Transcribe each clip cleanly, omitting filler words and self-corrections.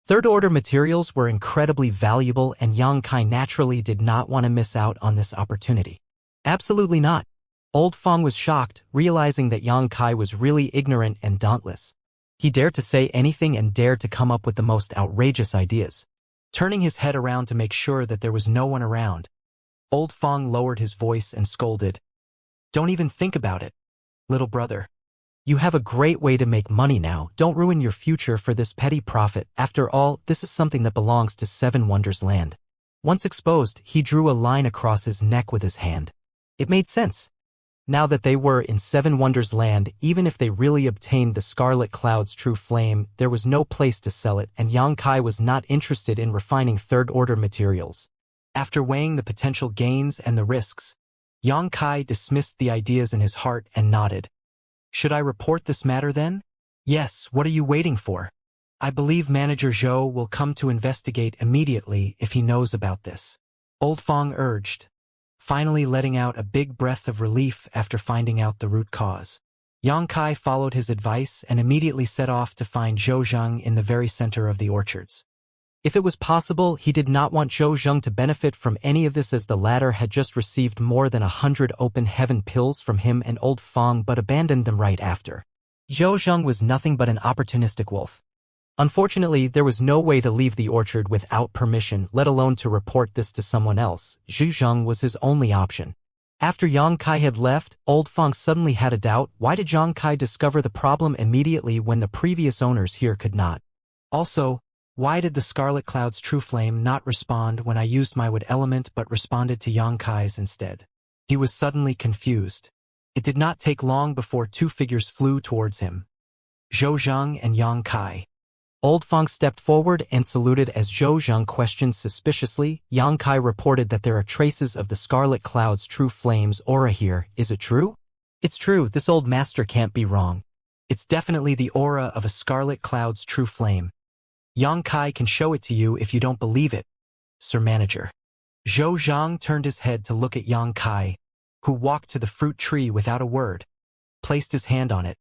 Third-order materials were incredibly valuable and Yang Kai naturally did not want to miss out on this opportunity. Absolutely not. Old Fong was shocked, realizing that Yang Kai was really ignorant and dauntless. He dared to say anything and dared to come up with the most outrageous ideas. Turning his head around to make sure that there was no one around, Old Fong lowered his voice and scolded. "Don't even think about it, little brother. You have a great way to make money now. Don't ruin your future for this petty profit. After all, this is something that belongs to Seven Wonders Land." Once exposed, he drew a line across his neck with his hand. It made sense. Now that they were in Seven Wonders Land, even if they really obtained the Scarlet Cloud's true flame, there was no place to sell it, and Yang Kai was not interested in refining third-order materials. After weighing the potential gains and the risks, Yang Kai dismissed the ideas in his heart and nodded. "Should I report this matter then?" "Yes, what are you waiting for? I believe Manager Zhou will come to investigate immediately if he knows about this," Old Fong urged, finally letting out a big breath of relief after finding out the root cause. Yang Kai followed his advice and immediately set off to find Zhou Zheng in the very center of the orchards. If it was possible, he did not want Zhou Zheng to benefit from any of this, as the latter had just received more than 100 open heaven pills from him and Old Fong but abandoned them right after. Zhou Zheng was nothing but an opportunistic wolf. Unfortunately, there was no way to leave the orchard without permission, let alone to report this to someone else. Zhou Zheng was his only option. After Yang Kai had left, Old Fong suddenly had a doubt. Why did Yang Kai discover the problem immediately when the previous owners here could not? Also, why did the Scarlet Cloud's true flame not respond when I used my wood element but responded to Yang Kai's instead? He was suddenly confused. It did not take long before two figures flew towards him. Zhou Zheng and Yang Kai. Old Fong stepped forward and saluted as Zhou Zheng questioned suspiciously. Yang Kai reported that there are traces of the Scarlet Cloud's true flame's aura here. Is it true? It's true, this old master can't be wrong. It's definitely the aura of a Scarlet Cloud's true flame. Yang Kai can show it to you if you don't believe it, Sir Manager. Zhou Zheng turned his head to look at Yang Kai, who walked to the fruit tree without a word, placed his hand on it,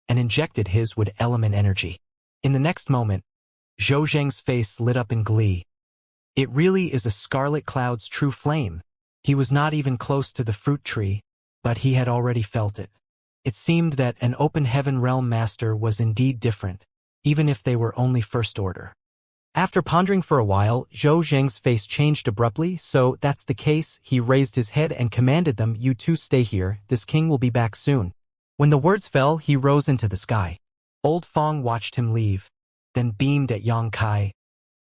and injected his wood element energy. In the next moment, Zhou Zheng's face lit up in glee. It really is a Scarlet Cloud's true flame. He was not even close to the fruit tree, but he had already felt it. It seemed that an open heaven realm master was indeed different, even if they were only first order. After pondering for a while, Zhou Zheng's face changed abruptly. "So that's the case," he raised his head and commanded them, "You two stay here, this king will be back soon." When the words fell, he rose into the sky. Old Fong watched him leave, then beamed at Yang Kai.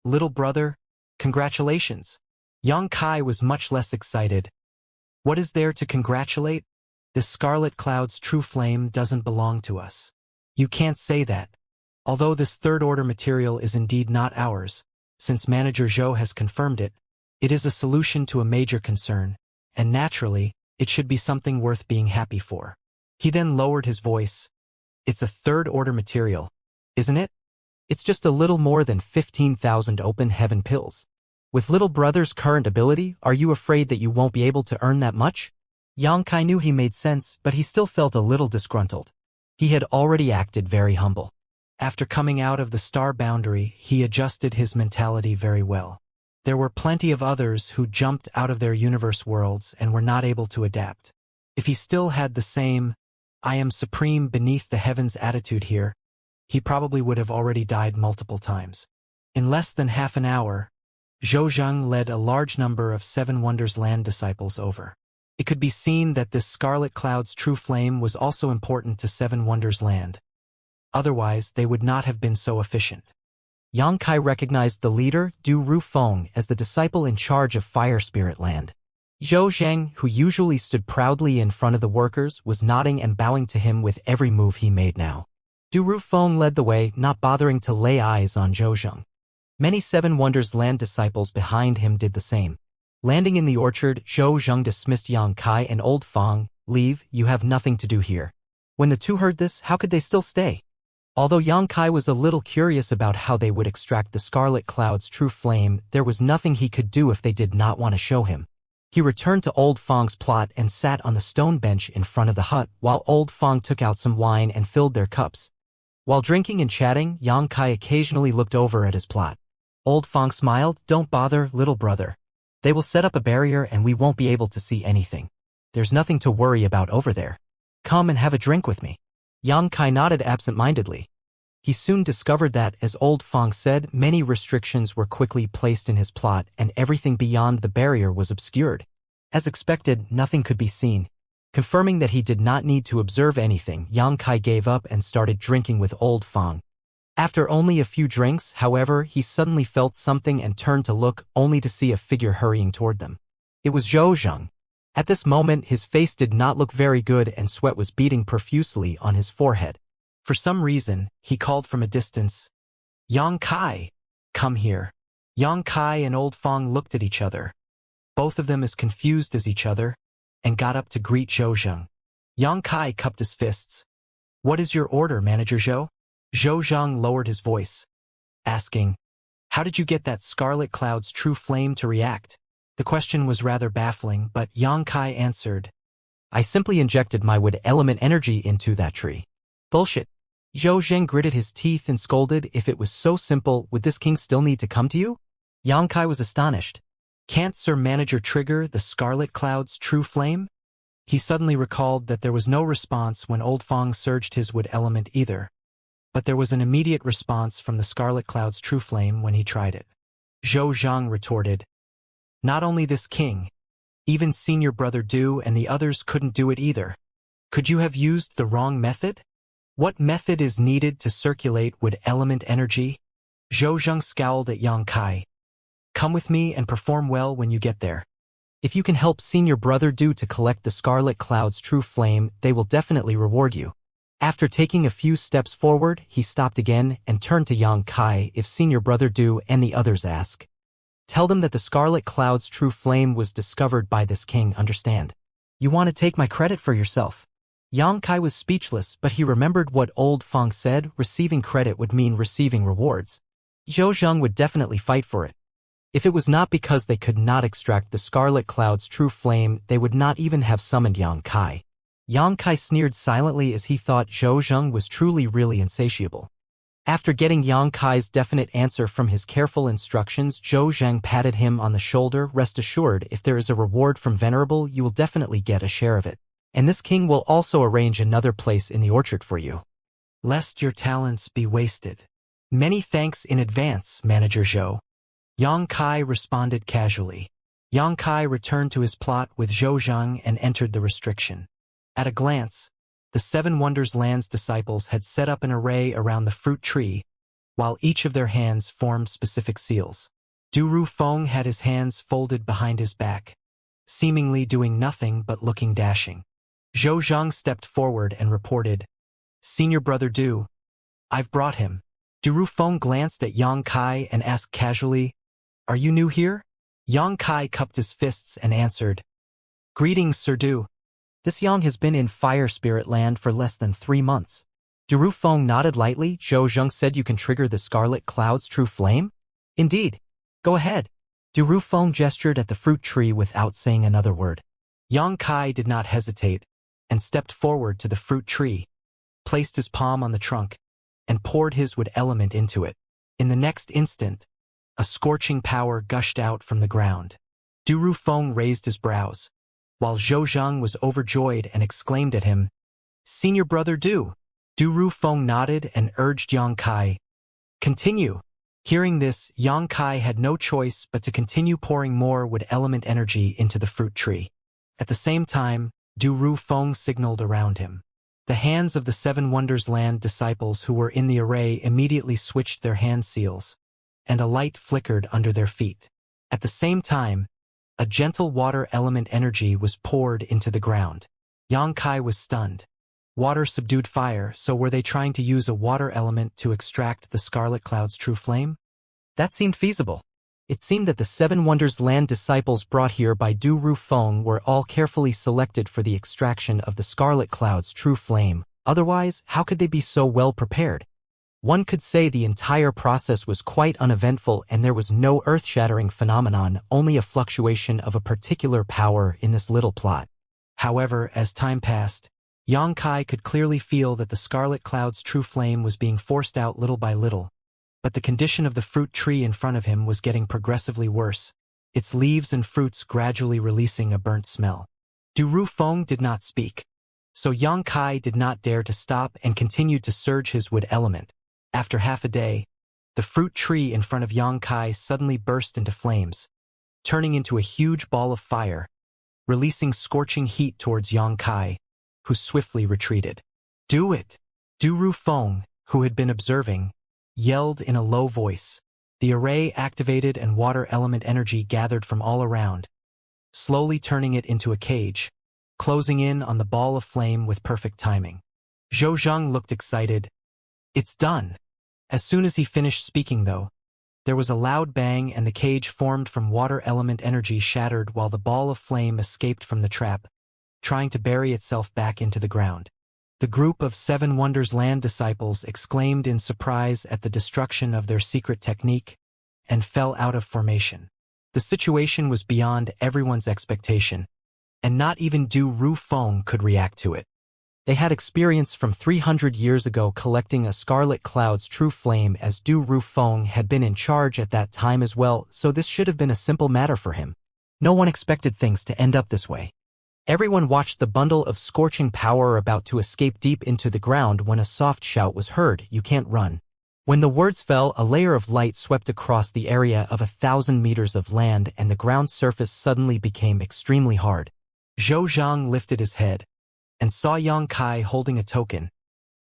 "Little brother, congratulations." Yang Kai was much less excited. "What is there to congratulate? This Scarlet Cloud's true flame doesn't belong to us." "You can't say that. Although this third-order material is indeed not ours, since Manager Zhou has confirmed it, it is a solution to a major concern, and naturally, it should be something worth being happy for." He then lowered his voice. "It's a third-order material, isn't it? It's just a little more than 15,000 open heaven pills. With little brother's current ability, are you afraid that you won't be able to earn that much?" Yang Kai knew he made sense, but he still felt a little disgruntled. He had already acted very humble. After coming out of the star boundary, he adjusted his mentality very well. There were plenty of others who jumped out of their universe worlds and were not able to adapt. If he still had the same "I am supreme beneath the heavens" attitude here, he probably would have already died multiple times. In less than half an hour, Zhou Zheng led a large number of Seven Wonders Land disciples over. It could be seen that this Scarlet Cloud's true flame was also important to Seven Wonders Land. Otherwise, they would not have been so efficient. Yang Kai recognized the leader, Du Rufeng, as the disciple in charge of Fire Spirit Land. Zhou Zheng, who usually stood proudly in front of the workers, was nodding and bowing to him with every move he made now. Du Rufeng led the way, not bothering to lay eyes on Zhou Zheng. Many Seven Wonders Land disciples behind him did the same. Landing in the orchard, Zhou Zheng dismissed Yang Kai and Old Fong. "Leave, you have nothing to do here." When the two heard this, how could they still stay? Although Yang Kai was a little curious about how they would extract the Scarlet Cloud's true flame, there was nothing he could do if they did not want to show him. He returned to Old Fong's plot and sat on the stone bench in front of the hut, while Old Fong took out some wine and filled their cups. While drinking and chatting, Yang Kai occasionally looked over at his plot. Old Fong smiled. Don't bother, little brother. They will set up a barrier and we won't be able to see anything. There's nothing to worry about over there. Come and have a drink with me. Yang Kai nodded absent-mindedly. He soon discovered that, as Old Fong said, many restrictions were quickly placed in his plot and everything beyond the barrier was obscured. As expected, nothing could be seen. Confirming that he did not need to observe anything, Yang Kai gave up and started drinking with Old Fong. After only a few drinks, however, he suddenly felt something and turned to look, only to see a figure hurrying toward them. It was Zhou Zheng. At this moment, his face did not look very good and sweat was beading profusely on his forehead. For some reason, he called from a distance, Yang Kai, come here. Yang Kai and Old Fong looked at each other, both of them as confused as each other, and got up to greet Zhou Zheng. Yang Kai cupped his fists. What is your order, Manager Zhou? Zhou Zheng lowered his voice, asking, how did you get that Scarlet Cloud's true flame to react? The question was rather baffling, but Yang Kai answered, I simply injected my wood element energy into that tree. Bullshit. Zhou Zheng gritted his teeth and scolded, if it was so simple, would this king still need to come to you? Yang Kai was astonished. Can't Sir Manager trigger the Scarlet Cloud's true flame? He suddenly recalled that there was no response when Old Fong surged his wood element either. But there was an immediate response from the Scarlet Cloud's true flame when he tried it. Zhou Zheng retorted, not only this king, even Senior Brother Du and the others couldn't do it either. Could you have used the wrong method? What method is needed to circulate wood element energy? Zhou Zheng scowled at Yang Kai. Come with me and perform well when you get there. If you can help Senior Brother Du to collect the Scarlet Cloud's true flame, they will definitely reward you. After taking a few steps forward, he stopped again and turned to Yang Kai. If Senior Brother Du and the others ask, tell them that the Scarlet Cloud's true flame was discovered by this king, understand? You want to take my credit for yourself? Yang Kai was speechless, but he remembered what Old Fong said, receiving credit would mean receiving rewards. Zhou Zheng would definitely fight for it. If it was not because they could not extract the Scarlet Cloud's true flame, they would not even have summoned Yang Kai. Yang Kai sneered silently as he thought Zhou Zheng was truly really insatiable. After getting Yang Kai's definite answer from his careful instructions, Zhou Zheng patted him on the shoulder. Rest assured, if there is a reward from Venerable, you will definitely get a share of it. And this king will also arrange another place in the orchard for you, lest your talents be wasted. Many thanks in advance, Manager Zhou. Yang Kai responded casually. Yang Kai returned to his plot with Zhou Zheng and entered the restriction. At a glance, the Seven Wonders Land's disciples had set up an array around the fruit tree, while each of their hands formed specific seals. Du Ru Feng had his hands folded behind his back, seemingly doing nothing but looking dashing. Zhou Zheng stepped forward and reported, Senior Brother Du, I've brought him. Du Ru Feng glanced at Yang Kai and asked casually, are you new here? Yang Kai cupped his fists and answered, greetings, Sir Du. This Yang has been in Fire Spirit Land for less than 3 months. Du Ru Feng nodded lightly. Zhou Zheng said you can trigger the Scarlet Cloud's true flame? Indeed. Go ahead. Du Ru Feng gestured at the fruit tree without saying another word. Yang Kai did not hesitate and stepped forward to the fruit tree, placed his palm on the trunk, and poured his wood element into it. In the next instant, a scorching power gushed out from the ground. Du Ru Feng raised his brows, while Zhou Zheng was overjoyed and exclaimed at him, Senior Brother Du. Du Ru Feng nodded and urged Yang Kai, continue. Hearing this, Yang Kai had no choice but to continue pouring more wood element energy into the fruit tree. At the same time, Du Ru Feng signaled around him. The hands of the Seven Wonders Land disciples who were in the array immediately switched their hand seals, and a light flickered under their feet. At the same time, a gentle water element energy was poured into the ground. Yang Kai was stunned. Water subdued fire, so were they trying to use a water element to extract the Scarlet Cloud's true flame? That seemed feasible. It seemed that the Seven Wonders Land disciples brought here by Du Ru Feng were all carefully selected for the extraction of the Scarlet Cloud's true flame. Otherwise, how could they be so well prepared? One could say the entire process was quite uneventful and there was no earth-shattering phenomenon, only a fluctuation of a particular power in this little plot. However, as time passed, Xianxia could clearly feel that the scarlet cloud's true flame was being forced out little by little, but the condition of the fruit tree in front of him was getting progressively worse, its leaves and fruits gradually releasing a burnt smell. Du Rufeng did not speak, so Xianxia did not dare to stop and continued to surge his wood element. After half a day, the fruit tree in front of Xianxia suddenly burst into flames, turning into a huge ball of fire, releasing scorching heat towards Xianxia, who swiftly retreated. "Do it!" Du Rufeng, who had been observing, yelled in a low voice. The array activated and water element energy gathered from all around, slowly turning it into a cage, closing in on the ball of flame with perfect timing. Zhou Zheng looked excited. "It's done!" As soon as he finished speaking, though, there was a loud bang and the cage formed from water element energy shattered while the ball of flame escaped from the trap, trying to bury itself back into the ground. The group of Seven Wonders Land disciples exclaimed in surprise at the destruction of their secret technique and fell out of formation. The situation was beyond everyone's expectation, and not even Du Rufeng could react to it. They had experience from 300 years ago collecting a scarlet cloud's true flame, as Du Rufeng had been in charge at that time as well, so this should have been a simple matter for him. No one expected things to end up this way. Everyone watched the bundle of scorching power about to escape deep into the ground when a soft shout was heard, "You can't run." When the words fell, a layer of light swept across the area of 1,000 meters of land and the ground surface suddenly became extremely hard. Zhou Zhang lifted his head and saw Xianxia holding a token,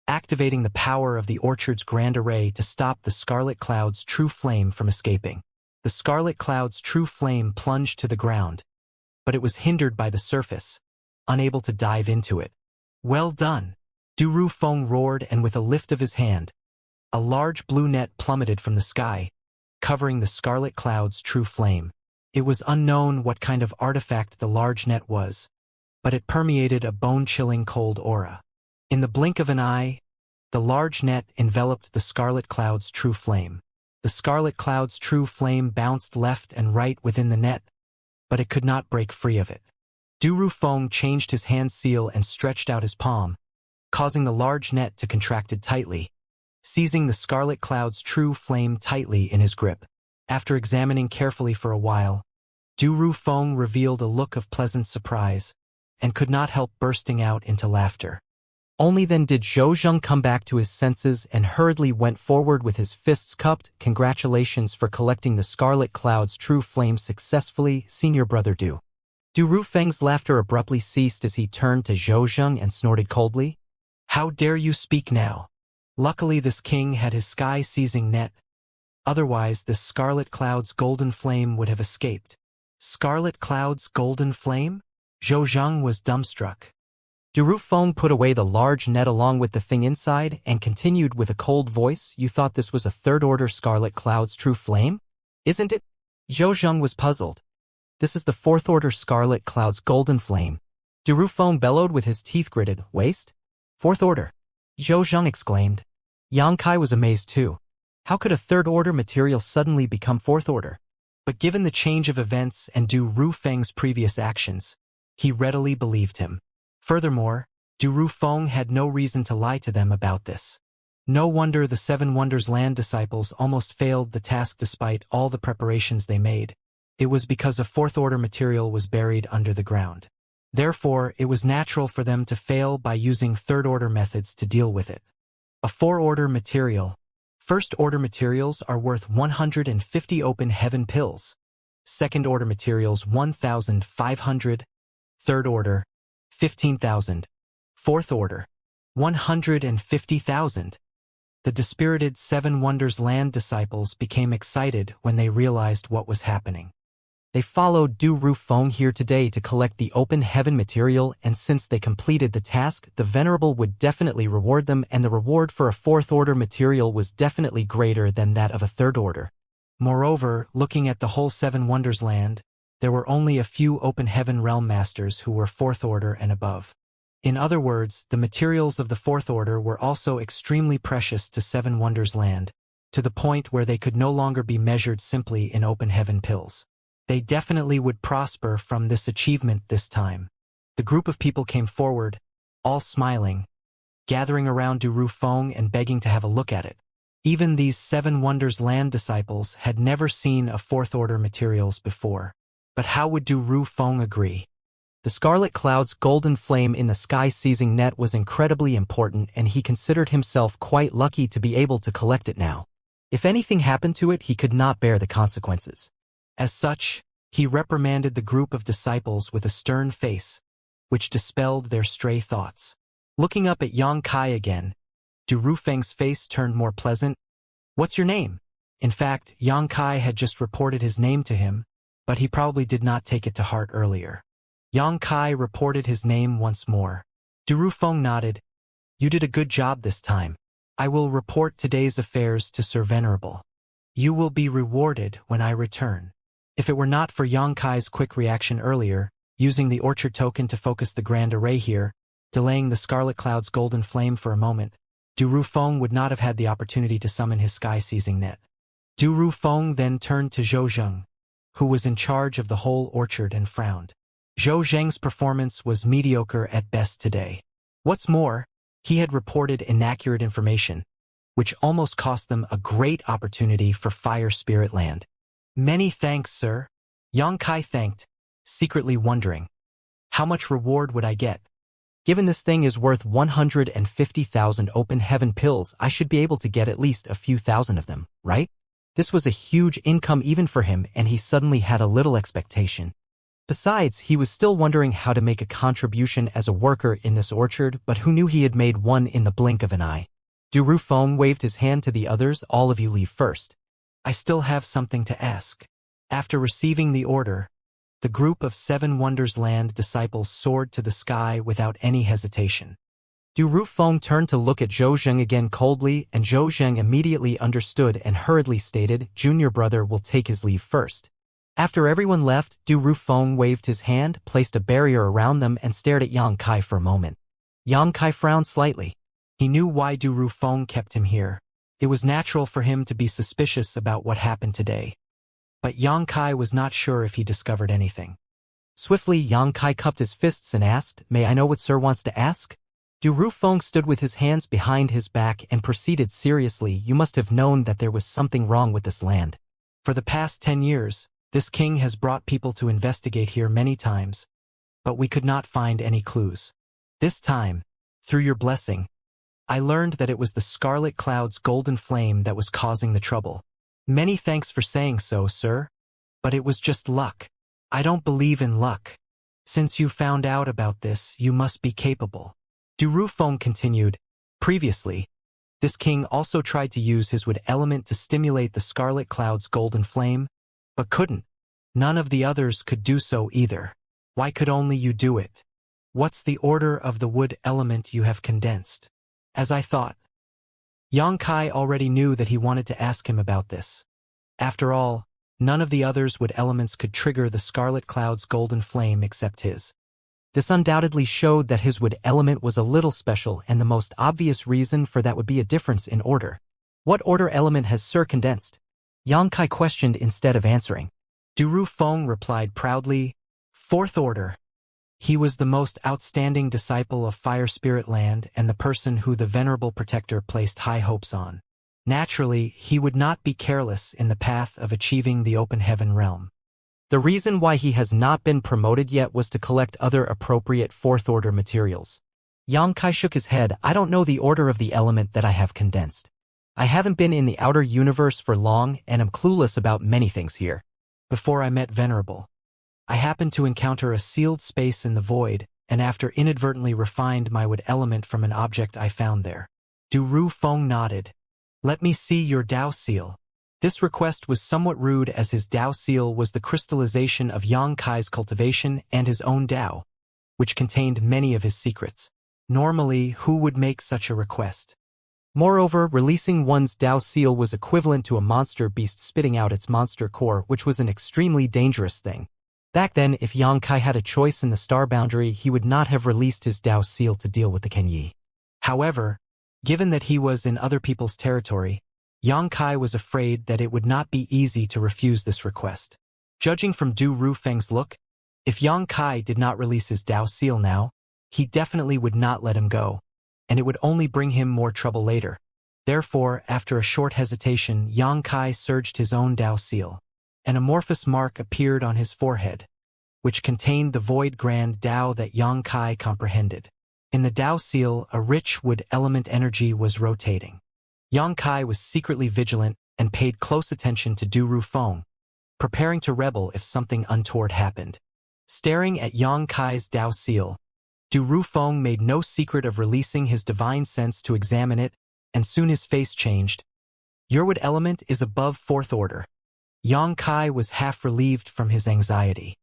activating the power of the orchard's grand array to stop the scarlet cloud's true flame from escaping. The scarlet cloud's true flame plunged to the ground, but it was hindered by the surface, unable to dive into it. "Well done!" Du Rufeng roared, and with a lift of his hand, a large blue net plummeted from the sky, covering the scarlet cloud's true flame. It was unknown what kind of artifact the large net was, but it permeated a bone-chilling cold aura. In the blink of an eye, the large net enveloped the scarlet cloud's true flame. The scarlet cloud's true flame bounced left and right within the net, but it could not break free of it. Du Rufeng changed his hand seal and stretched out his palm, causing the large net to contract tightly, seizing the scarlet cloud's true flame tightly in his grip. After examining carefully for a while, Du Rufeng revealed a look of pleasant surprise, and could not help bursting out into laughter. Only then did Zhou Zheng come back to his senses and hurriedly went forward with his fists cupped. "Congratulations for collecting the scarlet cloud's true flame successfully, senior brother Du." Du Rufeng's laughter abruptly ceased as he turned to Zhou Zheng and snorted coldly. "How dare you speak now?" Luckily this king had his sky-seizing net. Otherwise this scarlet cloud's golden flame would have escaped. Scarlet cloud's golden flame? Zhou Zheng was dumbstruck. Du Rufeng put away the large net along with the thing inside and continued with a cold voice, "You thought this was a third-order scarlet cloud's true flame? Isn't it?" Zhou Zheng was puzzled. "This is the fourth-order scarlet cloud's golden flame." Du Rufeng bellowed with his teeth gritted. "Waste? Fourth order?" Zhou Zheng exclaimed. Xianxia was amazed too. How could a third-order material suddenly become fourth order? But given the change of events and Du Rufeng's previous actions, he readily believed him. Furthermore, Du Rufeng had no reason to lie to them about this. No wonder the Seven Wonders Land disciples almost failed the task despite all the preparations they made. It was because a fourth-order material was buried under the ground. Therefore, it was natural for them to fail by using third-order methods to deal with it. A four-order material. First-order materials are worth 150 open heaven pills. Second-order materials 1,500. Third order, 15,000. Fourth order, 150,000. The dispirited Seven Wonders Land disciples became excited when they realized what was happening. They followed Du Rufeng here today to collect the open heaven material, and since they completed the task, the Venerable would definitely reward them, and the reward for a fourth-order material was definitely greater than that of a third order. Moreover, looking at the whole Seven Wonders Land, there were only a few open heaven realm masters who were fourth order and above. In other words, the materials of the fourth order were also extremely precious to Seven Wonders Land, to the point where they could no longer be measured simply in open heaven pills. They definitely would prosper from this achievement this time. The group of people came forward, all smiling, gathering around Du Rufeng and begging to have a look at it. Even these Seven Wonders Land disciples had never seen a fourth-order materials before. But how would Du Rufeng agree? The scarlet cloud's golden flame in the sky-seizing net was incredibly important, and he considered himself quite lucky to be able to collect it now. If anything happened to it, he could not bear the consequences. As such, he reprimanded the group of disciples with a stern face, which dispelled their stray thoughts. Looking up at Xianxia again, Du Rufeng's face turned more pleasant. "What's your name?" In fact, Xianxia had just reported his name to him, but he probably did not take it to heart earlier. Xianxia reported his name once more. Du Rufeng nodded. "You did a good job this time. I will report today's affairs to Sir Venerable. You will be rewarded when I return." If it were not for Xianxia's quick reaction earlier, using the orchard token to focus the grand array here, delaying the scarlet cloud's golden flame for a moment, Du Rufeng would not have had the opportunity to summon his sky-seizing net. Du Rufeng then turned to Zhou Zheng, who was in charge of the whole orchard, and frowned. Zhou Zheng's performance was mediocre at best today. What's more, he had reported inaccurate information, which almost cost them a great opportunity for Fire Spirit Land. "Many thanks, sir," Xianxia thanked, secretly wondering, how much reward would I get? Given this thing is worth 150,000 open heaven pills, I should be able to get at least a few thousand of them, right? This was a huge income even for him, and he suddenly had a little expectation. Besides, he was still wondering how to make a contribution as a worker in this orchard, but who knew he had made one in the blink of an eye? Du Rufeng waved his hand to the others. "All of you leave first. I still have something to ask." After receiving the order, the group of Seven Wonders Land disciples soared to the sky without any hesitation. Du Rufeng turned to look at Zhou Zheng again coldly, and Zhou Zheng immediately understood and hurriedly stated, "Junior brother will take his leave first." After everyone left, Du Rufeng waved his hand, placed a barrier around them, and stared at Xianxia for a moment. Xianxia frowned slightly. He knew why Du Rufeng kept him here. It was natural for him to be suspicious about what happened today. But Xianxia was not sure if he discovered anything. Swiftly, Xianxia cupped his fists and asked, "May I know what Sir wants to ask?" Du Rufeng stood with his hands behind his back and proceeded seriously, "You must have known that there was something wrong with this land. For the past 10 years, this king has brought people to investigate here many times, but we could not find any clues. This time, through your blessing, I learned that it was the scarlet cloud's golden flame that was causing the trouble. Many thanks for saying so, sir. But it was just luck. I don't believe in luck. Since you found out about this, you must be capable." Du Rufeng continued, "Previously, this king also tried to use his wood element to stimulate the scarlet cloud's golden flame, but couldn't. None of the others could do so either. Why could only you do it? What's the order of the wood element you have condensed?" As I thought. Xianxia already knew that he wanted to ask him about this. After all, none of the others' wood elements could trigger the scarlet cloud's golden flame except his. This undoubtedly showed that his wood element was a little special, and the most obvious reason for that would be a difference in order. "What order element has Sir condensed?" Xianxia questioned instead of answering. Du Rufeng replied proudly, "Fourth order." He was the most outstanding disciple of Fire Spirit Land and the person who the Venerable Protector placed high hopes on. Naturally, he would not be careless in the path of achieving the open heaven realm. The reason why he has not been promoted yet was to collect other appropriate fourth-order materials. Xianxia shook his head. "I don't know the order of the element that I have condensed. I haven't been in the outer universe for long and am clueless about many things here. Before I met Venerable, I happened to encounter a sealed space in the void, and after inadvertently refined my wood element from an object I found there." Du Rufeng nodded. "Let me see your Dao seal." This request was somewhat rude, as his Dao seal was the crystallization of Xianxia's cultivation and his own Dao, which contained many of his secrets. Normally, who would make such a request? Moreover, releasing one's Dao seal was equivalent to a monster beast spitting out its monster core, which was an extremely dangerous thing. Back then, if Xianxia had a choice in the star boundary, he would not have released his Dao seal to deal with the Kenyi. However, given that he was in other people's territory, Xianxia was afraid that it would not be easy to refuse this request. Judging from Du Rufeng's look, if Xianxia did not release his Dao seal now, He definitely would not let him go, and it would only bring him more trouble later. Therefore, after a short hesitation, Yang Kai surged his own Dao seal. An amorphous mark appeared on his forehead, which contained the void grand Dao that Yang Kai comprehended. In the Dao seal, a rich wood element energy was rotating. Yang Kai was secretly vigilant and paid close attention to Du Rufeng, preparing to rebel if something untoward happened. Staring at Yang Kai's Dao seal, Du Rufeng made no secret of releasing his divine sense to examine it, and soon his face changed. Your wood element is above fourth order. Yang Kai was half relieved from his anxiety.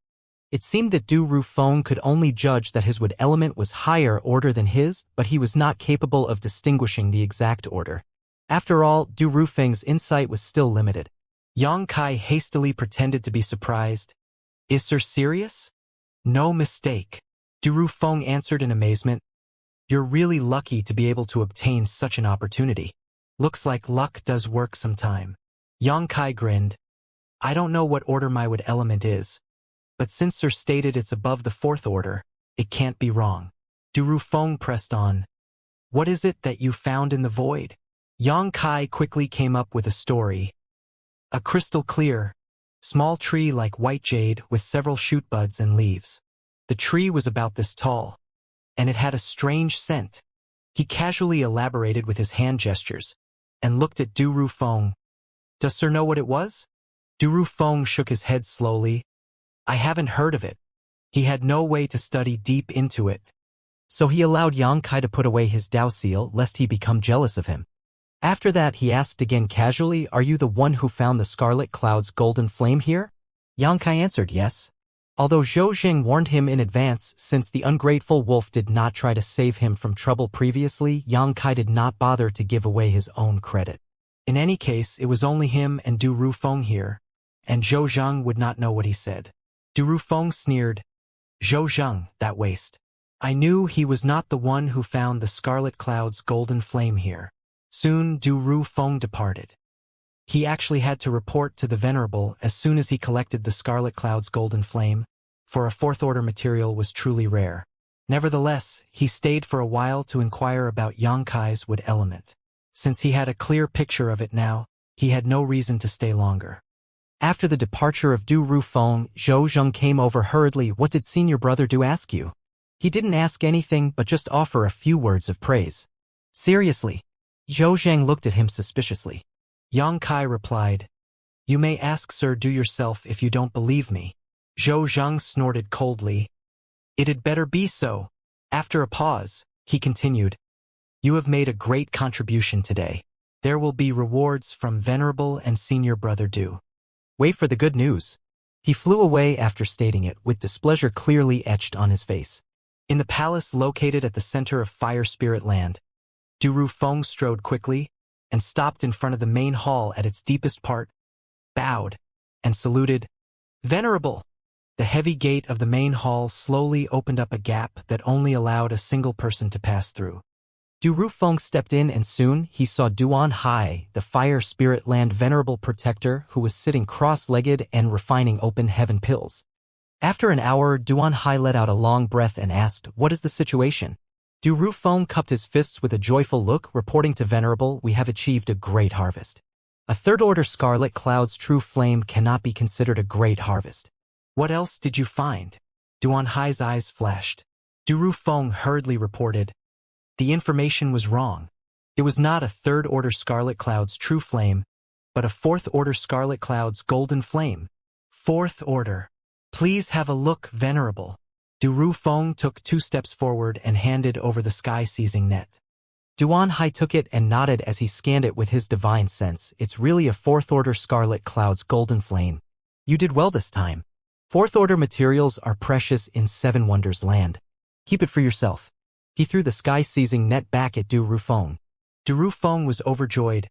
It seemed that Du Rufeng could only judge that his wood element was higher order than his, but he was not capable of distinguishing the exact order. After all, Du Rufeng's insight was still limited. Yang Kai hastily pretended to be surprised. Is Sir serious? No mistake. Du Rufeng answered in amazement. You're really lucky to be able to obtain such an opportunity. Looks like luck does work sometime. Yang Kai grinned. I don't know what order my wood element is, but since Sir stated it's above the fourth order, it can't be wrong. Du Rufeng pressed on. What is it that you found in the void? Yang Kai quickly came up with a story. A crystal clear, small tree like white jade with several shoot buds and leaves. The tree was about this tall, and it had a strange scent. He casually elaborated with his hand gestures, and looked at Du Rufeng. Does Sir know what it was? Du Rufeng shook his head slowly. I haven't heard of it. He had no way to study deep into it, so he allowed Yang Kai to put away his Dao seal lest he become jealous of him. After that he asked again casually, are you the one who found the Scarlet Cloud's golden flame here? Yang Kai answered yes. Although Zhou Jing warned him in advance since the ungrateful wolf did not try to save him from trouble previously, Yang Kai did not bother to give away his own credit. In any case, it was only him and Du Rufeng here, and Zhou Zhang would not know what he said. Du Rufeng sneered. Zhou Zhang, that waste. I knew he was not the one who found the Scarlet Cloud's golden flame here. Soon Du Rufeng departed. He actually had to report to the Venerable as soon as he collected the Scarlet Cloud's golden flame, for a fourth-order material was truly rare. Nevertheless, he stayed for a while to inquire about Yang Kai's wood element. Since he had a clear picture of it now, he had no reason to stay longer. After the departure of Du Rufeng, Zhou Zheng came over hurriedly. What did senior brother Do ask you? He didn't ask anything but just offer a few words of praise. Seriously? Zhou Zheng looked at him suspiciously. Yang Kai replied, You may ask Sir Do yourself if you don't believe me. Zhou Zheng snorted coldly. It had better be so. After a pause, he continued, You have made a great contribution today. There will be rewards from Venerable and Senior Brother Do. Wait for the good news. He flew away after stating it, with displeasure clearly etched on his face. In the palace located at the center of Fire Spirit Land, Du Rufeng strode quickly and stopped in front of the main hall at its deepest part, bowed, and saluted. Venerable! The heavy gate of the main hall slowly opened up a gap that only allowed a single person to pass through. Du Rufeng stepped in and soon he saw Duan Hai, the Fire Spirit Land Venerable Protector who was sitting cross-legged and refining open heaven pills. After an hour, Duan Hai let out a long breath and asked, What is the situation? Du Rufeng cupped his fists with a joyful look, reporting to Venerable, We have achieved a great harvest. A third-order Scarlet Cloud's true flame cannot be considered a great harvest. What else did you find? Duan Hai's eyes flashed. Du Rufeng hurriedly reported, The information was wrong. It was not a third-order Scarlet Cloud's true flame, but a fourth-order Scarlet Cloud's golden flame. Fourth order. Please have a look, Venerable. Du Rufeng took 2 steps forward and handed over the sky-seizing net. Duan Hai took it and nodded as he scanned it with his divine sense. It's really a fourth-order Scarlet Cloud's golden flame. You did well this time. Fourth-order materials are precious in Seven Wonders Land. Keep it for yourself. He threw the sky-seizing net back at Du Rufeng. Du Rufeng was overjoyed.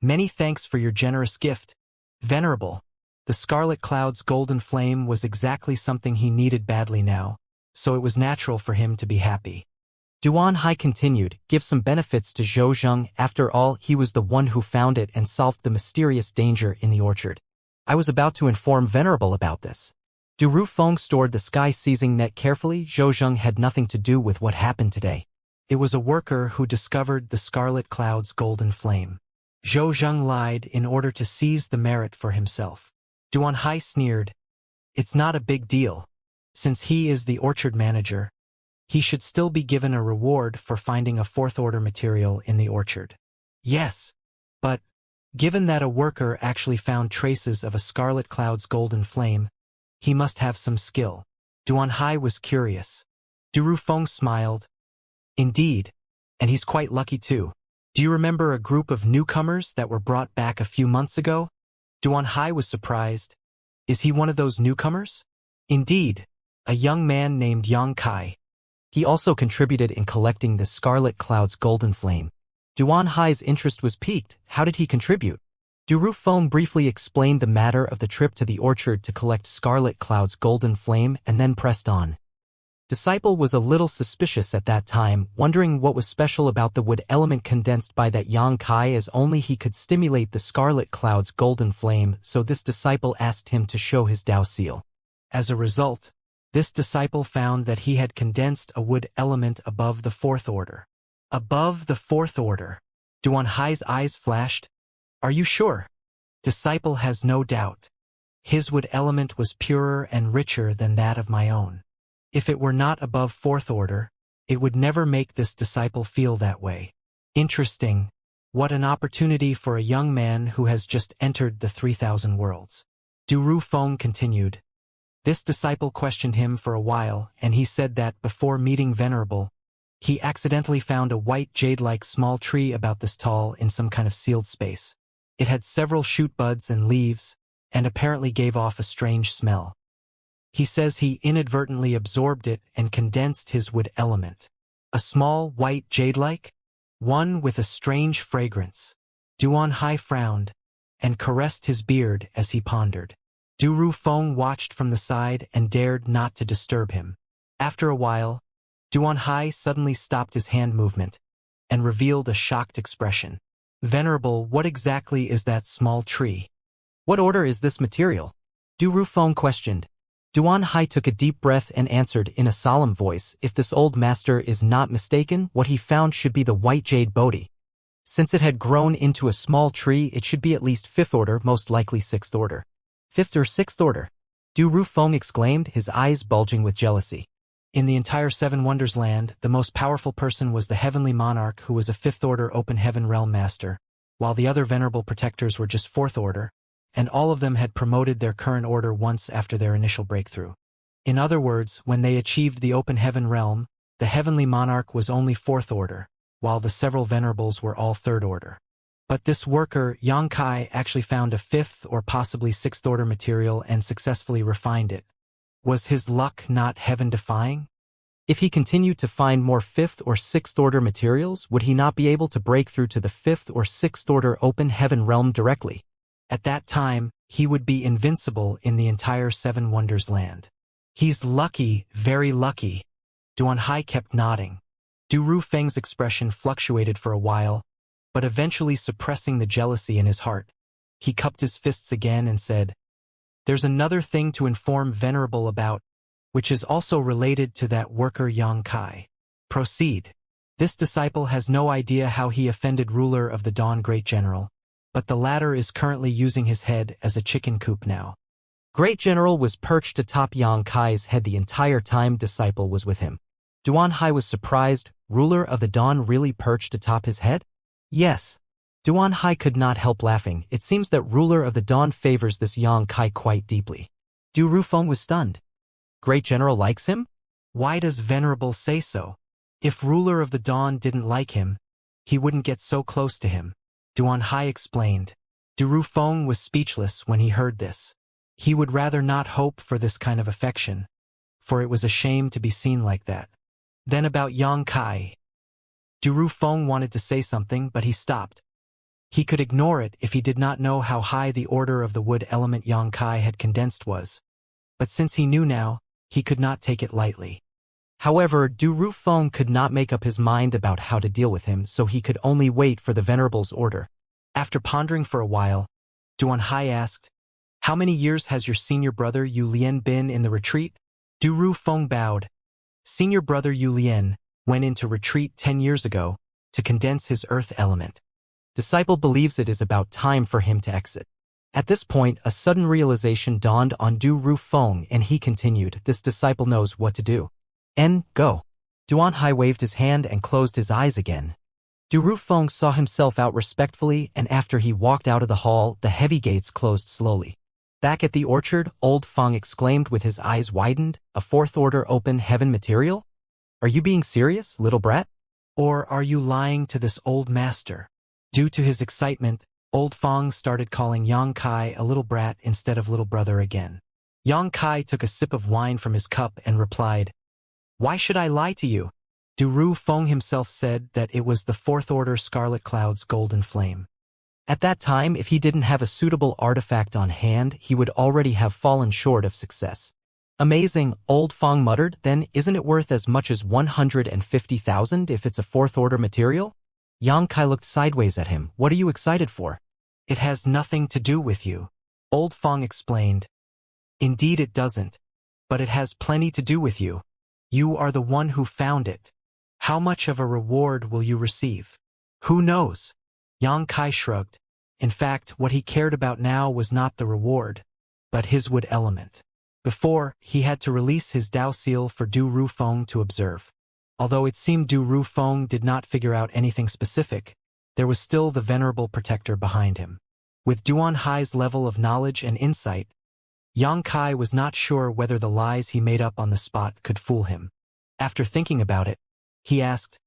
Many thanks for your generous gift, Venerable. The Scarlet Cloud's golden flame was exactly something he needed badly now, so it was natural for him to be happy. Duan Hai continued, Give some benefits to Zhou Zheng. After all, he was the one who found it and solved the mysterious danger in the orchard. I was about to inform Venerable about this. Du Rufeng stored the sky-seizing net carefully. Zhou had nothing to do with what happened today. It was a worker who discovered the scarlet cloud's golden flame. Zhou lied in order to seize the merit for himself. Duanhai sneered. It's not a big deal. Since he is the orchard manager, he should still be given a reward for finding a fourth-order material in the orchard. Yes, but given that a worker actually found traces of a scarlet cloud's golden flame, he must have some skill. Duanhai was curious. Du Rufeng smiled. Indeed, and he's quite lucky too. Do you remember a group of newcomers that were brought back a few months ago? Duanhai was surprised. Is he one of those newcomers? Indeed, a young man named Yang Kai. He also contributed in collecting the scarlet cloud's golden flame. Duanhai's interest was piqued. How did he contribute? Du Rufeng briefly explained the matter of the trip to the orchard to collect scarlet cloud's golden flame and then pressed on. Disciple was a little suspicious at that time, wondering what was special about the wood element condensed by that Yang Kai, as only he could stimulate the scarlet cloud's golden flame, so this disciple asked him to show his Dao seal. As a result, this disciple found that he had condensed a wood element above the fourth order. Above the fourth order. Duanhai's eyes flashed. Are you sure? Disciple has no doubt. His wood element was purer and richer than that of my own. If it were not above fourth order, it would never make this disciple feel that way. Interesting. What an opportunity for a young man who has just entered the 3,000 worlds. Du Rufeng continued. This disciple questioned him for a while, and he said that before meeting Venerable, he accidentally found a white jade-like small tree about this tall in some kind of sealed space. It had several shoot buds and leaves, and apparently gave off a strange smell. He says he inadvertently absorbed it and condensed his wood element. A small, white jade-like? One with a strange fragrance. Duanhai frowned, and caressed his beard as he pondered. Du Rufeng watched from the side and dared not to disturb him. After a while, Duanhai suddenly stopped his hand movement and revealed a shocked expression. Venerable, what exactly is that small tree? What order is this material? Du Rufeng questioned. Duanhai took a deep breath and answered in a solemn voice, if this old master is not mistaken, what he found should be the white jade Bodhi. Since it had grown into a small tree, it should be at least fifth order, most likely sixth order. Fifth or sixth order? Du Rufeng exclaimed, his eyes bulging with jealousy. In the entire Seven Wonders land, the most powerful person was the heavenly monarch, who was a fifth order open heaven realm master, while the other venerable protectors were just fourth order, and all of them had promoted their current order once after their initial breakthrough. In other words, when they achieved the open heaven realm, the heavenly monarch was only fourth order, while the several venerables were all third order. But this worker, Yang Kai, actually found a fifth or possibly sixth order material and successfully refined it. Was his luck not heaven-defying? If he continued to find more fifth or sixth order materials, would he not be able to break through to the fifth or sixth order open heaven realm directly? At that time, he would be invincible in the entire Seven Wonders land. He's lucky, very lucky. Duanhai kept nodding. Du Rufeng's expression fluctuated for a while, but eventually suppressing the jealousy in his heart, he cupped his fists again and said, There's another thing to inform Venerable about, which is also related to that worker Yang Kai. Proceed. This disciple has no idea how he offended ruler of the Dawn Great General, but the latter is currently using his head as a chicken coop now. Great General was perched atop Yang Kai's head the entire time disciple was with him. Duanhai was surprised, ruler of the Dawn really perched atop his head? Yes. Duanhai could not help laughing. It seems that ruler of the Dawn favors this Yang Kai quite deeply. Du Rufeng was stunned. Great General likes him? Why does Venerable say so? If ruler of the Dawn didn't like him, he wouldn't get so close to him. Duanhai explained. Du Rufeng was speechless when he heard this. He would rather not hope for this kind of affection, for it was a shame to be seen like that. Then about Yang Kai. Du Rufeng wanted to say something, but he stopped. He could ignore it if he did not know how high the order of the wood element Yang Kai had condensed was. But since he knew now, he could not take it lightly. However, Du Rufeng could not make up his mind about how to deal with him, so he could only wait for the Venerable's order. After pondering for a while, Duanhai asked, How many years has your senior brother Yu Lian been in the retreat? Du Ru Feng bowed. Senior brother Yu Lian went into retreat 10 years ago to condense his earth element. Disciple believes it is about time for him to exit. At this point, a sudden realization dawned on Du Ru Feng and he continued, this disciple knows what to do. Go. Duan Hai waved his hand and closed his eyes again. Du Ru Feng saw himself out respectfully, and after he walked out of the hall, the heavy gates closed slowly. Back at the orchard, old Feng exclaimed with his eyes widened, a fourth-order open heaven material? Are you being serious, little brat? Or are you lying to this old master? Due to his excitement, old Feng started calling Yang Kai a little brat instead of little brother again. Yang Kai took a sip of wine from his cup and replied, Why should I lie to you? Du Ru Feng himself said that it was the fourth-order Scarlet Cloud's golden flame. At that time, if he didn't have a suitable artifact on hand, he would already have fallen short of success. Amazing, old Feng muttered, then isn't it worth as much as 150,000 if it's a fourth-order material? Yang Kai looked sideways at him. What are you excited for? It has nothing to do with you. Old Feng explained. Indeed it doesn't. But it has plenty to do with you. You are the one who found it. How much of a reward will you receive? Who knows? Yang Kai shrugged. In fact, what he cared about now was not the reward, but his wood element. Before, he had to release his Dao seal for Du Ru Feng to observe. Although it seemed Du Ru Feng did not figure out anything specific, there was still the venerable protector behind him. With Duan Hai's level of knowledge and insight, Yang Kai was not sure whether the lies he made up on the spot could fool him. After thinking about it, he asked,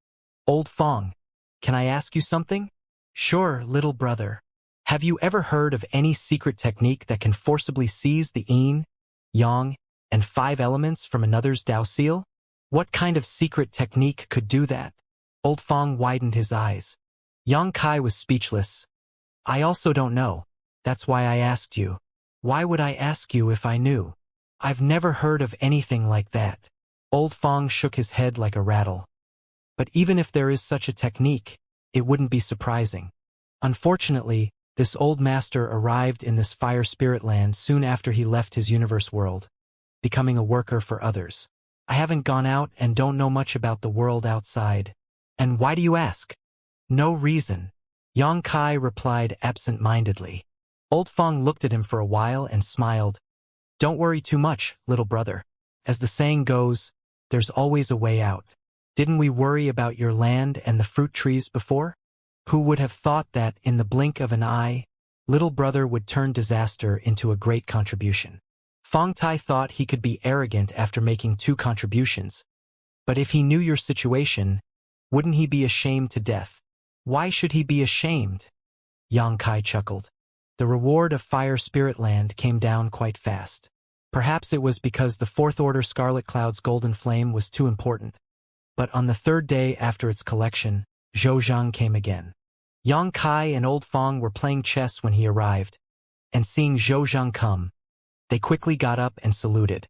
Old Feng, can I ask you something? Sure, little brother. Have you ever heard of any secret technique that can forcibly seize the yin, yang, and 5 elements from another's Dao seal? What kind of secret technique could do that? Old Feng widened his eyes. Yang Kai was speechless. I also don't know. That's why I asked you. Why would I ask you if I knew? I've never heard of anything like that. Old Feng shook his head like a rattle. But even if there is such a technique, it wouldn't be surprising. Unfortunately, this old master arrived in this fire spirit land soon after he left his universe world, becoming a worker for others. I haven't gone out and don't know much about the world outside. And why do you ask? No reason. Yang Kai replied absent-mindedly. Old Feng looked at him for a while and smiled. Don't worry too much, little brother. As the saying goes, there's always a way out. Didn't we worry about your land and the fruit trees before? Who would have thought that, in the blink of an eye, little brother would turn disaster into a great contribution? Feng Tai thought he could be arrogant after making 2 contributions. But if he knew your situation, wouldn't he be ashamed to death? Why should he be ashamed? Yang Kai chuckled. The reward of Fire Spirit Land came down quite fast. Perhaps it was because the fourth-order Scarlet Cloud's golden flame was too important. But on the 3rd day after its collection, Zhou Zhang came again. Yang Kai and Old Feng were playing chess when he arrived, and seeing Zhou Zhang come, they quickly got up and saluted.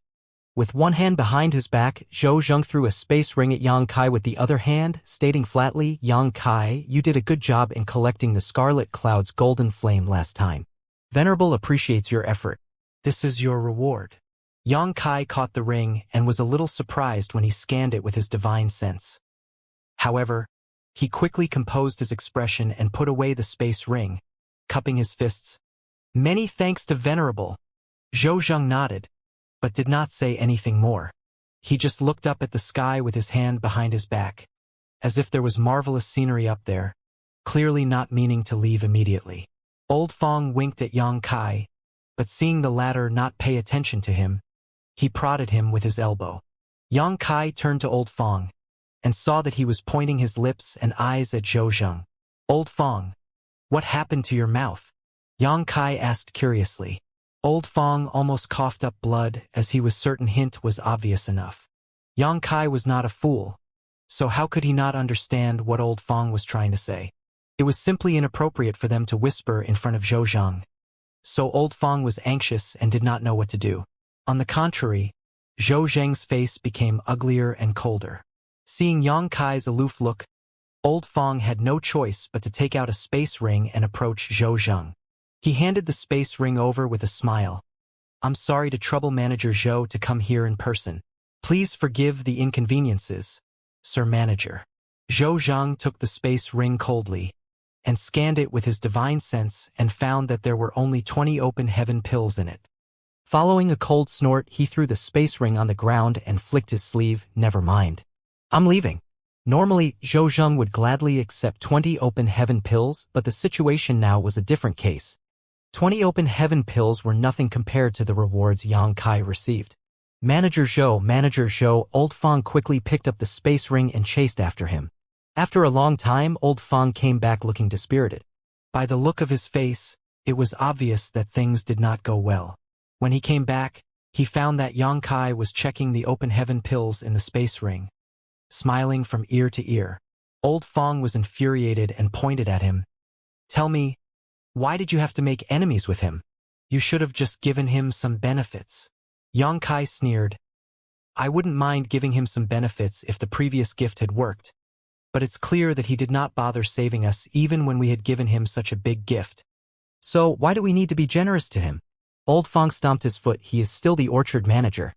With one hand behind his back, Zhou Zhang threw a space ring at Yang Kai with the other hand, stating flatly, Yang Kai, you did a good job in collecting the Scarlet Cloud's golden flame last time. Venerable appreciates your effort. This is your reward. Yang Kai caught the ring and was a little surprised when he scanned it with his divine sense. However, he quickly composed his expression and put away the space ring, cupping his fists. Many thanks to Venerable. Zhou Zhang nodded, but did not say anything more. He just looked up at the sky with his hand behind his back, as if there was marvelous scenery up there, clearly not meaning to leave immediately. Old Feng winked at Yang Kai, but seeing the latter not pay attention to him, he prodded him with his elbow. Yang Kai turned to Old Feng, and saw that he was pointing his lips and eyes at Zhou Zhang. Old Feng, what happened to your mouth? Yang Kai asked curiously. Old Feng almost coughed up blood as he was certain hint was obvious enough. Yang Kai was not a fool, so how could he not understand what Old Feng was trying to say? It was simply inappropriate for them to whisper in front of Zhou Zhang. So Old Feng was anxious and did not know what to do. On the contrary, Zhou Zhang's face became uglier and colder. Seeing Yang Kai's aloof look, Old Feng had no choice but to take out a space ring and approach Zhou Zhang. He handed the space ring over with a smile. I'm sorry to trouble Manager Zhou to come here in person. Please forgive the inconveniences, Sir Manager. Zhou Zhang took the space ring coldly and scanned it with his divine sense and found that there were only 20 open heaven pills in it. Following a cold snort, he threw the space ring on the ground and flicked his sleeve. Never mind. I'm leaving. Normally, Zhou Zhang would gladly accept 20 open heaven pills, but the situation now was a different case. 20 open heaven pills were nothing compared to the rewards Yang Kai received. Manager Zhou, Old Fong quickly picked up the space ring and chased after him. After a long time, Old Fong came back looking dispirited. By the look of his face, it was obvious that things did not go well. When he came back, he found that Yang Kai was checking the open heaven pills in the space ring, smiling from ear to ear. Old Fong was infuriated and pointed at him. Tell me, why did you have to make enemies with him? You should have just given him some benefits. Yang Kai sneered. I wouldn't mind giving him some benefits if the previous gift had worked, but it's clear that he did not bother saving us even when we had given him such a big gift. So why do we need to be generous to him? Old Fong stomped his foot. He is still the orchard manager.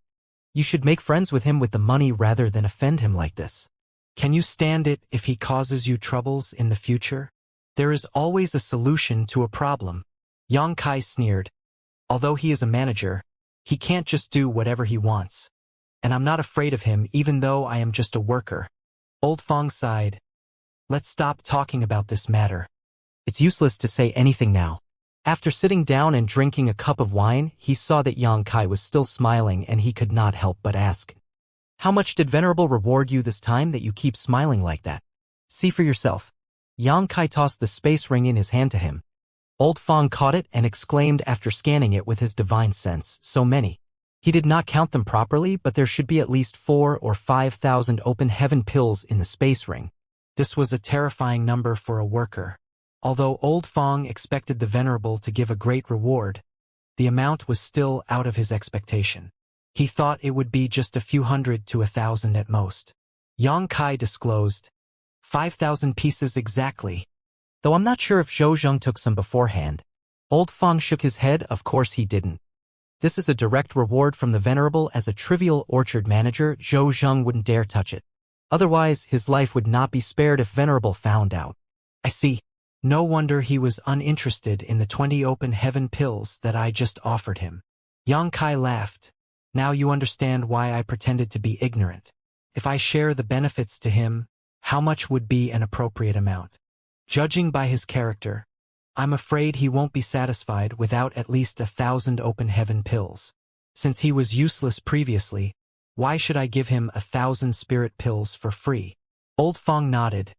You should make friends with him with the money rather than offend him like this. Can you stand it if he causes you troubles in the future? There is always a solution to a problem. Yang Kai sneered. Although he is a manager, he can't just do whatever he wants. And I'm not afraid of him even though I am just a worker. Old Fong sighed. Let's stop talking about this matter. It's useless to say anything now. After sitting down and drinking a cup of wine, he saw that Yang Kai was still smiling and he could not help but ask. How much did Venerable reward you this time that you keep smiling like that? See for yourself. Yang Kai tossed the space ring in his hand to him. Old Fong caught it and exclaimed after scanning it with his divine sense, so many. He did not count them properly, but there should be at least 4,000 or 5,000 open heaven pills in the space ring. This was a terrifying number for a worker. Although Old Fong expected the Venerable to give a great reward, the amount was still out of his expectation. He thought it would be just a few hundred to 1,000 at most. Yang Kai disclosed, 5,000 pieces exactly. Though I'm not sure if Zhou Zhang took some beforehand. Old Fong shook his head. Of course he didn't. This is a direct reward from the Venerable. As a trivial orchard manager, Zhou Zhang wouldn't dare touch it. Otherwise, his life would not be spared if Venerable found out. I see. No wonder he was uninterested in the 20 open heaven pills that I just offered him. Yang Kai laughed. Now you understand why I pretended to be ignorant. If I share the benefits to him, how much would be an appropriate amount? Judging by his character, I'm afraid he won't be satisfied without at least 1,000 open heaven pills. Since he was useless previously, why should I give him 1,000 spirit pills for free? Old Fong nodded.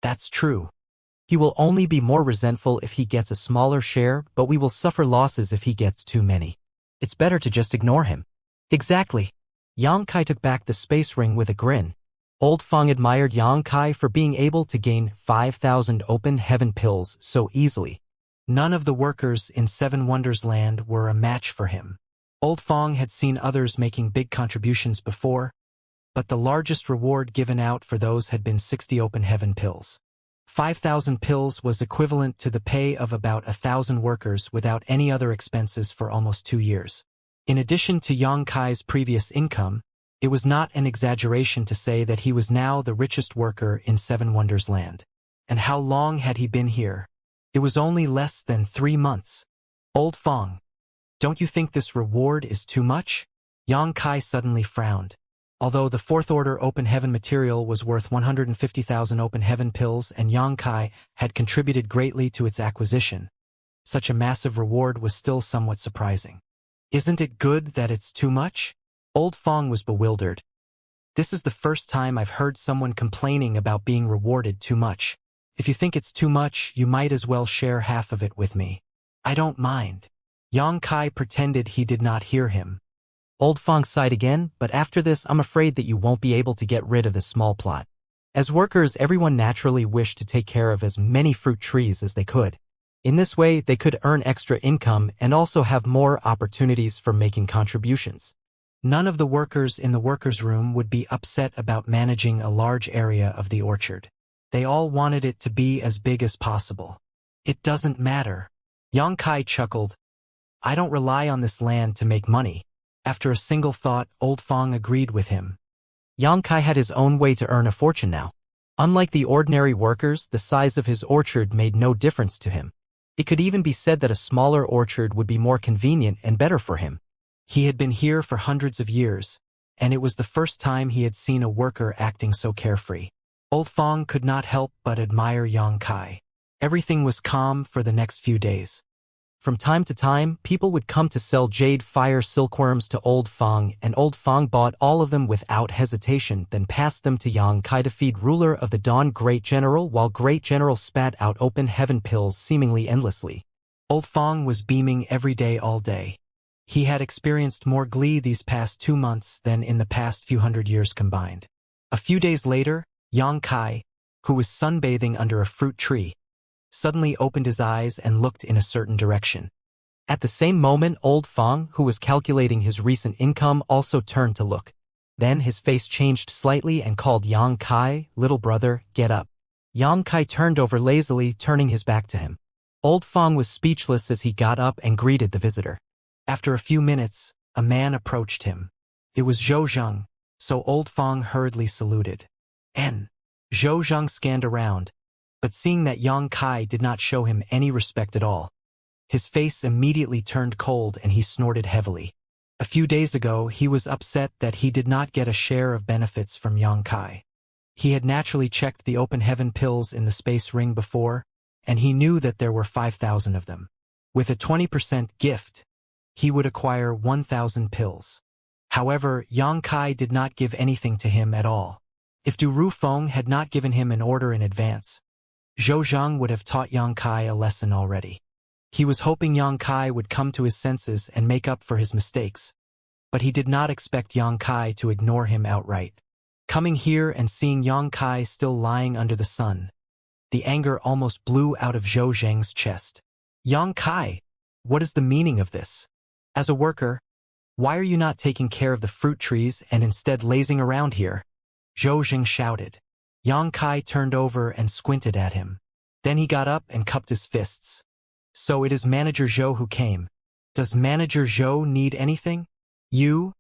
That's true. He will only be more resentful if he gets a smaller share, but we will suffer losses if he gets too many. It's better to just ignore him. Exactly. Yang Kai took back the space ring with a grin. Old Fong admired Yang Kai for being able to gain 5,000 open heaven pills so easily. None of the workers in Seven Wonders Land were a match for him. Old Fong had seen others making big contributions before, but the largest reward given out for those had been 60 open heaven pills. 5,000 pills was equivalent to the pay of about 1,000 workers without any other expenses for almost 2 years. In addition to Yang Kai's previous income, it was not an exaggeration to say that he was now the richest worker in Seven Wonders Land. And how long had he been here? It was only less than 3 months. Old Fong, don't you think this reward is too much? Yang Kai suddenly frowned. Although the fourth order open heaven material was worth 150,000 open heaven pills and Yang Kai had contributed greatly to its acquisition, such a massive reward was still somewhat surprising. Isn't it good that it's too much? Old Fong was bewildered. This is the first time I've heard someone complaining about being rewarded too much. If you think it's too much, you might as well share half of it with me. I don't mind. Yang Kai pretended he did not hear him. Old Fong sighed again, but after this I'm afraid that you won't be able to get rid of the small plot. As workers, everyone naturally wished to take care of as many fruit trees as they could. In this way, they could earn extra income and also have more opportunities for making contributions. None of the workers in the workers' room would be upset about managing a large area of the orchard. They all wanted it to be as big as possible. It doesn't matter. Yang Kai chuckled. I don't rely on this land to make money. After a single thought, Old Fong agreed with him. Yang Kai had his own way to earn a fortune now. Unlike the ordinary workers, the size of his orchard made no difference to him. It could even be said that a smaller orchard would be more convenient and better for him. He had been here for hundreds of years, and it was the first time he had seen a worker acting so carefree. Old Fong could not help but admire Yang Kai. Everything was calm for the next few days. From time to time, people would come to sell jade fire silkworms to Old Fong, and Old Fong bought all of them without hesitation, then passed them to Yang Kai to feed ruler of the Dawn Great General, while Great General spat out open heaven pills seemingly endlessly. Old Fong was beaming every day all day. He had experienced more glee these past 2 months than in the past few hundred years combined. A few days later, Yang Kai, who was sunbathing under a fruit tree, suddenly opened his eyes and looked in a certain direction. At the same moment, Old Fong, who was calculating his recent income, also turned to look. Then his face changed slightly and called Yang Kai, "Little brother, get up." Yang Kai turned over lazily, turning his back to him. Old Fong was speechless as he got up and greeted the visitor. After a few minutes, a man approached him. It was Zhou Zheng, so Old Fong hurriedly saluted. Zhou Zheng scanned around, but seeing that Yang Kai did not show him any respect at all, his face immediately turned cold and he snorted heavily. A few days ago, he was upset that he did not get a share of benefits from Yang Kai. He had naturally checked the open heaven pills in the space ring before, and he knew that there were 5,000 of them. With a 20% gift, he would acquire 1,000 pills. However, Yang Kai did not give anything to him at all. If Du Rufeng had not given him an order in advance, Zhou Zheng would have taught Yang Kai a lesson already. He was hoping Yang Kai would come to his senses and make up for his mistakes, but he did not expect Yang Kai to ignore him outright. Coming here and seeing Yang Kai still lying under the sun, the anger almost blew out of Zhou Zheng's chest. Yang Kai, what is the meaning of this? As a worker, why are you not taking care of the fruit trees and instead lazing around here? Zhou Zheng shouted. Yang Kai turned over and squinted at him. Then he got up and cupped his fists. So it is Manager Zhou who came. Does Manager Zhou need anything? You?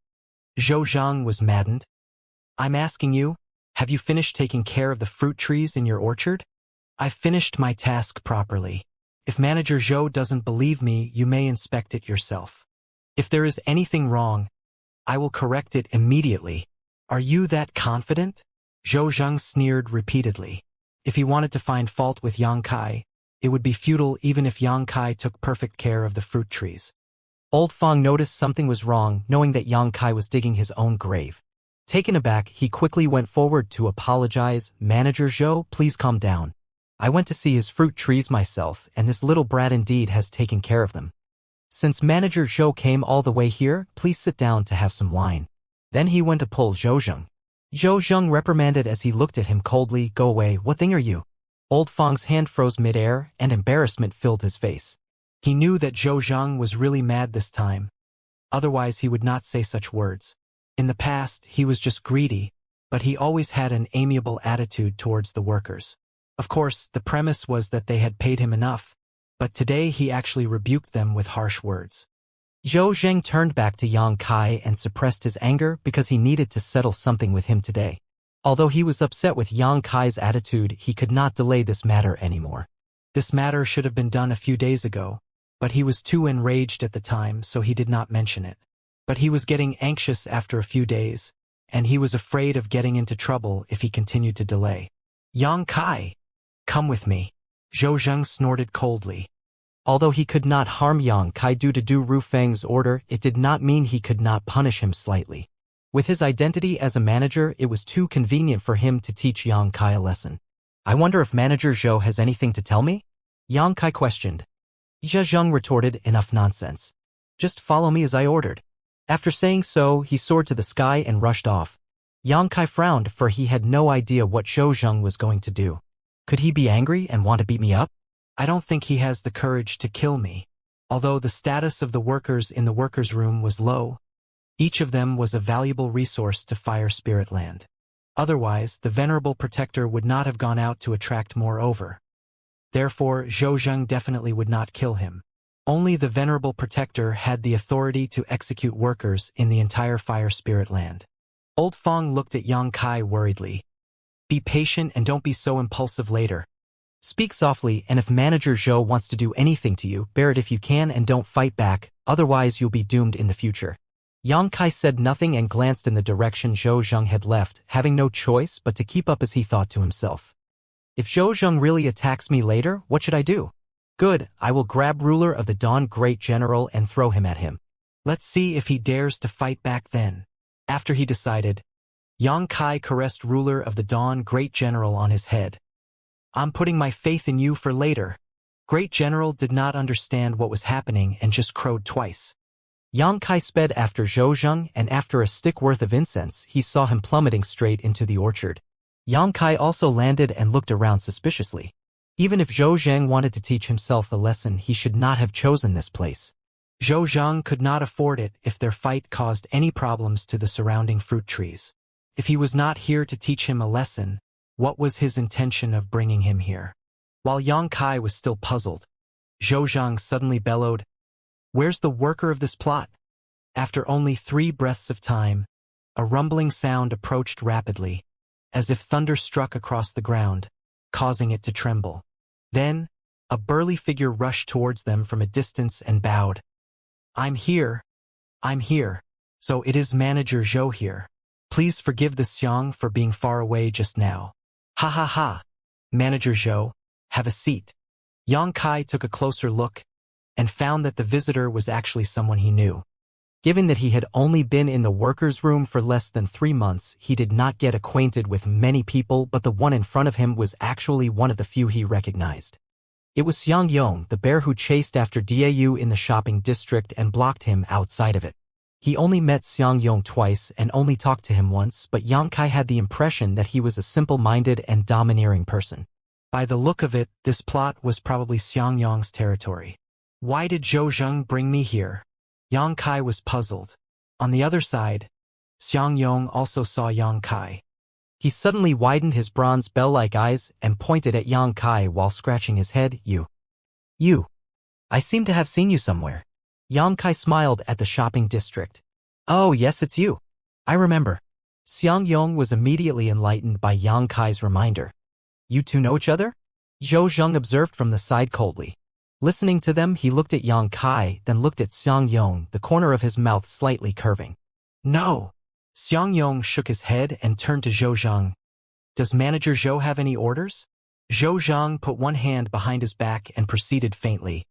Zhou Zheng was maddened. I'm asking you, have you finished taking care of the fruit trees in your orchard? I've finished my task properly. If Manager Zhou doesn't believe me, you may inspect it yourself. If there is anything wrong, I will correct it immediately. Are you that confident? Zhou Zheng sneered repeatedly. If he wanted to find fault with Yang Kai, it would be futile even if Yang Kai took perfect care of the fruit trees. Old Fong noticed something was wrong, knowing that Yang Kai was digging his own grave. Taken aback, he quickly went forward to apologize. Manager Zhou, please calm down. I went to see his fruit trees myself, and this little brat indeed has taken care of them. Since Manager Zhou came all the way here, please sit down to have some wine. Then he went to pull Zhou Zheng. Zhou Zheng reprimanded as he looked at him coldly. Go away, what thing are you? Old Fong's hand froze midair, and embarrassment filled his face. He knew that Zhou Zheng was really mad this time. Otherwise he would not say such words. In the past, he was just greedy, but he always had an amiable attitude towards the workers. Of course, the premise was that they had paid him enough, but today he actually rebuked them with harsh words. Zhou Zheng turned back to Yang Kai and suppressed his anger because he needed to settle something with him today. Although he was upset with Yang Kai's attitude, he could not delay this matter anymore. This matter should have been done a few days ago, but he was too enraged at the time, so he did not mention it. But he was getting anxious after a few days, and he was afraid of getting into trouble if he continued to delay. Yang Kai, come with me. Zhou Zheng snorted coldly. Although he could not harm Yang Kai due to Du Rufeng's order, it did not mean he could not punish him slightly. With his identity as a manager, it was too convenient for him to teach Yang Kai a lesson. I wonder if Manager Zhou has anything to tell me? Yang Kai questioned. Zhou Zheng retorted, enough nonsense. Just follow me as I ordered. After saying so, he soared to the sky and rushed off. Yang Kai frowned, for he had no idea what Zhou Zheng was going to do. Could he be angry and want to beat me up? I don't think he has the courage to kill me. Although the status of the workers in the workers' room was low, each of them was a valuable resource to Fire Spirit Land. Otherwise, the venerable protector would not have gone out to attract more over. Therefore, Zhou Zheng definitely would not kill him. Only the venerable protector had the authority to execute workers in the entire fire spirit land. Old Fong looked at Yang Kai worriedly. Be patient and don't be so impulsive later. Speak softly, and if Manager Zhou wants to do anything to you, bear it if you can and don't fight back, otherwise you'll be doomed in the future. Yang Kai said nothing and glanced in the direction Zhou Zheng had left, having no choice but to keep up as he thought to himself. If Zhou Zheng really attacks me later, what should I do? Good, I will grab Ruler of the Dawn Great General and throw him at him. Let's see if he dares to fight back then. After he decided, Yang Kai caressed Ruler of the Dawn Great General on his head. I'm putting my faith in you for later. Great General did not understand what was happening and just crowed twice. Yang Kai sped after Zhou Zheng, and after a stick worth of incense, he saw him plummeting straight into the orchard. Yang Kai also landed and looked around suspiciously. Even if Zhou Zheng wanted to teach himself a lesson, he should not have chosen this place. Zhou Zheng could not afford it if their fight caused any problems to the surrounding fruit trees. If he was not here to teach him a lesson, what was his intention of bringing him here? While Yang Kai was still puzzled, Zhou Zheng suddenly bellowed, "Where's the worker of this plot?" After only 3 breaths of time, a rumbling sound approached rapidly, as if thunder struck across the ground, causing it to tremble. Then, a burly figure rushed towards them from a distance and bowed. I'm here. So it is Manager Zhou here. Please forgive the Xiang for being far away just now. Ha ha ha. Manager Zhou, have a seat. Yang Kai took a closer look and found that the visitor was actually someone he knew. Given that he had only been in the workers' room for less than 3 months, he did not get acquainted with many people, but the one in front of him was actually one of the few he recognized. It was Xianxia, the bear who chased after Dau in the shopping district and blocked him outside of it. He only met Xianxia twice and only talked to him once, but Yang Kai had the impression that he was a simple-minded and domineering person. By the look of it, this plot was probably Xianxia's territory. Why did Zhou Zheng bring me here? Yang Kai was puzzled. On the other side, Xianxia also saw Yang Kai. He suddenly widened his bronze bell-like eyes and pointed at Yang Kai while scratching his head. You. I seem to have seen you somewhere. Yang Kai smiled at the shopping district. Oh yes, it's you. I remember. Xianxia was immediately enlightened by Yang Kai's reminder. You two know each other? Zhou Zheng observed from the side coldly. Listening to them, he looked at Yang Kai, then looked at Xianxia, the corner of his mouth slightly curving. No. Xianxia shook his head and turned to Zhou Zheng. Does Manager Zhou have any orders? Zhou Zheng put one hand behind his back and proceeded faintly.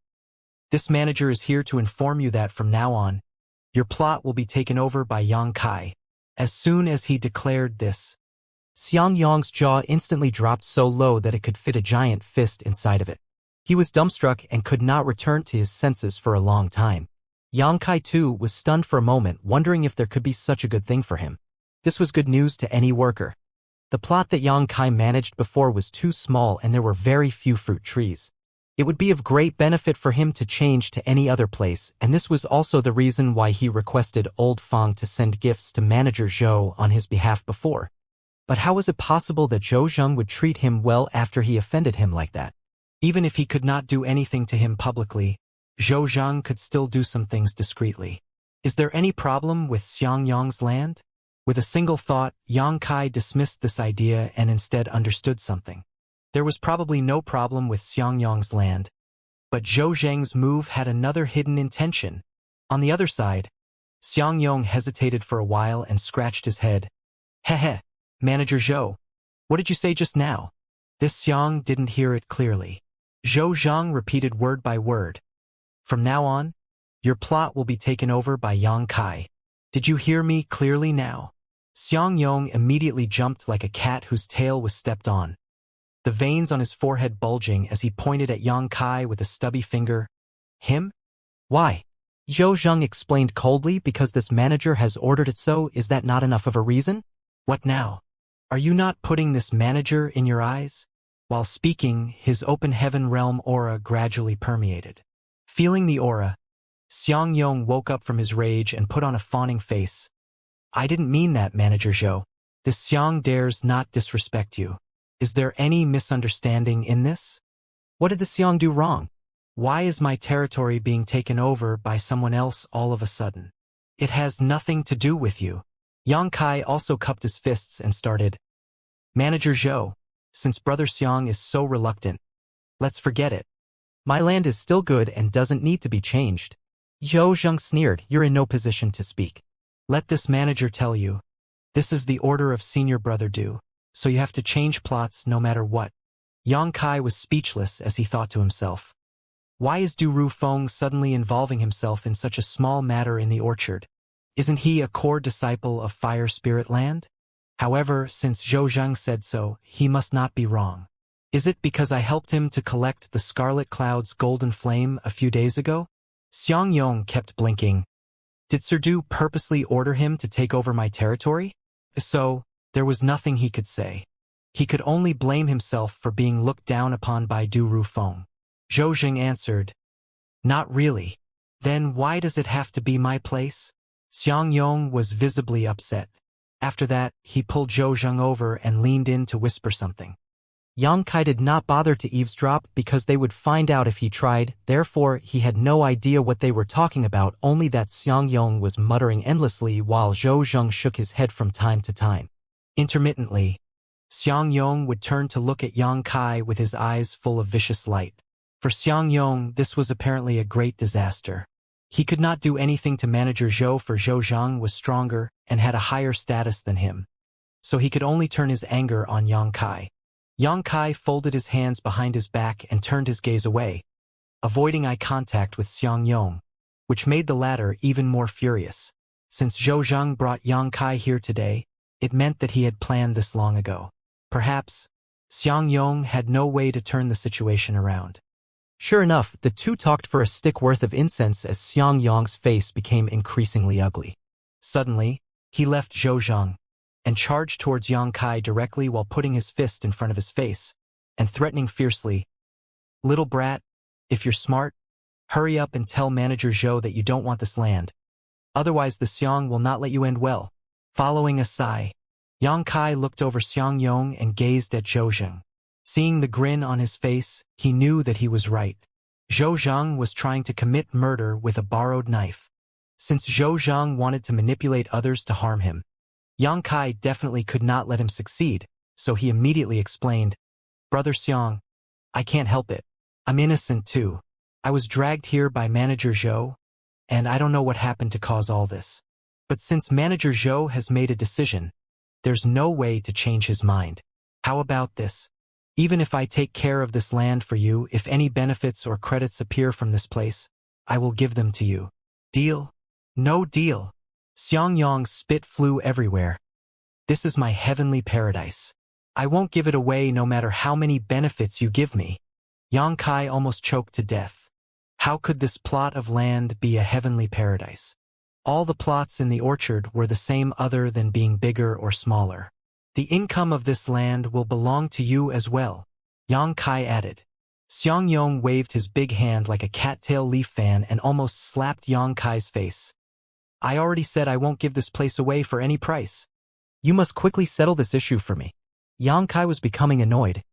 This manager is here to inform you that from now on, your plot will be taken over by Yang Kai. As soon as he declared this, Xianxia's jaw instantly dropped so low that it could fit a giant fist inside of it. He was dumbstruck and could not return to his senses for a long time. Yang Kai too was stunned for a moment, wondering if there could be such a good thing for him. This was good news to any worker. The plot that Yang Kai managed before was too small and there were very few fruit trees. It would be of great benefit for him to change to any other place, and this was also the reason why he requested Old Fong to send gifts to Manager Zhou on his behalf before. But how was it possible that Zhou Zheng would treat him well after he offended him like that? Even if he could not do anything to him publicly, Zhou Zheng could still do some things discreetly. Is there any problem with Xiangyang's land? With a single thought, Yang Kai dismissed this idea and instead understood something. There was probably no problem with Xiangyang's land, but Zhou Zheng's move had another hidden intention. On the other side, Xiangyang hesitated for a while and scratched his head. Heh, Manager Zhou. What did you say just now? This Xiang didn't hear it clearly. Zhou Zheng repeated word by word. From now on, your plot will be taken over by Yang Kai. Did you hear me clearly now? Xiangyang immediately jumped like a cat whose tail was stepped on, the veins on his forehead bulging as he pointed at Yang Kai with a stubby finger. Him? Why? Zhou Zheng explained coldly, because this manager has ordered it so. Is that not enough of a reason? What now? Are you not putting this manager in your eyes? While speaking, his open heaven realm aura gradually permeated. Feeling the aura, Xiangyang woke up from his rage and put on a fawning face. I didn't mean that, Manager Zhou. This Xiang dares not disrespect you. Is there any misunderstanding in this? What did the Xiang do wrong? Why is my territory being taken over by someone else all of a sudden? It has nothing to do with you. Yang Kai also cupped his fists and started. Manager Zhou, since Brother Xiang is so reluctant, let's forget it. My land is still good and doesn't need to be changed. Zhou Zheng sneered, you're in no position to speak. Let this manager tell you. This is the order of Senior Brother Du, so you have to change plots no matter what. Yang Kai was speechless as he thought to himself. Why is Du Rufeng suddenly involving himself in such a small matter in the orchard? Isn't he a core disciple of Fire Spirit Land? However, since Zhou Zheng said so, he must not be wrong. Is it because I helped him to collect the Scarlet Cloud's golden flame a few days ago? Xiang Yong kept blinking. Did Sir Du purposely order him to take over my territory? So, there was nothing he could say. He could only blame himself for being looked down upon by Du Rufeng. Zhou Zheng answered, not really. Then why does it have to be my place? Xiang Yong was visibly upset. After that, he pulled Zhou Zheng over and leaned in to whisper something. Yang Kai did not bother to eavesdrop because they would find out if he tried, therefore he had no idea what they were talking about, only that Xiang Yong was muttering endlessly while Zhou Zheng shook his head from time to time. Intermittently, Xiang Yong would turn to look at Yang Kai with his eyes full of vicious light. For Xiang Yong, this was apparently a great disaster. He could not do anything to Manager Zhou, for Zhou Zheng was stronger and had a higher status than him. So he could only turn his anger on Yang Kai. Yang Kai folded his hands behind his back and turned his gaze away, avoiding eye contact with Xiang Yong, which made the latter even more furious. Since Zhou Zheng brought Yang Kai here today, it meant that he had planned this long ago. Perhaps, Xiang Yong had no way to turn the situation around. Sure enough, the two talked for a stick worth of incense as Xiang Yong's face became increasingly ugly. Suddenly, he left Zhou Zheng and charged towards Yang Kai directly while putting his fist in front of his face and threatening fiercely, little brat, if you're smart, hurry up and tell Manager Zhou that you don't want this land. Otherwise the Xiang will not let you end well. Following a sigh, Yang Kai looked over Xiang Yong and gazed at Zhou Zheng. Seeing the grin on his face, he knew that he was right. Zhou Zheng was trying to commit murder with a borrowed knife. Since Zhou Zheng wanted to manipulate others to harm him, Yang Kai definitely could not let him succeed, so he immediately explained, Brother Xiang, I can't help it. I'm innocent too. I was dragged here by Manager Zhou, and I don't know what happened to cause all this. But since Manager Zhou has made a decision, there's no way to change his mind. How about this? Even if I take care of this land for you, if any benefits or credits appear from this place, I will give them to you. Deal? No deal. Xiang Yong's spit flew everywhere. This is my heavenly paradise. I won't give it away no matter how many benefits you give me. Yang Kai almost choked to death. How could this plot of land be a heavenly paradise? All the plots in the orchard were the same other than being bigger or smaller. The income of this land will belong to you as well, Yang Kai added. Xiang Yong waved his big hand like a cattail leaf fan and almost slapped Yang Kai's face. I already said I won't give this place away for any price. You must quickly settle this issue for me. Yang Kai was becoming annoyed.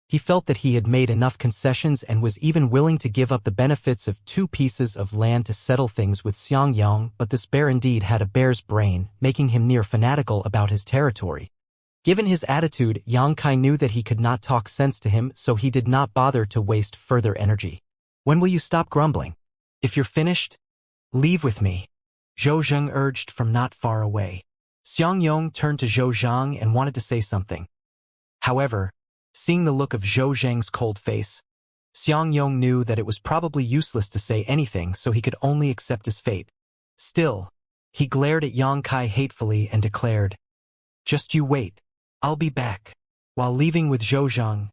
He felt that he had made enough concessions and was even willing to give up the benefits of 2 pieces of land to settle things with Xiang Yong, but this bear indeed had a bear's brain, making him near fanatical about his territory. Given his attitude, Yang Kai knew that he could not talk sense to him, so he did not bother to waste further energy. When will you stop grumbling? If you're finished, leave with me, Zhou Zheng urged from not far away. Xiang Yong turned to Zhou Zheng and wanted to say something. However, seeing the look of Zhou Zheng's cold face, Xiang Yong knew that it was probably useless to say anything, so he could only accept his fate. Still, he glared at Yang Kai hatefully and declared, just you wait. I'll be back. While leaving with Zhou Zheng,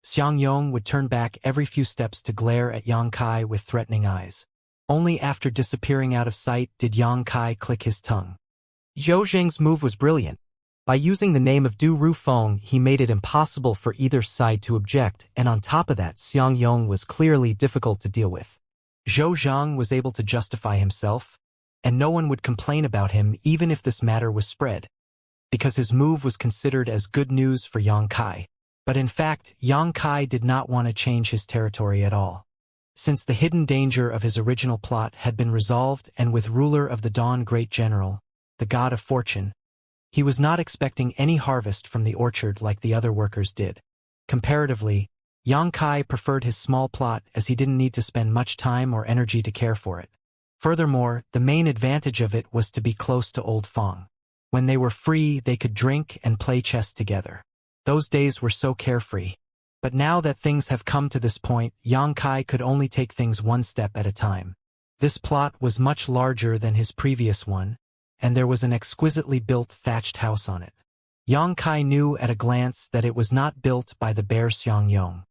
Xiang Yong would turn back every few steps to glare at Yang Kai with threatening eyes. Only after disappearing out of sight did Yang Kai click his tongue. Zhou Zheng's move was brilliant. By using the name of Du Rufeng, he made it impossible for either side to object, and on top of that, Xiang Yong was clearly difficult to deal with. Zhou Zheng was able to justify himself, and no one would complain about him even if this matter was spread, because his move was considered as good news for Yang Kai. But in fact, Yang Kai did not want to change his territory at all. Since the hidden danger of his original plot had been resolved and with ruler of the dawn great general, the god of fortune, he was not expecting any harvest from the orchard like the other workers did. Comparatively, Xianxia preferred his small plot as he didn't need to spend much time or energy to care for it. Furthermore, the main advantage of it was to be close to Old Fong. When they were free, they could drink and play chess together. Those days were so carefree. But now that things have come to this point, Xianxia could only take things one step at a time. This plot was much larger than his previous one, and there was an exquisitely built thatched house on it. Xianxia knew at a glance that it was not built by the bear Xiangyong.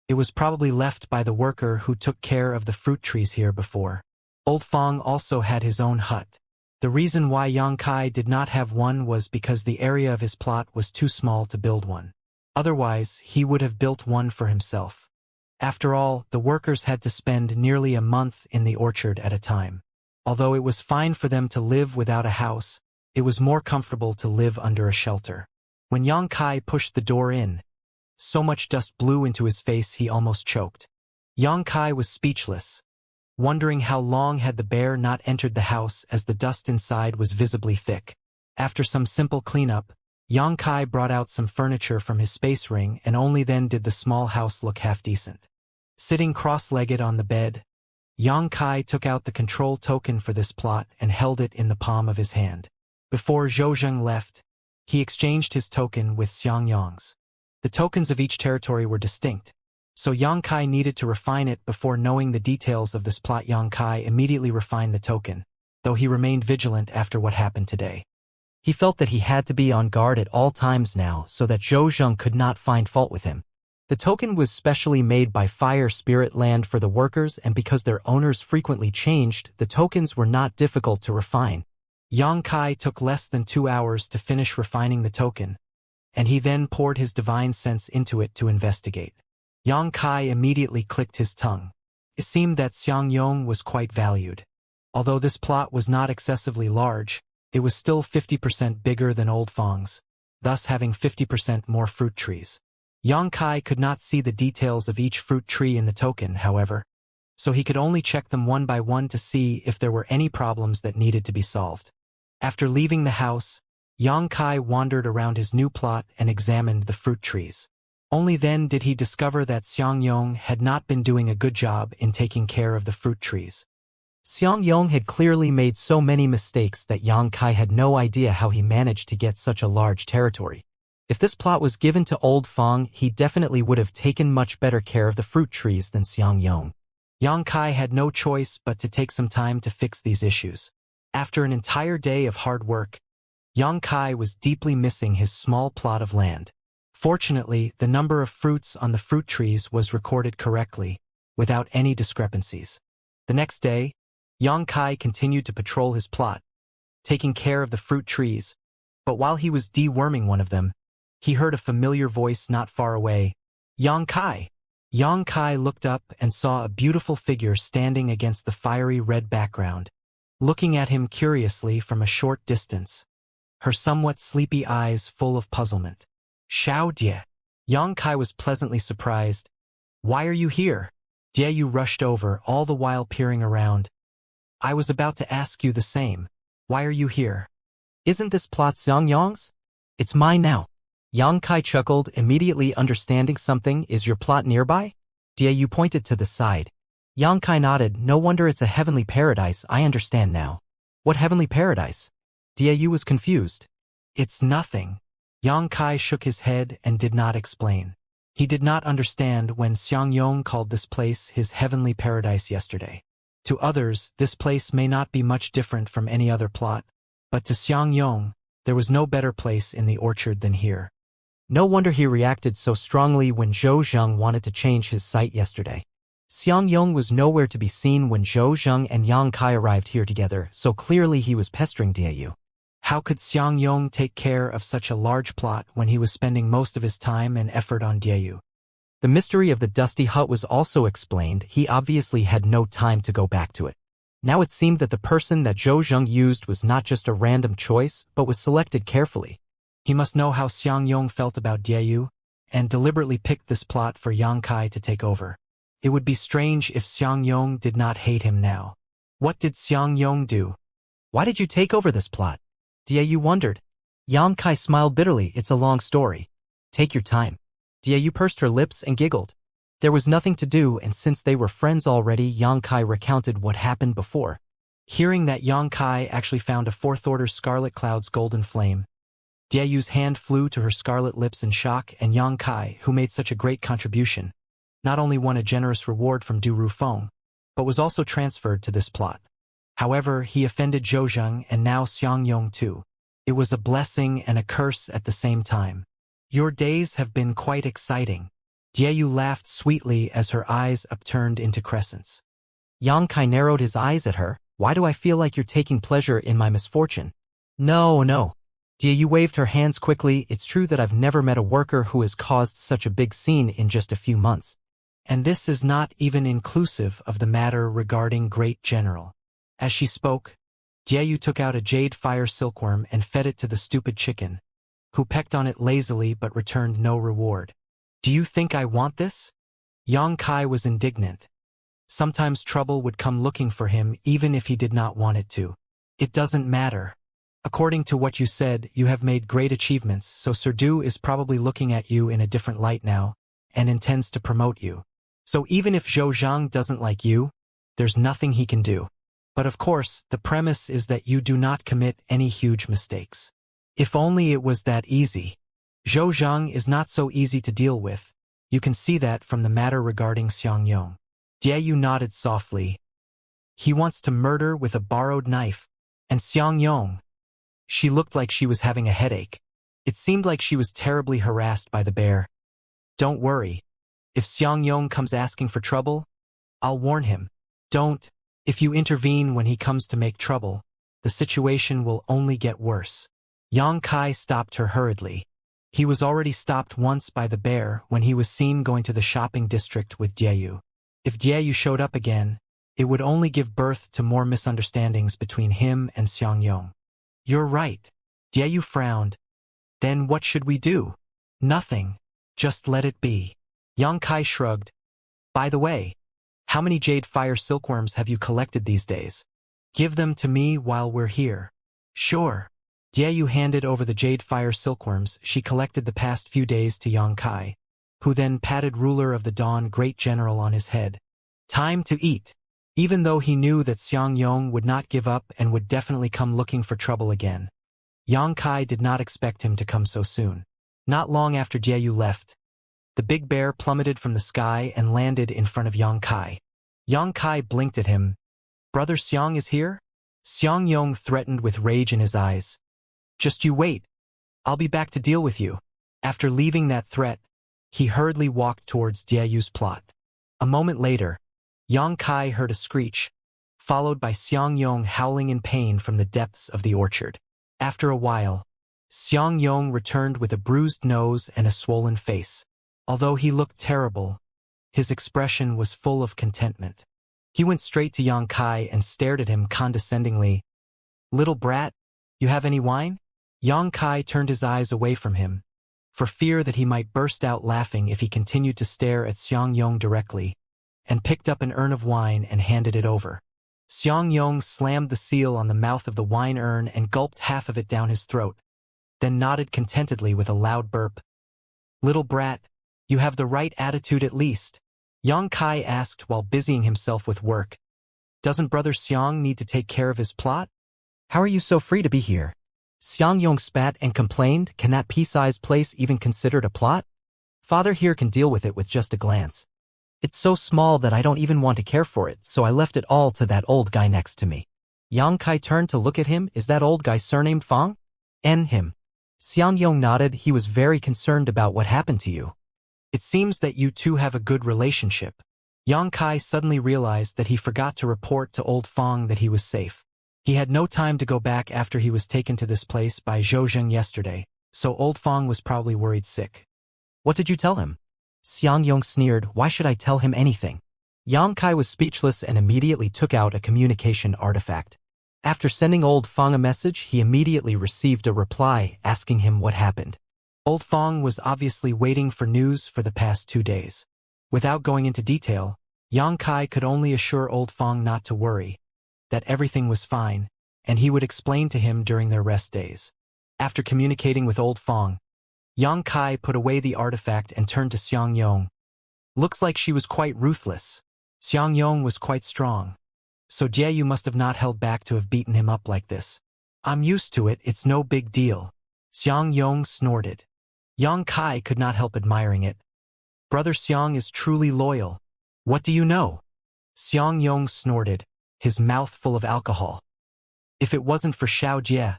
It was probably left by the worker who took care of the fruit trees here before. Old Fong also had his own hut. The reason why Xianxia did not have one was because the area of his plot was too small to build one. Otherwise, he would have built one for himself. After all, the workers had to spend nearly a month in the orchard at a time. Although it was fine for them to live without a house, it was more comfortable to live under a shelter. When Xianxia pushed the door in, so much dust blew into his face he almost choked. Xianxia was speechless, wondering how long had the bear not entered the house as the dust inside was visibly thick. After some simple cleanup, Xianxia brought out some furniture from his space ring, and only then did the small house look half-decent. Sitting cross-legged on the bed, Xianxia took out the control token for this plot and held it in the palm of his hand. Before Zhou left, he exchanged his token with Xiangyong's. The tokens of each territory were distinct, so Xianxia needed to refine it before knowing the details of this plot. Xianxia immediately refined the token, though he remained vigilant after what happened today. He felt that he had to be on guard at all times now so that Zhou could not find fault with him. The token was specially made by Fire Spirit Land for the workers, and because their owners frequently changed, the tokens were not difficult to refine. Xianxia took less than 2 hours to finish refining the token, and he then poured his divine sense into it to investigate. Xianxia immediately clicked his tongue. It seemed that Xiangyong was quite valued. Although this plot was not excessively large, it was still 50% bigger than Old Fong's, thus having 50% more fruit trees. Xianxia could not see the details of each fruit tree in the token, however, so he could only check them one by one to see if there were any problems that needed to be solved. After leaving the house, Xianxia wandered around his new plot and examined the fruit trees. Only then did he discover that Xiangyong had not been doing a good job in taking care of the fruit trees. Xiangyong had clearly made so many mistakes that Xianxia had no idea how he managed to get such a large territory. If this plot was given to Old Fong, he definitely would have taken much better care of the fruit trees than Xiangyong. Xianxia had no choice but to take some time to fix these issues. After an entire day of hard work, Xianxia was deeply missing his small plot of land. Fortunately, the number of fruits on the fruit trees was recorded correctly, without any discrepancies. The next day, Xianxia continued to patrol his plot, taking care of the fruit trees, but while he was deworming one of them, he heard a familiar voice not far away. Xianxia! Xianxia looked up and saw a beautiful figure standing against the fiery red background, looking at him curiously from a short distance, her somewhat sleepy eyes full of puzzlement. Xiao Die. Xianxia was pleasantly surprised. Why are you here? Jieyu rushed over, all the while peering around. I was about to ask you the same. Why are you here? Isn't this plot Xiangyong's? It's mine now. Xianxia chuckled, immediately understanding something. Is your plot nearby? Jieyu pointed to the side. Xianxia nodded. No wonder it's a heavenly paradise. I understand now. What heavenly paradise? Jieyu was confused. It's nothing. Xianxia shook his head and did not explain. He did not understand when Xiangyong called this place his heavenly paradise yesterday. To others, this place may not be much different from any other plot, but to Xiangyong, there was no better place in the orchard than here. No wonder he reacted so strongly when Zhou wanted to change his site yesterday. Xiangyong was nowhere to be seen when Zhou and Xianxia arrived here together, so clearly he was pestering Jieyu. How could Xiangyong take care of such a large plot when he was spending most of his time and effort on Jieyu? The mystery of the dusty hut was also explained. He obviously had no time to go back to it. Now it seemed that the person that Zhou used was not just a random choice, but was selected carefully. He must know how Xiangyong felt about Jieyu, and deliberately picked this plot for Xianxia to take over. It would be strange if Xiangyong did not hate him now. What did Xiangyong do? Why did you take over this plot? Diayu wondered. Yang Kai smiled bitterly. It's a long story. Take your time. Diayu pursed her lips and giggled. There was nothing to do, and since they were friends already, Yang Kai recounted what happened before. Hearing that Yang Kai actually found a fourth-order Scarlet Cloud's golden flame, Diayu's hand flew to her scarlet lips in shock, and Yang Kai, who made such a great contribution, not only won a generous reward from Du Rufeng, but was also transferred to this plot. However, he offended Zhou Zheng and now Xiangyong too. It was a blessing and a curse at the same time. Your days have been quite exciting. Diayu laughed sweetly as her eyes upturned into crescents. Yang Kai narrowed his eyes at her. Why do I feel like you're taking pleasure in my misfortune? No. Diayu waved her hands quickly. It's true that I've never met a worker who has caused such a big scene in just a few months. And this is not even inclusive of the matter regarding Great General. As she spoke, Diayu took out a jade fire silkworm and fed it to the stupid chicken, who pecked on it lazily but returned no reward. Do you think I want this? Yang Kai was indignant. Sometimes trouble would come looking for him even if he did not want it to. It doesn't matter. According to what you said, you have made great achievements, so Sir Du is probably looking at you in a different light now, and intends to promote you. So even if Zhou Zhang doesn't like you, there's nothing he can do. But of course, the premise is that you do not commit any huge mistakes. If only it was that easy. Zhou Zhang is not so easy to deal with. You can see that from the matter regarding Xiangyong. Diayu nodded softly. He wants to murder with a borrowed knife. And Xiangyong. She looked like she was having a headache. It seemed like she was terribly harassed by the bear. Don't worry. If Xiangyong comes asking for trouble, I'll warn him. Don't. If you intervene when he comes to make trouble, the situation will only get worse. Yang Kai stopped her hurriedly. He was already stopped once by the bear when he was seen going to the shopping district with Diayu. If Diayu showed up again, it would only give birth to more misunderstandings between him and Xiangyong. You're right. Diayu frowned. Then what should we do? Nothing. Just let it be. Yang Kai shrugged. By the way, how many jade fire silkworms have you collected these days? Give them to me while we're here. Sure. Diayu handed over the jade fire silkworms she collected the past few days to Yang Kai, who then patted Ruler of the Dawn Great General on his head. Time to eat. Even though he knew that Xiangyong would not give up and would definitely come looking for trouble again, Yang Kai did not expect him to come so soon. Not long after Diayu left, the big bear plummeted from the sky and landed in front of Yang Kai. Yang Kai blinked at him. Brother Xiang is here? Xiangyong threatened with rage in his eyes. Just you wait. I'll be back to deal with you. After leaving that threat, he hurriedly walked towards Diayu's plot. A moment later, Yang Kai heard a screech, followed by Xiangyong howling in pain from the depths of the orchard. After a while, Xiangyong returned with a bruised nose and a swollen face. Although he looked terrible, his expression was full of contentment. He went straight to Yang Kai and stared at him condescendingly. Little brat, you have any wine? Yang Kai turned his eyes away from him, for fear that he might burst out laughing if he continued to stare at Xiangyong directly, and picked up an urn of wine and handed it over. Xiangyong slammed the seal on the mouth of the wine urn and gulped half of it down his throat, then nodded contentedly with a loud burp. Little brat, you have the right attitude at least, Yang Kai asked while busying himself with work. Doesn't Brother Xiang need to take care of his plot? How are you so free to be here? Xiangyong spat and complained. Can that pea-sized place even considered a plot? Father here can deal with it with just a glance. It's so small that I don't even want to care for it, so I left it all to that old guy next to me. Yang Kai turned to look at him. Is that old guy surnamed Fang? Him. Xiangyong nodded. He was very concerned about what happened to you. It seems that you two have a good relationship. Yang Kai suddenly realized that he forgot to report to old Fang that he was safe. He had no time to go back after he was taken to this place by Zhou Zheng yesterday, so old Fang was probably worried sick. What did you tell him? Xiangyong sneered. Why should I tell him anything? Yang Kai was speechless and immediately took out a communication artifact. After sending old Fang a message, he immediately received a reply asking him what happened. Old Fang was obviously waiting for news for the past 2 days. Without going into detail, Yang Kai could only assure Old Fong not to worry, that everything was fine, and he would explain to him during their rest days. After communicating with Old Fong, Yang Kai put away the artifact and turned to Xiang Yong. Looks like she was quite ruthless. Xiang Yong was quite strong. So Jieyu must have not held back to have beaten him up like this. I'm used to it, it's no big deal. Xiang Yong snorted. Yang Kai could not help admiring it. Brother Xiang is truly loyal. What do you know? Xiang Yong snorted, his mouth full of alcohol. If it wasn't for Xiao Jie,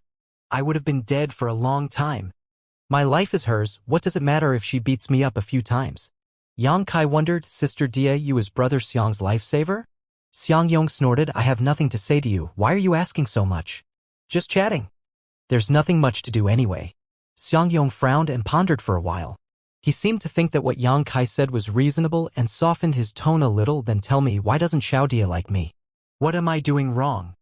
I would have been dead for a long time. My life is hers, what does it matter if she beats me up a few times? Yang Kai wondered, Sister Dia, you is Brother Xiang's lifesaver? Xiang Yong snorted, I have nothing to say to you, why are you asking so much? Just chatting. There's nothing much to do anyway. Xiang Yong frowned and pondered for a while. He seemed to think that what Yang Kai said was reasonable and softened his tone a little. Then tell me, why doesn't Xiao Dia like me? What am I doing wrong?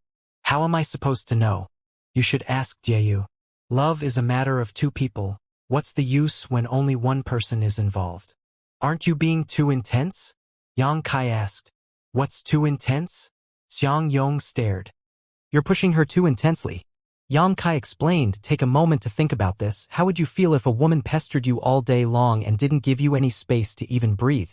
How am I supposed to know? You should ask Jieyu. Love is a matter of two people. What's the use when only one person is involved? Aren't you being too intense? Yang Kai asked. What's too intense? Xiang Yong stared. You're pushing her too intensely. Yang Kai explained, take a moment to think about this. How would you feel if a woman pestered you all day long and didn't give you any space to even breathe?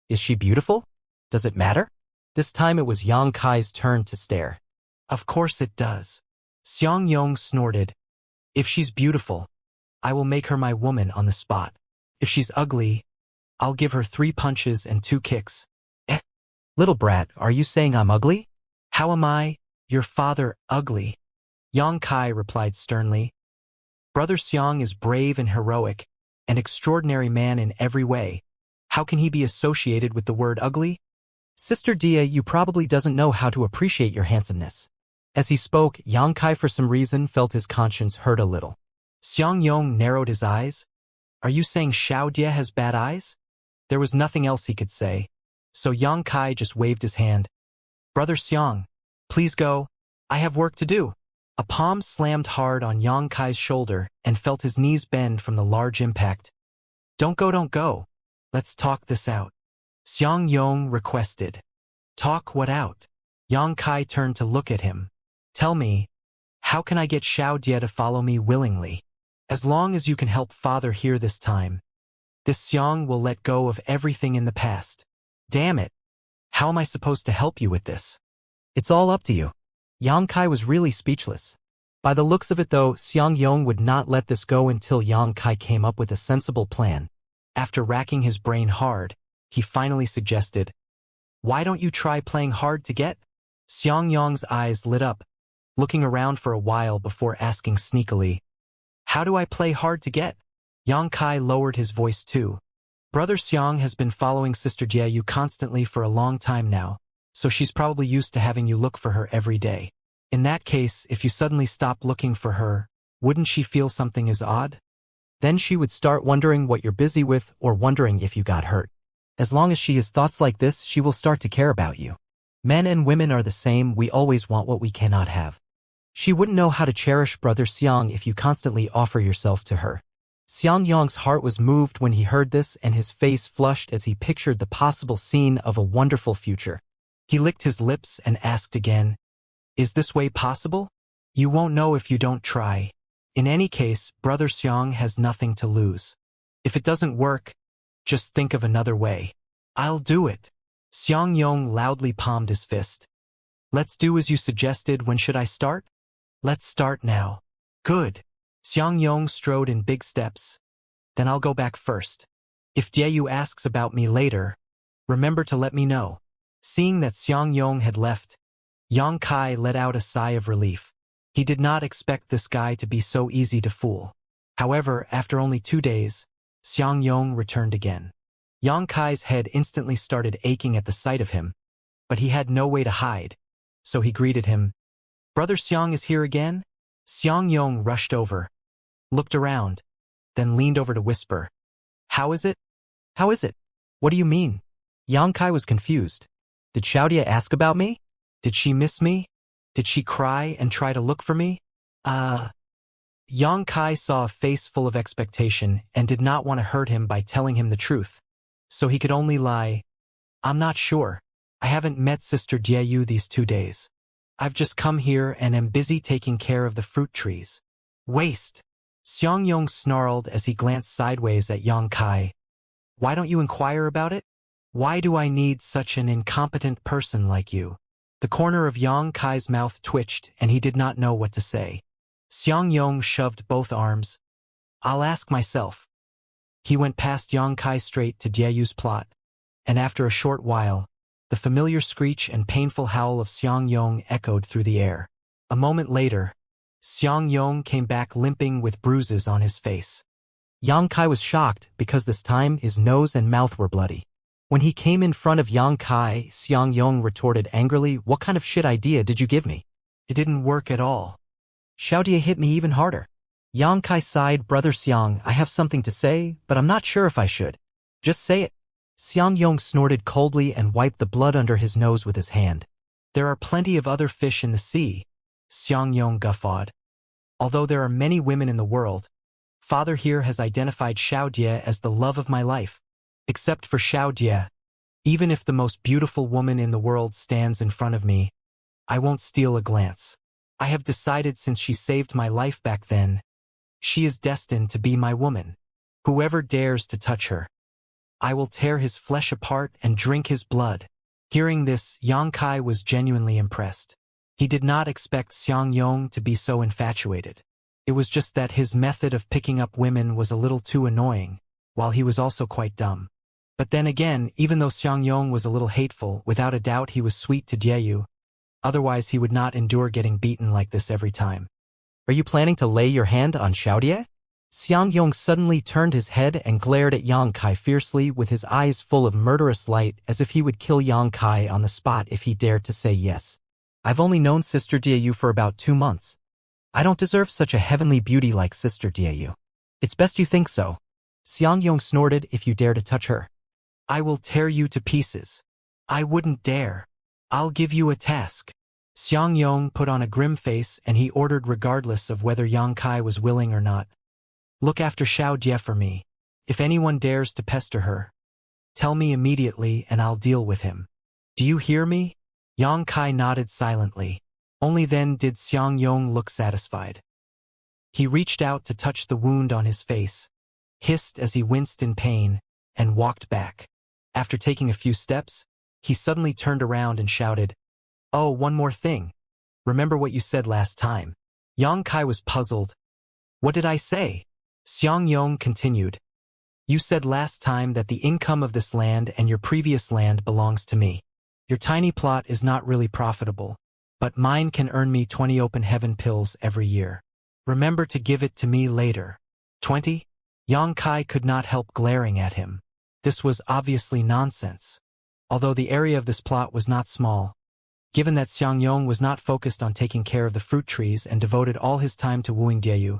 Is she beautiful? Does it matter? This time it was Yang Kai's turn to stare. Of course it does. Xiang Yong snorted. If she's beautiful, I will make her my woman on the spot. If she's ugly, I'll give her 3 punches and 2 kicks. Little brat, are you saying I'm ugly? How am I, your father, ugly? Yang Kai replied sternly. Brother Xiang is brave and heroic, an extraordinary man in every way. How can he be associated with the word ugly? Sister Dia, you probably doesn't know how to appreciate your handsomeness. As he spoke, Yang Kai for some reason felt his conscience hurt a little. Xiang Yong narrowed his eyes. Are you saying Xiao Dia has bad eyes? There was nothing else he could say, so Yang Kai just waved his hand. Brother Xiang, please go. I have work to do. A palm slammed hard on Yang Kai's shoulder and felt his knees bend from the large impact. Don't go. Let's talk this out. Xiang Yong requested. Talk what out? Yang Kai turned to look at him. Tell me, how can I get Xiao Dia to follow me willingly? As long as you can help father here this time, this Xiang will let go of everything in the past. Damn it. How am I supposed to help you with this? It's all up to you. Yang Kai was really speechless. By the looks of it though, Xiang Yong would not let this go until Yang Kai came up with a sensible plan. After racking his brain hard, he finally suggested, why don't you try playing hard to get? Xiang Yong's eyes lit up, looking around for a while before asking sneakily, how do I play hard to get? Yang Kai lowered his voice too. Brother Xiang has been following Sister Jieyu constantly for a long time now, so she's probably used to having you look for her every day. In that case, if you suddenly stop looking for her, wouldn't she feel something is odd? Then she would start wondering what you're busy with or wondering if you got hurt. As long as she has thoughts like this, she will start to care about you. Men and women are the same, we always want what we cannot have. She wouldn't know how to cherish Brother Xiang if you constantly offer yourself to her. Xiang Yong's heart was moved when he heard this and his face flushed as he pictured the possible scene of a wonderful future. He licked his lips and asked again, is this way possible? You won't know if you don't try. In any case, Brother Xiang has nothing to lose. If it doesn't work, just think of another way. I'll do it. Xiang Yong loudly palmed his fist. Let's do as you suggested. When should I start? Let's start now. Good. Xiang Yong strode in big steps. Then I'll go back first. If Jieyu asks about me later, remember to let me know. Seeing that Xiang Yong had left, Yang Kai let out a sigh of relief. He did not expect this guy to be so easy to fool. However, after only 2 days, Xiang Yong returned again. Yang Kai's head instantly started aching at the sight of him, but he had no way to hide, so he greeted him. Brother Xiang is here again? Xiang Yong rushed over, looked around, then leaned over to whisper. How is it? How is it? What do you mean? Yang Kai was confused. Did Xiaodia ask about me? Did she miss me? Did she cry and try to look for me? Yang Kai saw a face full of expectation and did not want to hurt him by telling him the truth, so he could only lie. I'm not sure. I haven't met Sister Diayu these 2 days. I've just come here and am busy taking care of the fruit trees. Waste! Xiangyong snarled as he glanced sideways at Yang Kai. Why don't you inquire about it? Why do I need such an incompetent person like you? The corner of Yang Kai's mouth twitched and he did not know what to say. Xiangyong shoved both arms. I'll ask myself. He went past Yang Kai straight to Diayu's plot, and after a short while, the familiar screech and painful howl of Xiangyong echoed through the air. A moment later, Xiangyong came back limping with bruises on his face. Yang Kai was shocked because this time his nose and mouth were bloody. When he came in front of Yang Kai, Xiangyong retorted angrily, "What kind of shit idea did you give me? It didn't work at all. Xiaodia hit me even harder." Yang Kai sighed, "Brother Xiang, I have something to say, but I'm not sure if I should." "Just say it." Xiangyong snorted coldly and wiped the blood under his nose with his hand. "There are plenty of other fish in the sea," Xiangyong guffawed. "Although there are many women in the world, Father here has identified Xiaodia as the love of my life. Except for Xiaodia, even if the most beautiful woman in the world stands in front of me, I won't steal a glance. I have decided since she saved my life back then, she is destined to be my woman. Whoever dares to touch her, I will tear his flesh apart and drink his blood." Hearing this, Yang Kai was genuinely impressed. He did not expect Xiangyong to be so infatuated. It was just that his method of picking up women was a little too annoying, while he was also quite dumb. But then again, even though Xiangyong was a little hateful, without a doubt he was sweet to Diayu. Otherwise he would not endure getting beaten like this every time. "Are you planning to lay your hand on Xiaodia?" Xiangyong suddenly turned his head and glared at Yang Kai fiercely with his eyes full of murderous light, as if he would kill Yang Kai on the spot if he dared to say yes. "I've only known Sister Diayu for about 2 months. I don't deserve such a heavenly beauty like Sister Diayu." "It's best you think so." Xiangyong snorted, "If you dare to touch her, I will tear you to pieces." "I wouldn't dare. I'll give you a task." Xiangyong put on a grim face and he ordered, regardless of whether Yang Kai was willing or not, "Look after Xiaodia for me. If anyone dares to pester her, tell me immediately and I'll deal with him. Do you hear me?" Yang Kai nodded silently. Only then did Xiangyong look satisfied. He reached out to touch the wound on his face, hissed as he winced in pain, and walked back. After taking a few steps, he suddenly turned around and shouted, "Oh, one more thing. Remember what you said last time." Yang Kai was puzzled. "What did I say?" Xiangyong continued, "You said last time that the income of this land and your previous land belongs to me. Your tiny plot is not really profitable, but mine can earn me 20 open heaven pills every year. Remember to give it to me later." 20? Yang Kai could not help glaring at him. This was obviously nonsense. Although the area of this plot was not small, given that Xiangyong was not focused on taking care of the fruit trees and devoted all his time to wooing Diayu,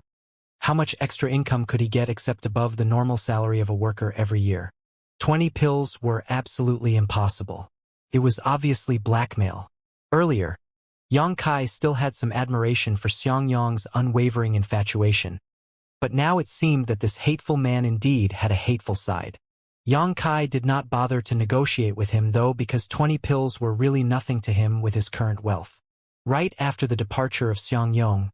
how much extra income could he get except above the normal salary of a worker every year? 20 pills were absolutely impossible. It was obviously blackmail. Earlier, Yang Kai still had some admiration for Xiangyong's unwavering infatuation, but now it seemed that this hateful man indeed had a hateful side. Yang Kai did not bother to negotiate with him though, because 20 pills were really nothing to him with his current wealth. Right after the departure of Xiangyong,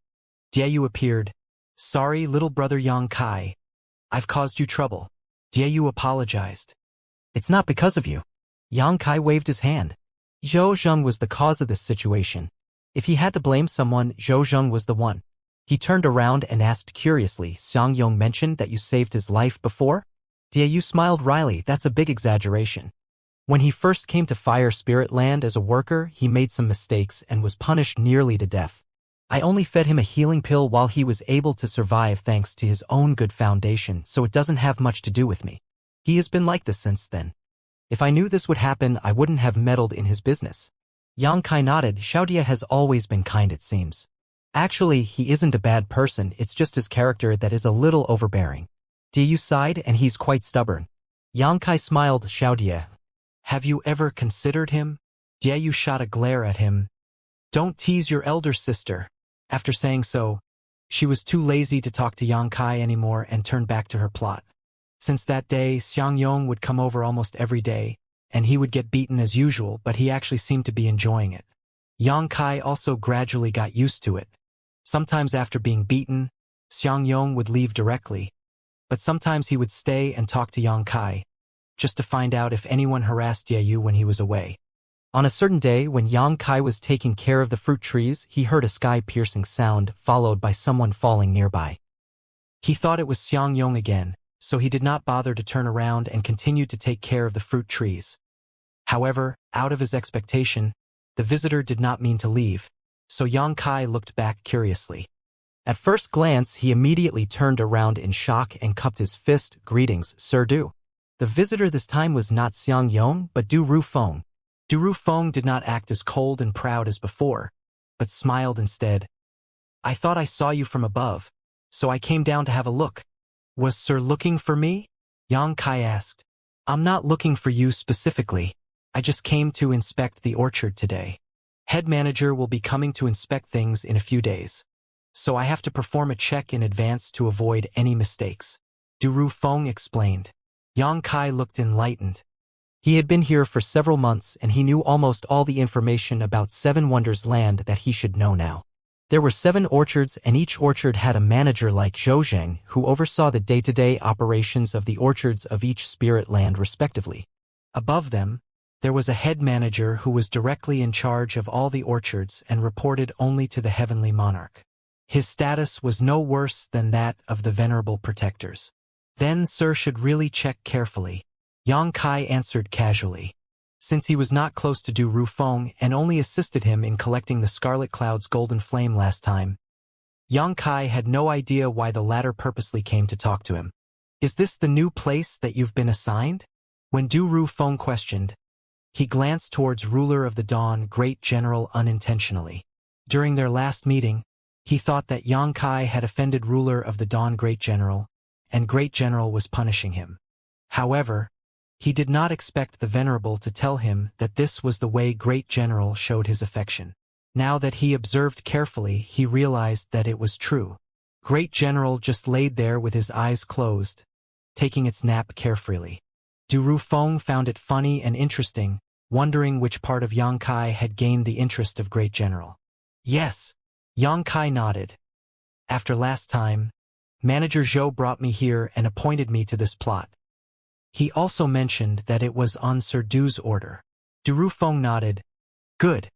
Diayu appeared. "Sorry, little brother Yang Kai. I've caused you trouble." Diayu apologized. "It's not because of you." Yang Kai waved his hand. Zhou Zheng was the cause of this situation. If he had to blame someone, Zhou Zheng was the one. He turned around and asked curiously, "Xiangyong mentioned that you saved his life before?" Diayu smiled wryly. "That's a big exaggeration. When he first came to Fire Spirit Land as a worker, he made some mistakes and was punished nearly to death. I only fed him a healing pill while he was able to survive thanks to his own good foundation, so it doesn't have much to do with me. He has been like this since then. If I knew this would happen, I wouldn't have meddled in his business." Yang Kai nodded. "Xiaodia has always been kind, it seems. Actually, he isn't a bad person, it's just his character that is a little overbearing." Diayu sighed, "And he's quite stubborn." Yang Kai smiled. "Xiaodia, have you ever considered him?" Diayu shot a glare at him. "Don't tease your elder sister." After saying so, she was too lazy to talk to Yang Kai anymore and turned back to her plot. Since that day, Xiangyong would come over almost every day, and he would get beaten as usual, but he actually seemed to be enjoying it. Yang Kai also gradually got used to it. Sometimes after being beaten, Xiangyong would leave directly, but sometimes he would stay and talk to Yang Kai, just to find out if anyone harassed Yeyu when he was away. On a certain day, when Yang Kai was taking care of the fruit trees, he heard a sky-piercing sound, followed by someone falling nearby. He thought it was Xiangyong again, so he did not bother to turn around and continued to take care of the fruit trees. However, out of his expectation, the visitor did not mean to leave, so Yang Kai looked back curiously. At first glance, he immediately turned around in shock and cupped his fist. "Greetings, Sir Du." The visitor this time was not Xiangyong, but Du Rufeng. Du Rufeng did not act as cold and proud as before, but smiled instead. "I thought I saw you from above, so I came down to have a look." "Was Sir looking for me?" Yang Kai asked. "I'm not looking for you specifically. I just came to inspect the orchard today. Head manager will be coming to inspect things in a few days, so I have to perform a check in advance to avoid any mistakes," Du Rufeng explained. Yang Kai looked enlightened. He had been here for several months and he knew almost all the information about Seven Wonders Land that he should know now. There were 7 orchards and each orchard had a manager like Zhou who oversaw the day-to-day operations of the orchards of each spirit land respectively. Above them, there was a head manager who was directly in charge of all the orchards and reported only to the heavenly monarch. His status was no worse than that of the venerable protectors. "Then Sir should really check carefully," Yang Kai answered casually. Since he was not close to Du Rufeng and only assisted him in collecting the Scarlet Cloud's golden flame last time, Yang Kai had no idea why the latter purposely came to talk to him. "Is this the new place that you've been assigned?" When Du Rufeng questioned, he glanced towards Ruler of the Dawn Great General unintentionally. During their last meeting, he thought that Yang Kai had offended Ruler of the Dawn Great General, and Great General was punishing him. However, he did not expect the Venerable to tell him that this was the way Great General showed his affection. Now that he observed carefully, he realized that it was true. Great General just laid there with his eyes closed, taking its nap carefreely. Du Rufeng found it funny and interesting, wondering which part of Yang Kai had gained the interest of Great General. "Yes," Yang Kai nodded. "After last time, Manager Zhou brought me here and appointed me to this plot. He also mentioned that it was on Sir Du's order." Du Rufeng nodded. "Good.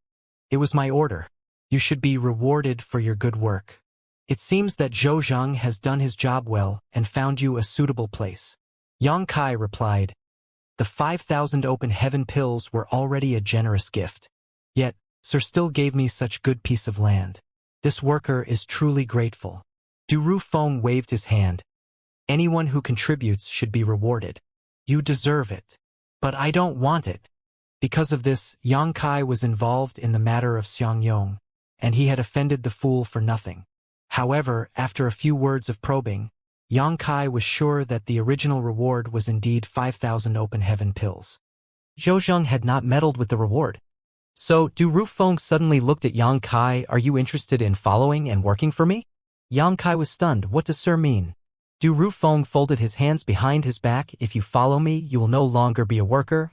It was my order. You should be rewarded for your good work. It seems that Zhou Zhang has done his job well and found you a suitable place." Yang Kai replied. The 5,000 open heaven pills were already a generous gift. Yet, Sir still gave me such good piece of land. This worker is truly grateful. Du Rufeng waved his hand. "Anyone who contributes should be rewarded. You deserve it. But I don't want it." Because of this, Yang Kai was involved in the matter of Xiangyong, and he had offended the fool for nothing. However, after a few words of probing, Yang Kai was sure that the original reward was indeed 5,000 open heaven pills. Zhou Zhang had not meddled with the reward. So, Du Rufeng suddenly looked at Yang Kai. "Are you interested in following and working for me?" Yang Kai was stunned. "What does Sir mean?" Du Rufeng folded his hands behind his back. "If you follow me, you will no longer be a worker,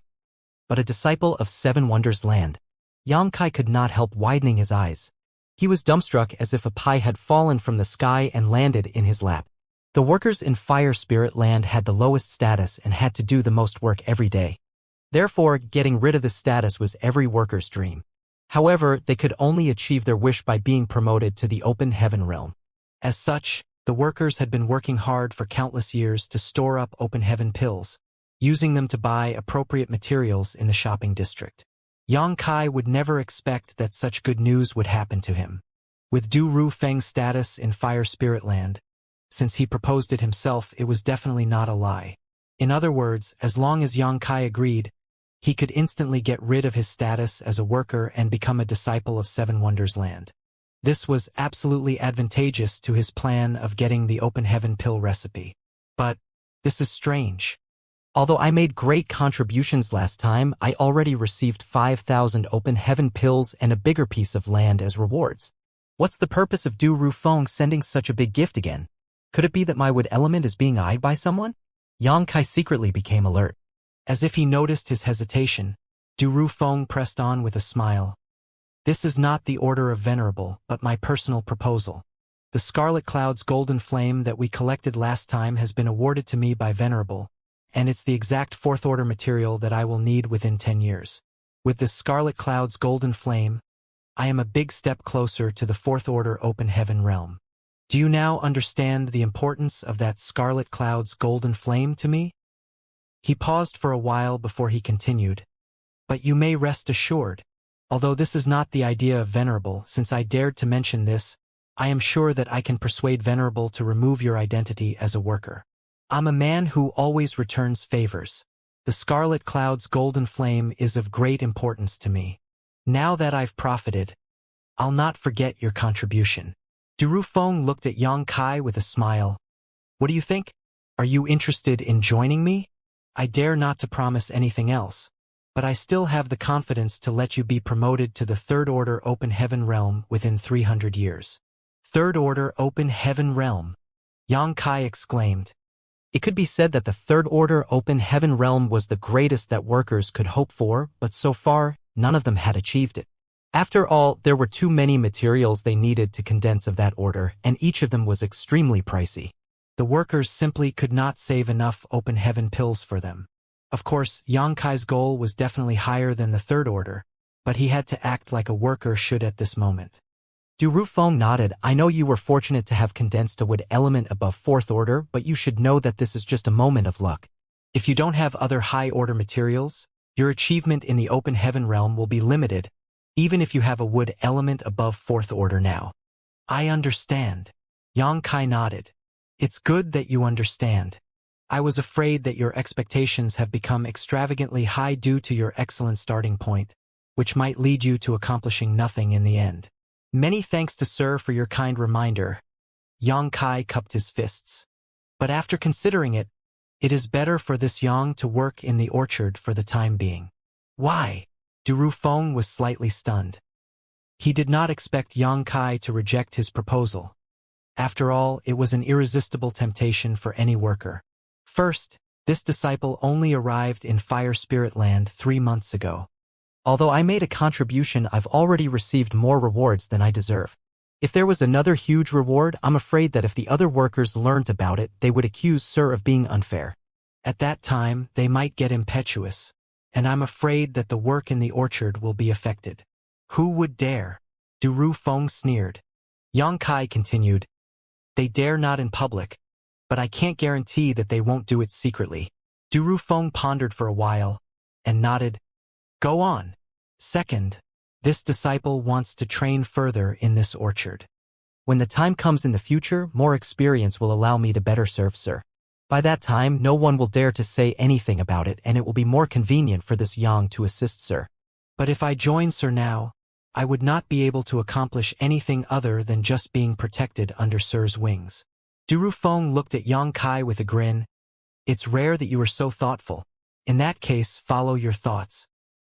but a disciple of Seven Wonders Land." Yang Kai could not help widening his eyes. He was dumbstruck as if a pie had fallen from the sky and landed in his lap. The workers in Fire Spirit Land had the lowest status and had to do the most work every day. Therefore, getting rid of this status was every worker's dream. However, they could only achieve their wish by being promoted to the open heaven realm. As such, the workers had been working hard for countless years to store up open heaven pills, using them to buy appropriate materials in the shopping district. Yang Kai would never expect that such good news would happen to him. With Du Rufeng's status in Fire Spirit Land, since he proposed it himself, it was definitely not a lie. In other words, as long as Yang Kai agreed, he could instantly get rid of his status as a worker and become a disciple of Seven Wonders Land. This was absolutely advantageous to his plan of getting the open heaven pill recipe. But this is strange. Although I made great contributions last time, I already received 5,000 open heaven pills and a bigger piece of land as rewards. What's the purpose of Du Rufeng sending such a big gift again? Could it be that my wood element is being eyed by someone? Yang Kai secretly became alert. As if he noticed his hesitation, Du Rufeng pressed on with a smile. This is not the Order of Venerable, but my personal proposal. The Scarlet Cloud's golden flame that we collected last time has been awarded to me by Venerable, and it's the exact fourth order material that I will need within 10 years. With this Scarlet Cloud's golden flame, I am a big step closer to the fourth order open heaven realm. Do you now understand the importance of that Scarlet Cloud's golden flame to me? He paused for a while before he continued. But you may rest assured, although this is not the idea of Venerable, since I dared to mention this, I am sure that I can persuade Venerable to remove your identity as a worker. I'm a man who always returns favors. The Scarlet Cloud's golden flame is of great importance to me. Now that I've profited, I'll not forget your contribution. Du Rufeng looked at Yang Kai with a smile. What do you think? Are you interested in joining me? I dare not to promise anything else, but I still have the confidence to let you be promoted to the Third Order Open Heaven Realm within 300 years. Third Order Open Heaven Realm, Yang Kai exclaimed. It could be said that the Third Order Open Heaven Realm was the greatest that workers could hope for, but so far, none of them had achieved it. After all, there were too many materials they needed to condense of that order, and each of them was extremely pricey. The workers simply could not save enough open heaven pills for them. Of course, Yang Kai's goal was definitely higher than the Third Order, but he had to act like a worker should at this moment. Du Rufeng nodded. I know you were fortunate to have condensed a wood element above Fourth Order, but you should know that this is just a moment of luck. If you don't have other high-order materials, your achievement in the open heaven realm will be limited, even if you have a wood element above Fourth Order now. I understand. Yang Kai nodded. It's good that you understand. I was afraid that your expectations have become extravagantly high due to your excellent starting point, which might lead you to accomplishing nothing in the end. Many thanks to Sir for your kind reminder. Yang Kai cupped his fists. But after considering it, it is better for this Yang to work in the orchard for the time being. Why? Du Rufeng was slightly stunned. He did not expect Yang Kai to reject his proposal. After all, it was an irresistible temptation for any worker. First, this disciple only arrived in Fire Spirit Land 3 months ago. Although I made a contribution, I've already received more rewards than I deserve. If there was another huge reward, I'm afraid that if the other workers learned about it, they would accuse Sir of being unfair. At that time, they might get impetuous, and I'm afraid that the work in the orchard will be affected. Who would dare? Du Rufeng sneered. Yang Kai continued. They dare not in public, but I can't guarantee that they won't do it secretly. Du Rufeng pondered for a while, and nodded. Go on. Second, this disciple wants to train further in this orchard. When the time comes in the future, more experience will allow me to better serve Sir. By that time, no one will dare to say anything about it, and it will be more convenient for this Yang to assist Sir. But if I join Sir now, I would not be able to accomplish anything other than just being protected under Sir's wings. Du Rufeng looked at Yang Kai with a grin. It's rare that you are so thoughtful. In that case, follow your thoughts.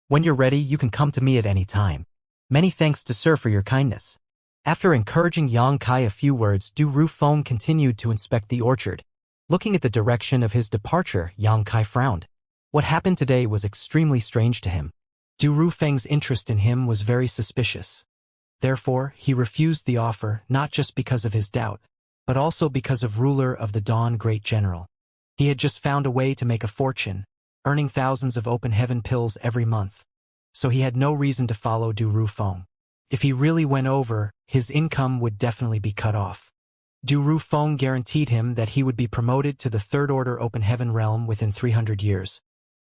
When you're ready, you can come to me at any time. Many thanks to Sir for your kindness. After encouraging Yang Kai a few words, Du Rufeng continued to inspect the orchard. Looking at the direction of his departure, Yang Kai frowned. What happened today was extremely strange to him. Du Rufeng's interest in him was very suspicious. Therefore, he refused the offer not just because of his doubt, but also because of ruler of the Dawn Great General. He had just found a way to make a fortune, earning thousands of open heaven pills every month. So he had no reason to follow Du Rufeng. If he really went over, his income would definitely be cut off. Du Rufeng guaranteed him that he would be promoted to the Third Order Open Heaven Realm within 300 years.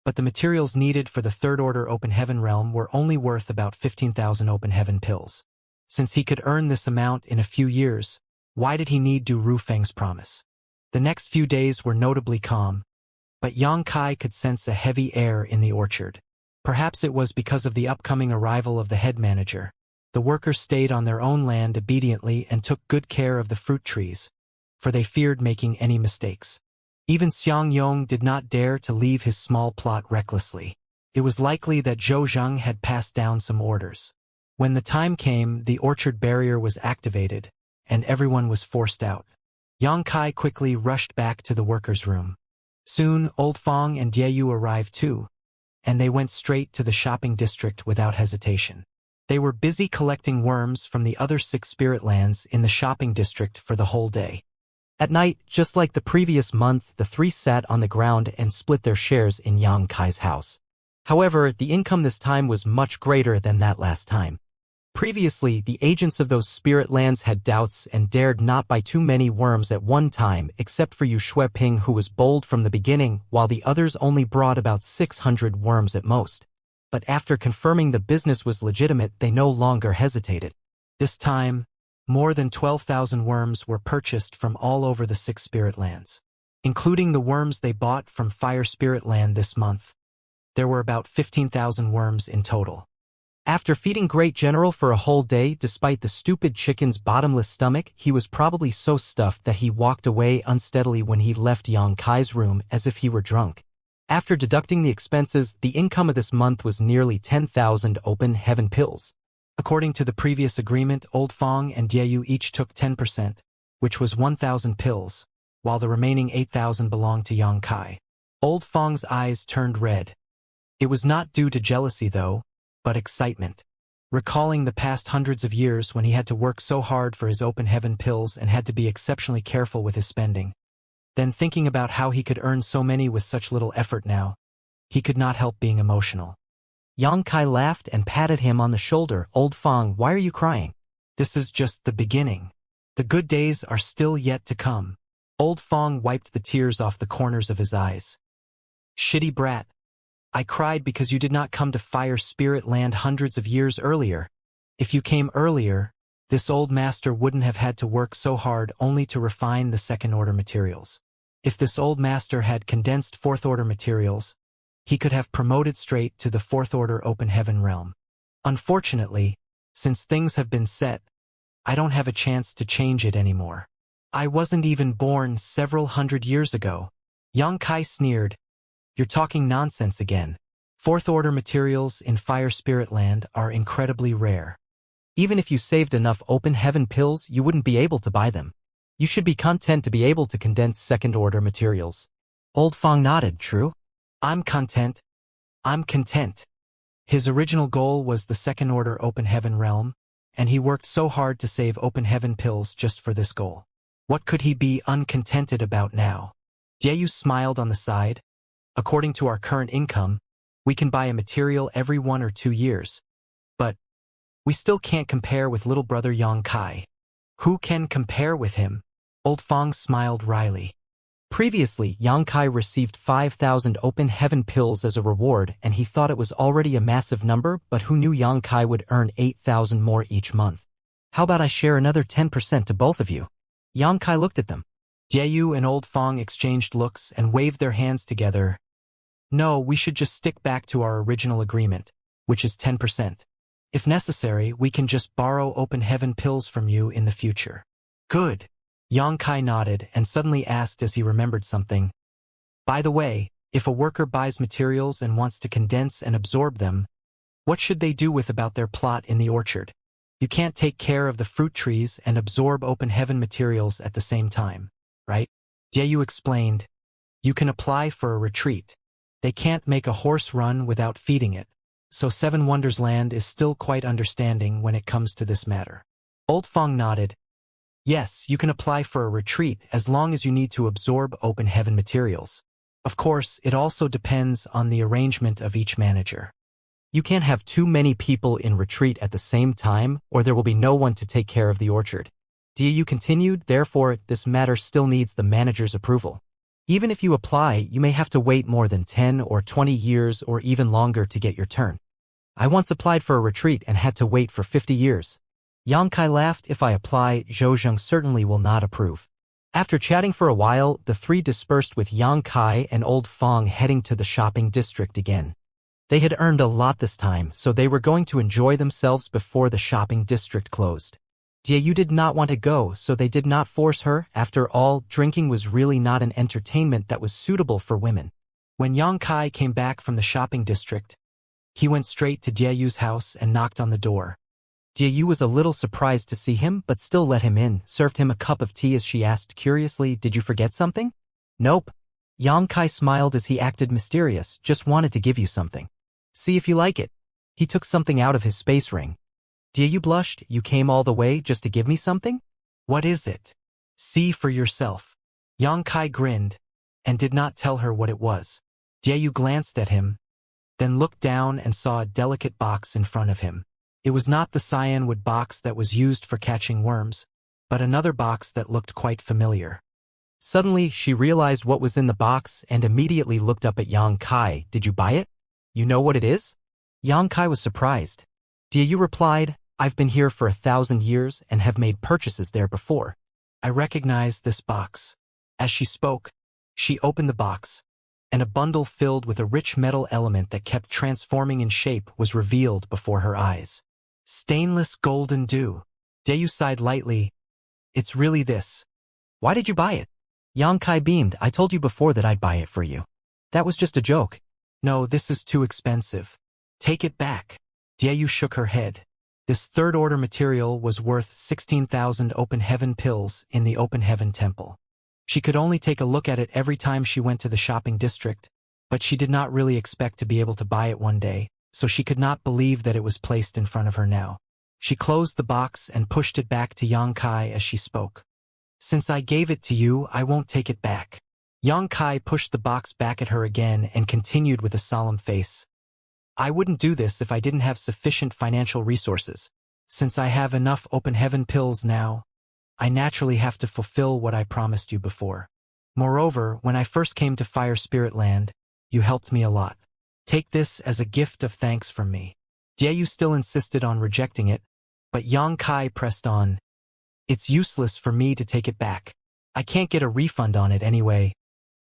But the materials needed for the Third Order Open Heaven Realm were only worth about 15,000 open heaven pills. Since he could earn this amount in a few years, why did he need Du Rufeng's promise? The next few days were notably calm, but Yang Kai could sense a heavy air in the orchard. Perhaps it was because of the upcoming arrival of the head manager. The workers stayed on their own land obediently and took good care of the fruit trees, for they feared making any mistakes. Even Xianxia did not dare to leave his small plot recklessly. It was likely that Zhou Zheng had passed down some orders. When the time came, the orchard barrier was activated, and everyone was forced out. Yang Kai quickly rushed back to the workers' room. Soon, Old Fong and Diayu arrived too, and they went straight to the shopping district without hesitation. They were busy collecting worms from the other 6 spirit lands in the shopping district for the whole day. At night, just like the previous month, the 3 sat on the ground and split their shares in Yang Kai's house. However, the income this time was much greater than that last time. Previously, the agents of those spirit lands had doubts and dared not buy too many worms at one time, except for Yu Shueping, who was bold from the beginning, while the others only brought about 600 worms at most. But after confirming the business was legitimate, they no longer hesitated. This time, more than 12,000 worms were purchased from all over the 6 spirit lands. Including the worms they bought from Fire Spirit Land this month, there were about 15,000 worms in total. After feeding Great General for a whole day, despite the stupid chicken's bottomless stomach, he was probably so stuffed that he walked away unsteadily when he left Yang Kai's room as if he were drunk. After deducting the expenses, the income of this month was nearly 10,000 open heaven pills. According to the previous agreement, Old Fong and Diayu each took 10%, which was 1,000 pills, while the remaining 8,000 belonged to Yang Kai. Old Fong's eyes turned red. It was not due to jealousy, though, but excitement. Recalling the past hundreds of years when he had to work so hard for his open heaven pills and had to be exceptionally careful with his spending. Then thinking about how he could earn so many with such little effort now, he could not help being emotional. Yang Kai laughed and patted him on the shoulder. Old Fong, why are you crying? This is just the beginning. The good days are still yet to come. Old Fong wiped the tears off the corners of his eyes. Shitty brat. I cried because you did not come to Fire Spirit Land hundreds of years earlier. If you came earlier, this old master wouldn't have had to work so hard only to refine the second-order materials. If this old master had condensed fourth-order materials, he could have promoted straight to the fourth-order open heaven realm. Unfortunately, since things have been set, I don't have a chance to change it anymore. I wasn't even born several hundred years ago. Yang Kai sneered. You're talking nonsense again. Fourth-order materials in Fire Spirit Land are incredibly rare. Even if you saved enough open heaven pills, you wouldn't be able to buy them. You should be content to be able to condense second-order materials. Old Fong nodded. True? I'm content. I'm content. His original goal was the second-order open heaven realm, and he worked so hard to save open heaven pills just for this goal. What could he be uncontented about now? Diayu smiled on the side. According to our current income, we can buy a material every 1 or 2 years. But we still can't compare with little brother Yang Kai. Who can compare with him? Old Fong smiled wryly. Previously, Yang Kai received 5,000 open heaven pills as a reward, and he thought it was already a massive number, but who knew Yang Kai would earn 8,000 more each month? How about I share another 10% to both of you? Yang Kai looked at them. Diayu and Old Fong exchanged looks and waved their hands together. No, we should just stick back to our original agreement, which is 10%. If necessary, we can just borrow open heaven pills from you in the future. Good. Yang Kai nodded and suddenly asked as he remembered something. By the way, if a worker buys materials and wants to condense and absorb them, what should they do with about their plot in the orchard? You can't take care of the fruit trees and absorb open heaven materials at the same time, right? Diayu explained. You can apply for a retreat. They can't make a horse run without feeding it, so Seven Wonders Land is still quite understanding when it comes to this matter. Old Fong nodded. Yes, you can apply for a retreat as long as you need to absorb open heaven materials. Of course, it also depends on the arrangement of each manager. You can't have too many people in retreat at the same time, or there will be no one to take care of the orchard. Diayu continued, therefore, this matter still needs the manager's approval. Even if you apply, you may have to wait more than 10 or 20 years or even longer to get your turn. I once applied for a retreat and had to wait for 50 years. Yang Kai laughed. If I apply, Zhou certainly will not approve. After chatting for a while, the 3 dispersed with Yang Kai and Old Fong heading to the shopping district again. They had earned a lot this time, so they were going to enjoy themselves before the shopping district closed. Diayu did not want to go, so they did not force her. After all, drinking was really not an entertainment that was suitable for women. When Yang Kai came back from the shopping district, he went straight to Diayu's house and knocked on the door. Diayu was a little surprised to see him, but still let him in, served him a cup of tea as she asked curiously, Did you forget something? Nope. Yang Kai smiled as he acted mysterious, just wanted to give you something. See if you like it. He took something out of his space ring. You blushed, you came all the way just to give me something? What is it? See for yourself. Yang Kai grinned, and did not tell her what it was. Jieyu glanced at him, then looked down and saw a delicate box in front of him. It was not the cyanwood box that was used for catching worms, but another box that looked quite familiar. Suddenly, she realized what was in the box and immediately looked up at Yang Kai. Did you buy it? You know what it is? Yang Kai was surprised. Jieyu replied, I've been here for 1,000 years and have made purchases there before. I recognize this box. As she spoke, she opened the box, and a bundle filled with a rich metal element that kept transforming in shape was revealed before her eyes. Stainless golden dew. Jieyu sighed lightly. It's really this. Why did you buy it? Yang Kai beamed. I told you before that I'd buy it for you. That was just a joke. No, this is too expensive. Take it back. Jieyu shook her head. This third-order material was worth 16,000 open heaven pills in the open heaven temple. She could only take a look at it every time she went to the shopping district, but she did not really expect to be able to buy it one day, so she could not believe that it was placed in front of her now. She closed the box and pushed it back to Yang Kai as she spoke. Since I gave it to you, I won't take it back. Yang Kai pushed the box back at her again and continued with a solemn face. I wouldn't do this if I didn't have sufficient financial resources. Since I have enough open heaven pills now, I naturally have to fulfill what I promised you before. Moreover, when I first came to Fire Spirit Land, you helped me a lot. Take this as a gift of thanks from me. Jieyu still insisted on rejecting it, but Yang Kai pressed on. It's useless for me to take it back. I can't get a refund on it anyway.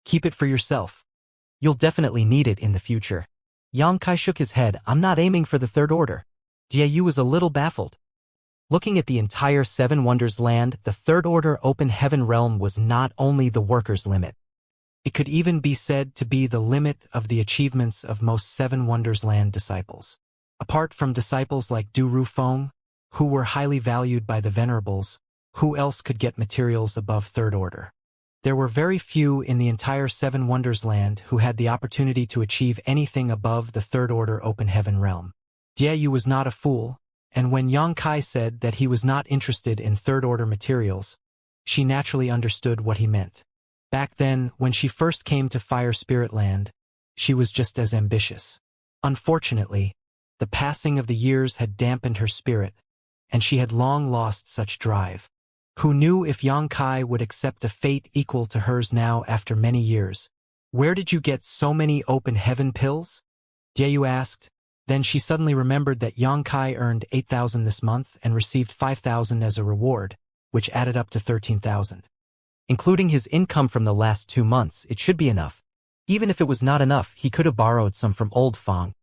Keep it for yourself. You'll definitely need it in the future. Yang Kai shook his head. I'm not aiming for the third order. Jieyu was a little baffled. Looking at the entire Seven Wonders land, the third order open heaven realm was not only the worker's limit. It could even be said to be the limit of the achievements of most Seven Wonders land disciples. Apart from disciples like Du Rufeng, who were highly valued by the venerables, who else could get materials above third order? There were very few in the entire Seven Wonders land who had the opportunity to achieve anything above the third order open heaven realm. Jieyu was not a fool, and when Yang Kai said that he was not interested in third order materials, she naturally understood what he meant. Back then, when she first came to Fire Spirit Land, she was just as ambitious. Unfortunately, the passing of the years had dampened her spirit, and she had long lost such drive. Who knew if Yang Kai would accept a fate equal to hers now after many years? Where did you get so many open heaven pills? Jieyu asked. Then she suddenly remembered that Yang Kai earned 8,000 this month and received 5,000 as a reward, which added up to 13,000. Including his income from the last 2 months, it should be enough. Even if it was not enough, he could have borrowed some from Old Fang.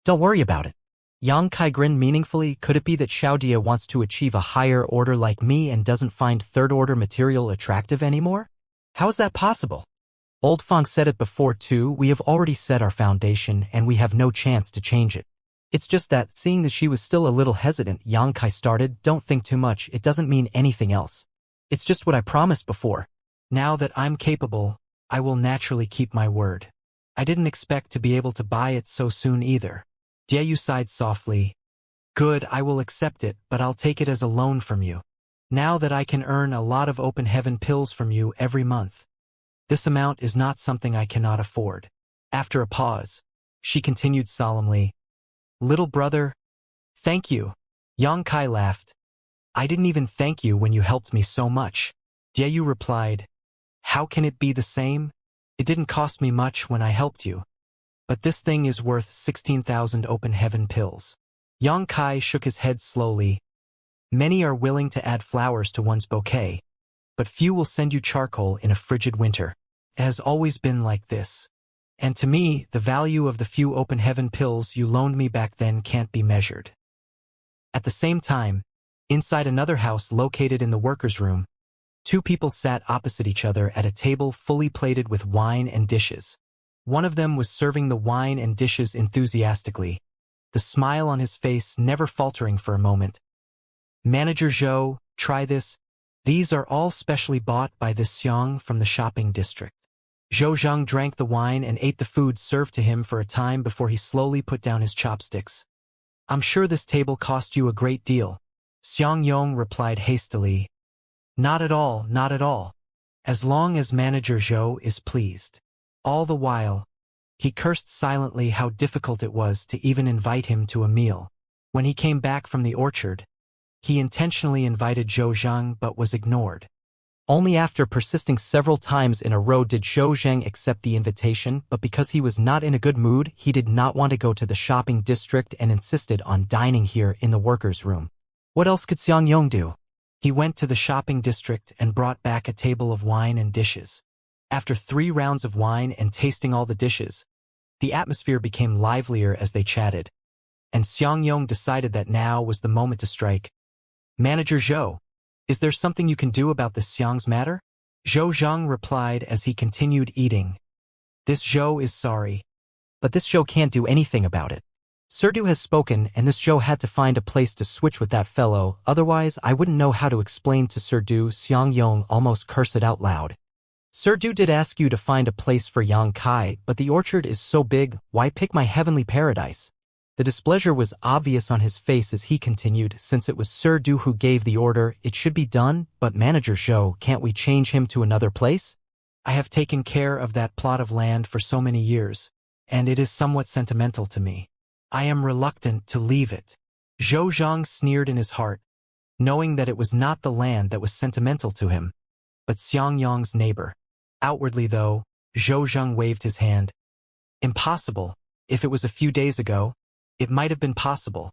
Don't worry about it. Yang Kai grinned meaningfully. Could it be that Xiaodia wants to achieve a higher order like me and doesn't find third-order material attractive anymore? How is that possible? Old Fang said it before too. We have already set our foundation and we have no chance to change it. It's just that, seeing that she was still a little hesitant, Yang Kai started, don't think too much, it doesn't mean anything else. It's just what I promised before. Now that I'm capable, I will naturally keep my word. I didn't expect to be able to buy it so soon either. Jieyu sighed softly. Good, I will accept it, but I'll take it as a loan from you. Now that I can earn a lot of open heaven pills from you every month. This amount is not something I cannot afford. After a pause, she continued solemnly. Little brother, thank you. Yang Kai laughed. I didn't even thank you when you helped me so much. Jieyu replied. How can it be the same? It didn't cost me much when I helped you. But this thing is worth 16,000 open heaven pills. Yang Kai shook his head slowly. Many are willing to add flowers to one's bouquet, but few will send you charcoal in a frigid winter. It has always been like this. And to me, the value of the few open heaven pills you loaned me back then can't be measured. At the same time, inside another house located in the workers' room, 2 people sat opposite each other at a table fully plated with wine and dishes. One of them was serving the wine and dishes enthusiastically, the smile on his face never faltering for a moment. Manager Zhou, try this. These are all specially bought by this Xiang from the shopping district. Zhou Zhang drank the wine and ate the food served to him for a time before he slowly put down his chopsticks. I'm sure this table cost you a great deal. Xiangyong replied hastily. Not at all, not at all. As long as Manager Zhou is pleased. All the while, he cursed silently how difficult it was to even invite him to a meal. When he came back from the orchard, he intentionally invited Zhou Zhang but was ignored. Only after persisting several times in a row did Zhou Zhang accept the invitation, but because he was not in a good mood, he did not want to go to the shopping district and insisted on dining here in the workers' room. What else could Xiangyong do? He went to the shopping district and brought back a table of wine and dishes. After 3 rounds of wine and tasting all the dishes, the atmosphere became livelier as they chatted, and Xiangyong decided that now was the moment to strike. Manager Zhou, is there something you can do about this Xiang's matter? Zhou Zhang replied as he continued eating. This Zhou is sorry, but this Zhou can't do anything about it. Serdu has spoken and this Zhou had to find a place to switch with that fellow, otherwise I wouldn't know how to explain to Serdu. Xiangyong almost cursed out loud. Serdu did ask you to find a place for Yang Kai, but the orchard is so big, why pick my heavenly paradise? The displeasure was obvious on his face as he continued, since it was Serdu who gave the order, it should be done, but Manager Zhou, can't we change him to another place? I have taken care of that plot of land for so many years, and it is somewhat sentimental to me. I am reluctant to leave it. Zhou Zhang sneered in his heart, knowing that it was not the land that was sentimental to him, but Xiangyong's neighbor. Outwardly, though, Zhou Zhang waved his hand. Impossible. If it was a few days ago, it might have been possible.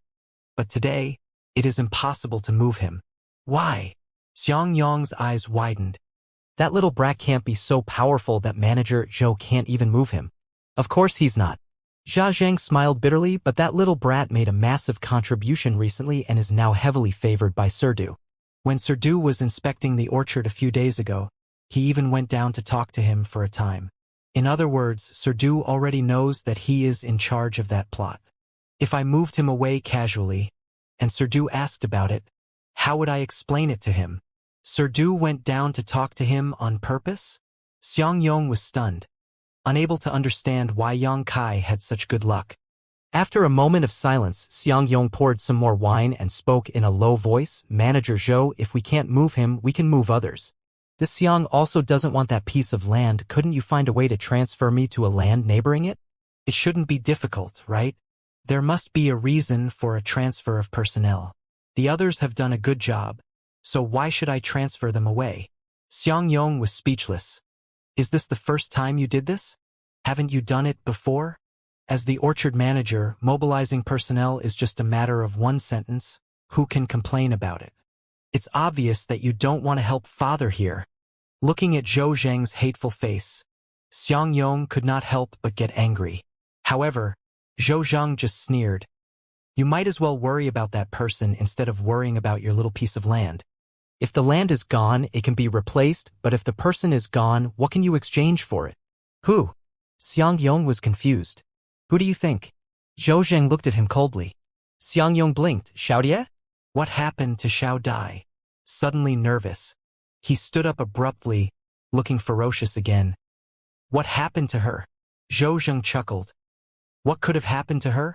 But today, it is impossible to move him. Why? Xiangyong's eyes widened. That little brat can't be so powerful that Manager Zhou can't even move him. Of course he's not. Jia Zhang smiled bitterly, but that little brat made a massive contribution recently and is now heavily favored by Serdu. When Serdu was inspecting the orchard a few days ago, he even went down to talk to him for a time. In other words, Serdu already knows that he is in charge of that plot. If I moved him away casually, and Serdu asked about it, how would I explain it to him? Serdu went down to talk to him on purpose? Xiangyong was stunned, unable to understand why Yang Kai had such good luck. After a moment of silence, Xiangyong poured some more wine and spoke in a low voice, Manager Zhou, if we can't move him, we can move others. This Xiang also doesn't want that piece of land, couldn't you find a way to transfer me to a land neighboring it? It shouldn't be difficult, right? There must be a reason for a transfer of personnel. The others have done a good job, so why should I transfer them away? Xiangyong was speechless. Is this the first time you did this? Haven't you done it before? As the orchard manager, mobilizing personnel is just a matter of one sentence. Who can complain about it? It's obvious that you don't want to help father here. Looking at Zhou Zhang's hateful face, Xiangyong could not help but get angry. However, Zhou Zhang just sneered. You might as well worry about that person instead of worrying about your little piece of land. If the land is gone, it can be replaced, but if the person is gone, what can you exchange for it? Who? Xiangyong was confused. Who do you think? Zhou Zhang looked at him coldly. Xiangyong blinked. Xiao Dia? What happened to Xiao Dai? Suddenly nervous, he stood up abruptly, looking ferocious again. What happened to her? Zhou Zhang chuckled. What could have happened to her?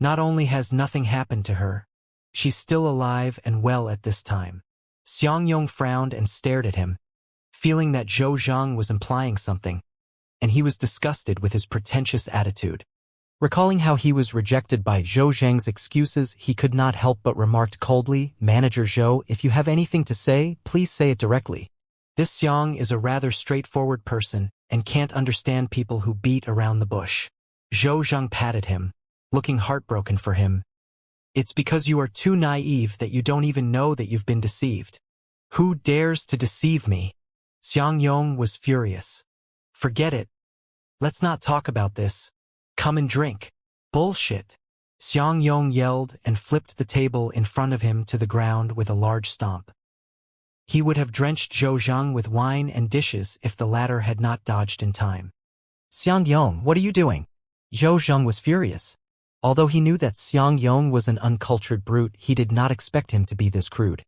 Not only has nothing happened to her, she's still alive and well at this time. Xiangyong frowned and stared at him, feeling that Zhou Zhang was implying something, and he was disgusted with his pretentious attitude. Recalling how he was rejected by Zhou Zhang's excuses, he could not help but remarked coldly, Manager Zhou, if you have anything to say, please say it directly. This Xiang is a rather straightforward person and can't understand people who beat around the bush. Zhou Zhang patted him, looking heartbroken for him. It's because you are too naive that you don't even know that you've been deceived. Who dares to deceive me? Xiangyong was furious. Forget it. Let's not talk about this. Come and drink. Bullshit. Xiangyong yelled and flipped the table in front of him to the ground with a large stomp. He would have drenched Zhou Zhang with wine and dishes if the latter had not dodged in time. Xiangyong, what are you doing? Zhou Zhang was furious. Although he knew that Xiangyong was an uncultured brute, he did not expect him to be this crude.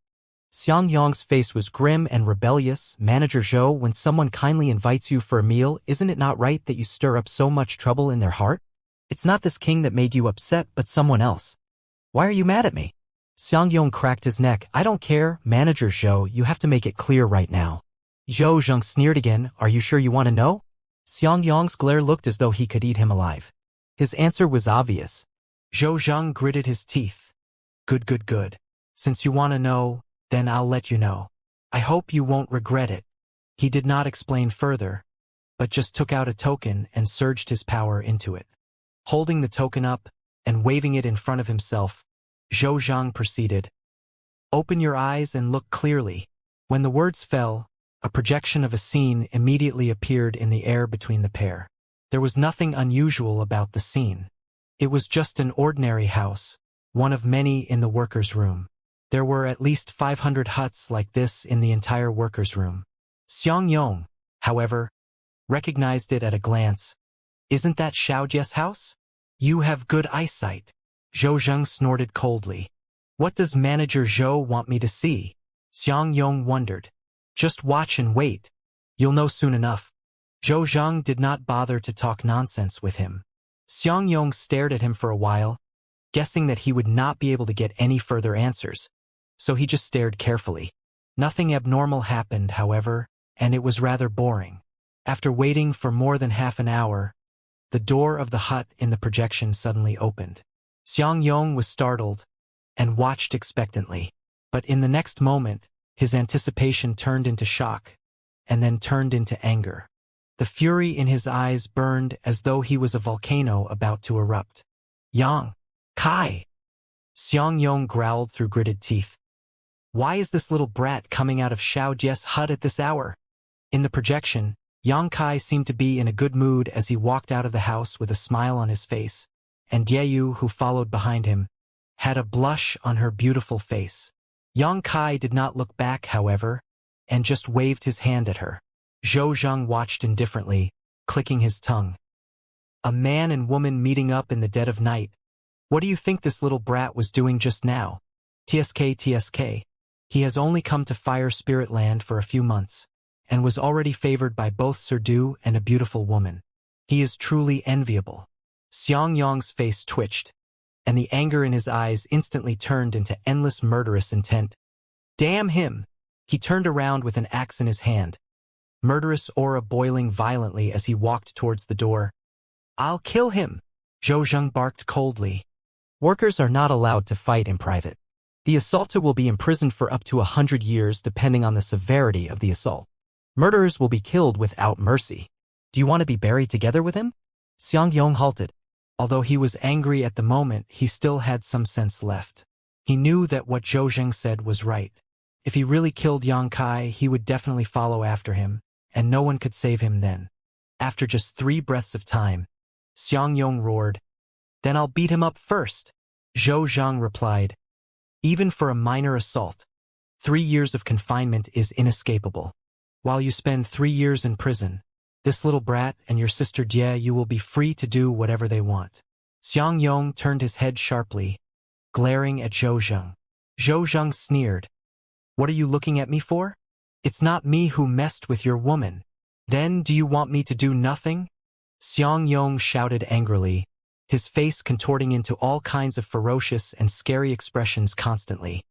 Xiangyong's face was grim and rebellious. Manager Zhou, when someone kindly invites you for a meal, isn't it not right that you stir up so much trouble in their heart? It's not this king that made you upset, but someone else. Why are you mad at me? Xiangyong cracked his neck. I don't care, Manager Zhou, you have to make it clear right now. Zhou Zheng sneered again. Are you sure you want to know? Xiangyong's glare looked as though he could eat him alive. His answer was obvious. Zhou Zheng gritted his teeth. Good. Since you want to know, then I'll let you know. I hope you won't regret it. He did not explain further, but just took out a token and surged his power into it. Holding the token up and waving it in front of himself, Zhou Zheng proceeded. Open your eyes and look clearly. When the words fell, a projection of a scene immediately appeared in the air between the pair. There was nothing unusual about the scene. It was just an ordinary house, one of many in the workers' room. There were at least 500 huts like this in the entire workers' room. Xiangyong, however, recognized it at a glance. Isn't that Xiaojie's house? You have good eyesight. Zhou Zheng snorted coldly. What does Manager Zhou want me to see? Xiangyong wondered. Just watch and wait. You'll know soon enough. Zhou Zheng did not bother to talk nonsense with him. Xiangyong stared at him for a while, guessing that he would not be able to get any further answers, so he just stared carefully. Nothing abnormal happened, however, and it was rather boring. After waiting for more than half an hour, the door of the hut in the projection suddenly opened. Xiangyong was startled and watched expectantly, but in the next moment, his anticipation turned into shock, and then turned into anger. The fury in his eyes burned as though he was a volcano about to erupt. Yang Kai! Xiangyong growled through gritted teeth. Why is this little brat coming out of Xiaojie's hut at this hour? In the projection, Yang Kai seemed to be in a good mood as he walked out of the house with a smile on his face, and Dieyu, who followed behind him, had a blush on her beautiful face. Yang Kai did not look back, however, and just waved his hand at her. Zhou Zheng watched indifferently, clicking his tongue. A man and woman meeting up in the dead of night. What do you think this little brat was doing just now? TSK. He has only come to Fire Spirit Land for a few months, and was already favored by both Sir Du and a beautiful woman. He is truly enviable. Xiangyong's face twitched, and the anger in his eyes instantly turned into endless murderous intent. Damn him! He turned around with an axe in his hand, murderous aura boiling violently as he walked towards the door. I'll kill him! Zhou Zheng barked coldly. Workers are not allowed to fight in private. The assaulter will be imprisoned for up to 100 years depending on the severity of the assault. Murderers will be killed without mercy. Do you want to be buried together with him? Xiangyong halted. Although he was angry at the moment, he still had some sense left. He knew that what Zhou Zheng said was right. If he really killed Yang Kai, he would definitely follow after him, and no one could save him then. After just 3 breaths of time, Xiangyong roared, Then I'll beat him up first. Zhou Zheng replied, Even for a minor assault, 3 years of confinement is inescapable. While you spend 3 years in prison, this little brat and your sister Jie will be free to do whatever they want. Xiangyong turned his head sharply, glaring at Zhou Zheng. Zhou Zheng sneered. What are you looking at me for? It's not me who messed with your woman. Then do you want me to do nothing? Xiangyong shouted angrily, his face contorting into all kinds of ferocious and scary expressions constantly.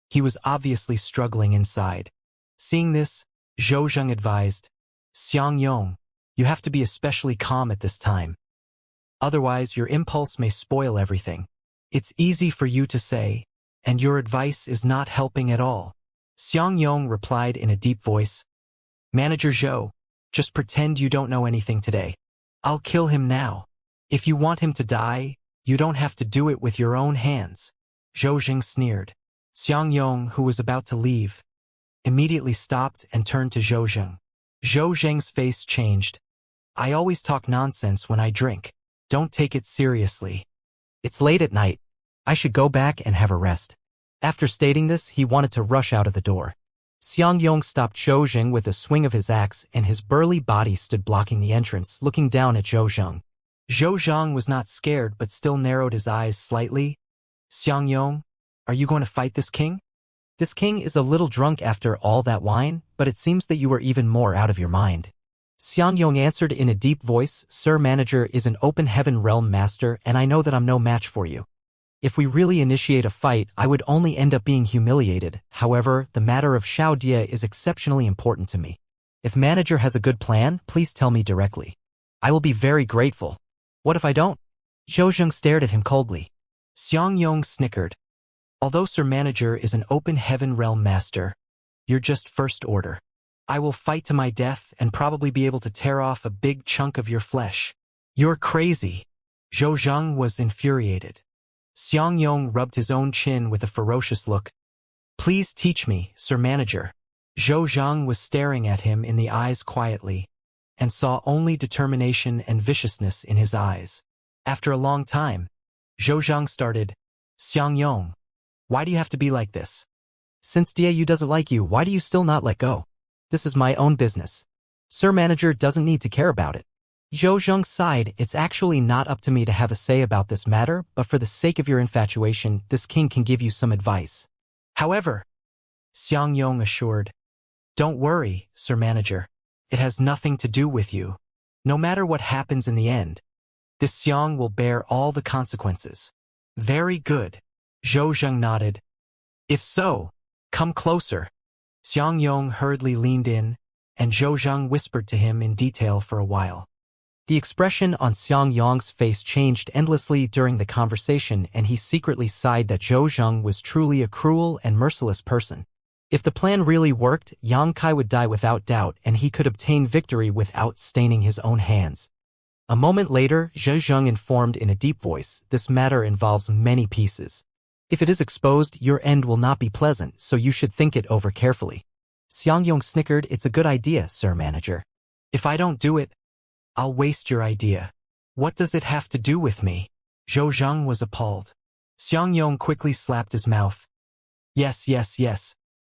He was obviously struggling inside. Seeing this, Zhou Zheng advised, Xiangyong, you have to be especially calm at this time. Otherwise, your impulse may spoil everything. It's easy for you to say, and your advice is not helping at all. Xiangyong replied in a deep voice, Manager Zhou, just pretend you don't know anything today. I'll kill him now. If you want him to die, you don't have to do it with your own hands. Zhou Zheng sneered. Xiangyong, who was about to leave, immediately stopped and turned to Zhou Zheng. Zhou Zheng's face changed. I always talk nonsense when I drink. Don't take it seriously. It's late at night. I should go back and have a rest. After stating this, he wanted to rush out of the door. Xiangyong stopped Zhou Zheng with a swing of his axe, and his burly body stood blocking the entrance, looking down at Zhou Zheng. Zhou Zheng was not scared but still narrowed his eyes slightly. Xiangyong, are you going to fight this king? This king is a little drunk after all that wine, but it seems that you are even more out of your mind. Xiangyong answered in a deep voice, Sir Manager is an open heaven realm master and I know that I'm no match for you. If we really initiate a fight, I would only end up being humiliated. However, the matter of Xiao Dia is exceptionally important to me. If Manager has a good plan, please tell me directly. I will be very grateful. What if I don't? Zhou Zheng stared at him coldly. Xiangyong snickered. Although Sir Manager is an open heaven realm master, you're just first order. I will fight to my death and probably be able to tear off a big chunk of your flesh. You're crazy. Zhou Zheng was infuriated. Xiangyong rubbed his own chin with a ferocious look. Please teach me, Sir Manager. Zhou Zheng was staring at him in the eyes quietly, and saw only determination and viciousness in his eyes. After a long time, Zhou Zheng started, Xiangyong, why do you have to be like this? Since Diayu doesn't like you, why do you still not let go? This is my own business. Sir Manager doesn't need to care about it. Zhou Zheng sighed, it's actually not up to me to have a say about this matter, but for the sake of your infatuation, this king can give you some advice. However, Xiangyong assured, don't worry, Sir Manager. It has nothing to do with you. No matter what happens in the end, this Xiang will bear all the consequences. Very good. Zhou Zheng nodded. If so, come closer. Xiangyong hurriedly leaned in, and Zhou Zheng whispered to him in detail for a while. The expression on Xiangyong's face changed endlessly during the conversation, and he secretly sighed that Zhou Zheng was truly a cruel and merciless person. If the plan really worked, Yang Kai would die without doubt, and he could obtain victory without staining his own hands. A moment later, Zhou Zheng informed in a deep voice, this matter involves many pieces. If it is exposed, your end will not be pleasant, so you should think it over carefully. Xiangyong snickered, it's a good idea, Sir Manager. If I don't do it, I'll waste your idea. What does it have to do with me? Zhou Zheng was appalled. Xiangyong quickly slapped his mouth. Yes.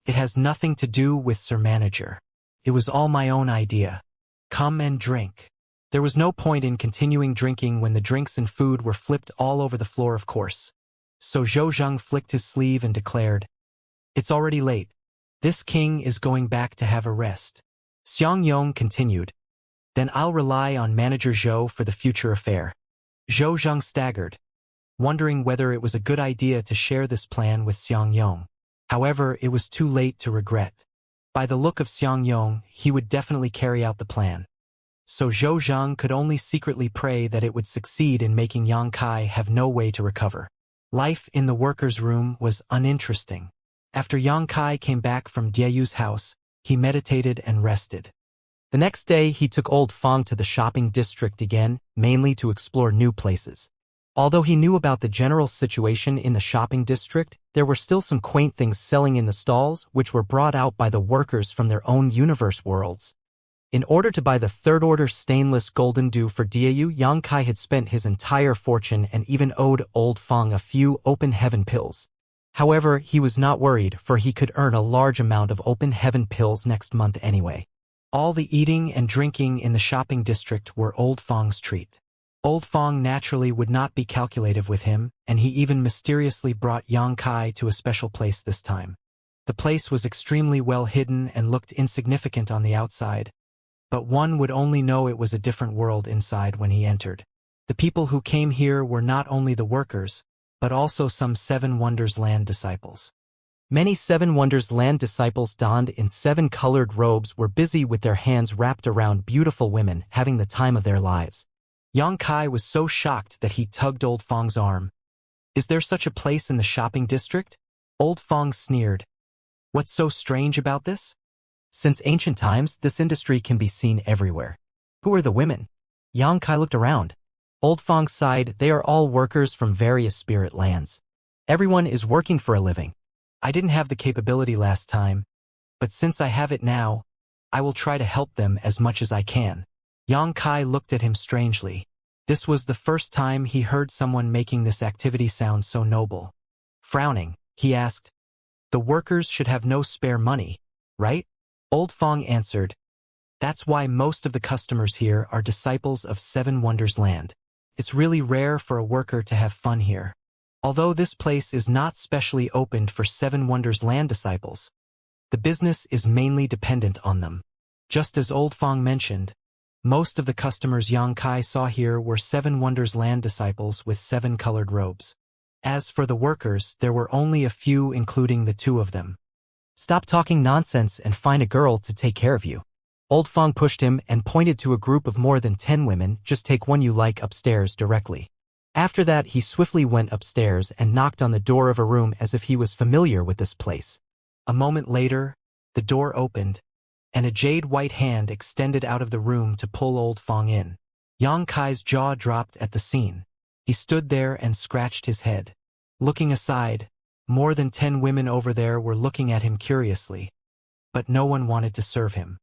It has nothing to do with Sir Manager. It was all my own idea. Come and drink. There was no point in continuing drinking when the drinks and food were flipped all over the floor, of course. So Zhou Zheng flicked his sleeve and declared, it's already late. This king is going back to have a rest. Xiangyong continued, then I'll rely on Manager Zhou for the future affair. Zhou Zheng staggered, wondering whether it was a good idea to share this plan with Xiangyong. However, it was too late to regret. By the look of Xiangyong, he would definitely carry out the plan. So Zhou Zheng could only secretly pray that it would succeed in making Yang Kai have no way to recover. Life in the workers' room was uninteresting. After Yang Kai came back from Diayu's house, he meditated and rested. The next day, he took Old Fong to the shopping district again, mainly to explore new places. Although he knew about the general situation in the shopping district, there were still some quaint things selling in the stalls, which were brought out by the workers from their own universe worlds. In order to buy the third-order stainless golden dew for Diayu, Yang Kai had spent his entire fortune and even owed Old Fong a few open heaven pills. However, he was not worried, for he could earn a large amount of open heaven pills next month anyway. All the eating and drinking in the shopping district were Old Fong's treat. Old Fong naturally would not be calculative with him, and he even mysteriously brought Yang Kai to a special place this time. The place was extremely well hidden and looked insignificant on the outside, but one would only know it was a different world inside when he entered. The people who came here were not only the workers, but also some Seven Wonders Land disciples. Many Seven Wonders Land disciples donned in 7-colored robes were busy with their hands wrapped around beautiful women, having the time of their lives. Yang Kai was so shocked that he tugged Old Fong's arm. Is there such a place in the shopping district? Old Fong sneered. What's so strange about this? Since ancient times, this industry can be seen everywhere. Who are the women? Yang Kai looked around. Old Fong sighed, they are all workers from various spirit lands. Everyone is working for a living. I didn't have the capability last time, but since I have it now, I will try to help them as much as I can. Yang Kai looked at him strangely. This was the first time he heard someone making this activity sound so noble. Frowning, he asked, the workers should have no spare money, right? Old Fong answered, that's why most of the customers here are disciples of Seven Wonders Land. It's really rare for a worker to have fun here. Although this place is not specially opened for Seven Wonders land disciples, the business is mainly dependent on them. Just as Old Fong mentioned, most of the customers Yang Kai saw here were Seven Wonders land disciples with 7 colored robes. As for the workers, there were only a few, including the 2 of them. Stop talking nonsense and find a girl to take care of you. Old Fong pushed him and pointed to a group of more than 10 women. Just take one you like upstairs directly. After that, he swiftly went upstairs and knocked on the door of a room as if he was familiar with this place. A moment later, the door opened, and a jade-white hand extended out of the room to pull Old Fong in. Yang Kai's jaw dropped at the scene. He stood there and scratched his head. Looking aside, more than 10 women over there were looking at him curiously, but no one wanted to serve him.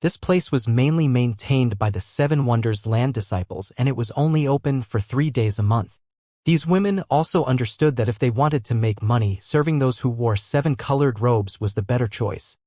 This place was mainly maintained by the Seven Wonders land disciples, and it was only open for 3 days a month. These women also understood that if they wanted to make money, serving those who wore 7 colored robes was the better choice.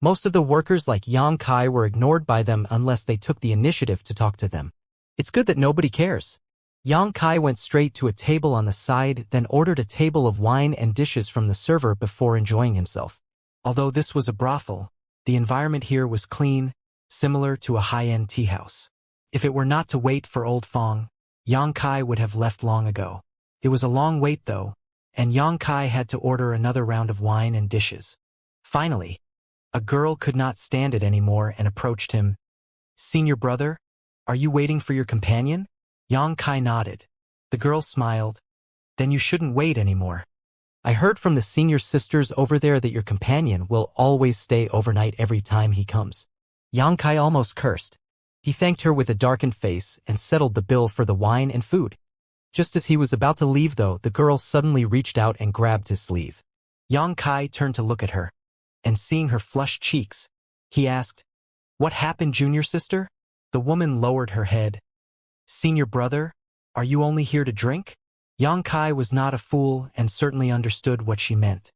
Most of the workers like Yang Kai were ignored by them unless they took the initiative to talk to them. It's good that nobody cares. Yang Kai went straight to a table on the side, then ordered a table of wine and dishes from the server before enjoying himself. Although this was a brothel, the environment here was clean, similar to a high-end tea house. If it were not to wait for Old Fong, Yang Kai would have left long ago. It was a long wait though, and Yang Kai had to order another round of wine and dishes. Finally, a girl could not stand it anymore and approached him. "Senior brother, are you waiting for your companion?" Yang Kai nodded. The girl smiled. "Then you shouldn't wait anymore. I heard from the senior sisters over there that your companion will always stay overnight every time he comes." Yang Kai almost cursed. He thanked her with a darkened face and settled the bill for the wine and food. Just as he was about to leave though, the girl suddenly reached out and grabbed his sleeve. Yang Kai turned to look at her, and seeing her flushed cheeks, he asked, "What happened, junior sister?" The woman lowered her head. "Senior brother, are you only here to drink?" Yang Kai was not a fool and certainly understood what she meant.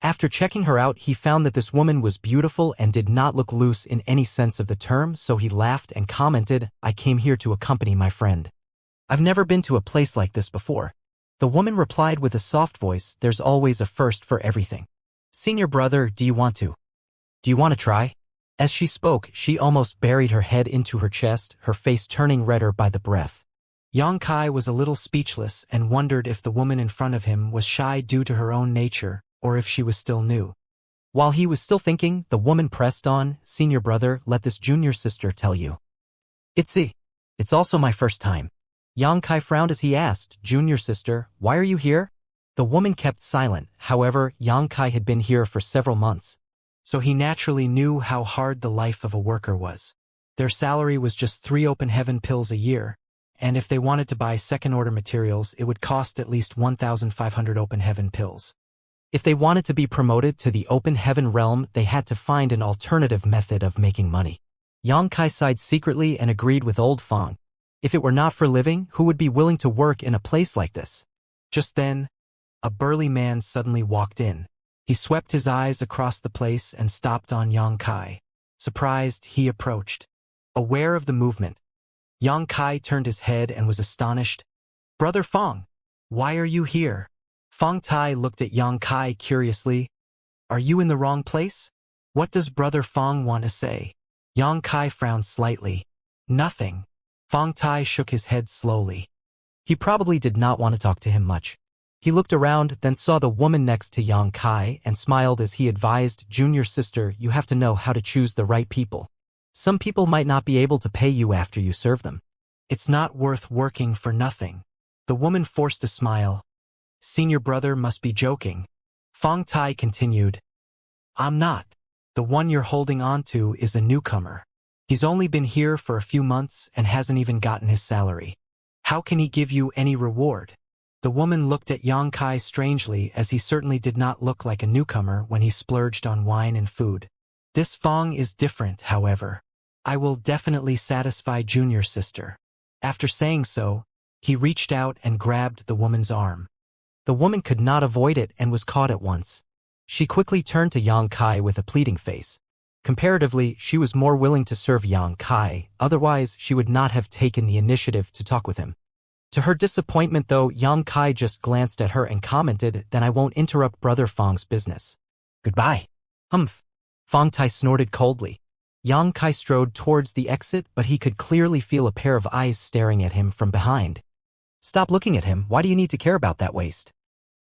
After checking her out, he found that this woman was beautiful and did not look loose in any sense of the term, so he laughed and commented, "I came here to accompany my friend. I've never been to a place like this before." The woman replied with a soft voice, "There's always a first for everything. Senior brother, do you want to try?" As she spoke, she almost buried her head into her chest, her face turning redder by the breath. Yang Kai was a little speechless and wondered if the woman in front of him was shy due to her own nature, or if she was still new. While he was still thinking, the woman pressed on, "Senior brother, let this junior sister tell you. It's also my first time." Yang Kai frowned as he asked, "Junior sister, why are you here?" The woman kept silent. However, Yang Kai had been here for several months, so he naturally knew how hard the life of a worker was. Their salary was just 3 open heaven pills a year, and if they wanted to buy second-order materials, it would cost at least 1,500 open heaven pills. If they wanted to be promoted to the open heaven realm, they had to find an alternative method of making money. Yang Kai sighed secretly and agreed with Old Fong. If it were not for living, who would be willing to work in a place like this? Just then, a burly man suddenly walked in. He swept his eyes across the place and stopped on Yang Kai. Surprised, he approached. Aware of the movement, Yang Kai turned his head and was astonished. "Brother Fong, why are you here?" Fong Tai looked at Yang Kai curiously. "Are you in the wrong place? What does Brother Fong want to say?" Yang Kai frowned slightly. "Nothing." Fong Tai shook his head slowly. He probably did not want to talk to him much. He looked around, then saw the woman next to Yang Kai and smiled as he advised, "Junior sister, you have to know how to choose the right people. Some people might not be able to pay you after you serve them. It's not worth working for nothing." The woman forced a smile. "Senior brother must be joking." Fong Tai continued, "I'm not. The one you're holding on to is a newcomer. He's only been here for a few months and hasn't even gotten his salary. How can he give you any reward?" The woman looked at Yang Kai strangely, as he certainly did not look like a newcomer when he splurged on wine and food. "This Fong is different, however. I will definitely satisfy junior sister." After saying so, he reached out and grabbed the woman's arm. The woman could not avoid it and was caught at once. She quickly turned to Yang Kai with a pleading face. Comparatively, she was more willing to serve Yang Kai, otherwise she would not have taken the initiative to talk with him. To her disappointment though, Yang Kai just glanced at her and commented, "Then I won't interrupt Brother Fong's business. Goodbye." Humph. Fong Tai snorted coldly. Yang Kai strode towards the exit, but he could clearly feel a pair of eyes staring at him from behind. "Stop looking at him. Why do you need to care about that waste?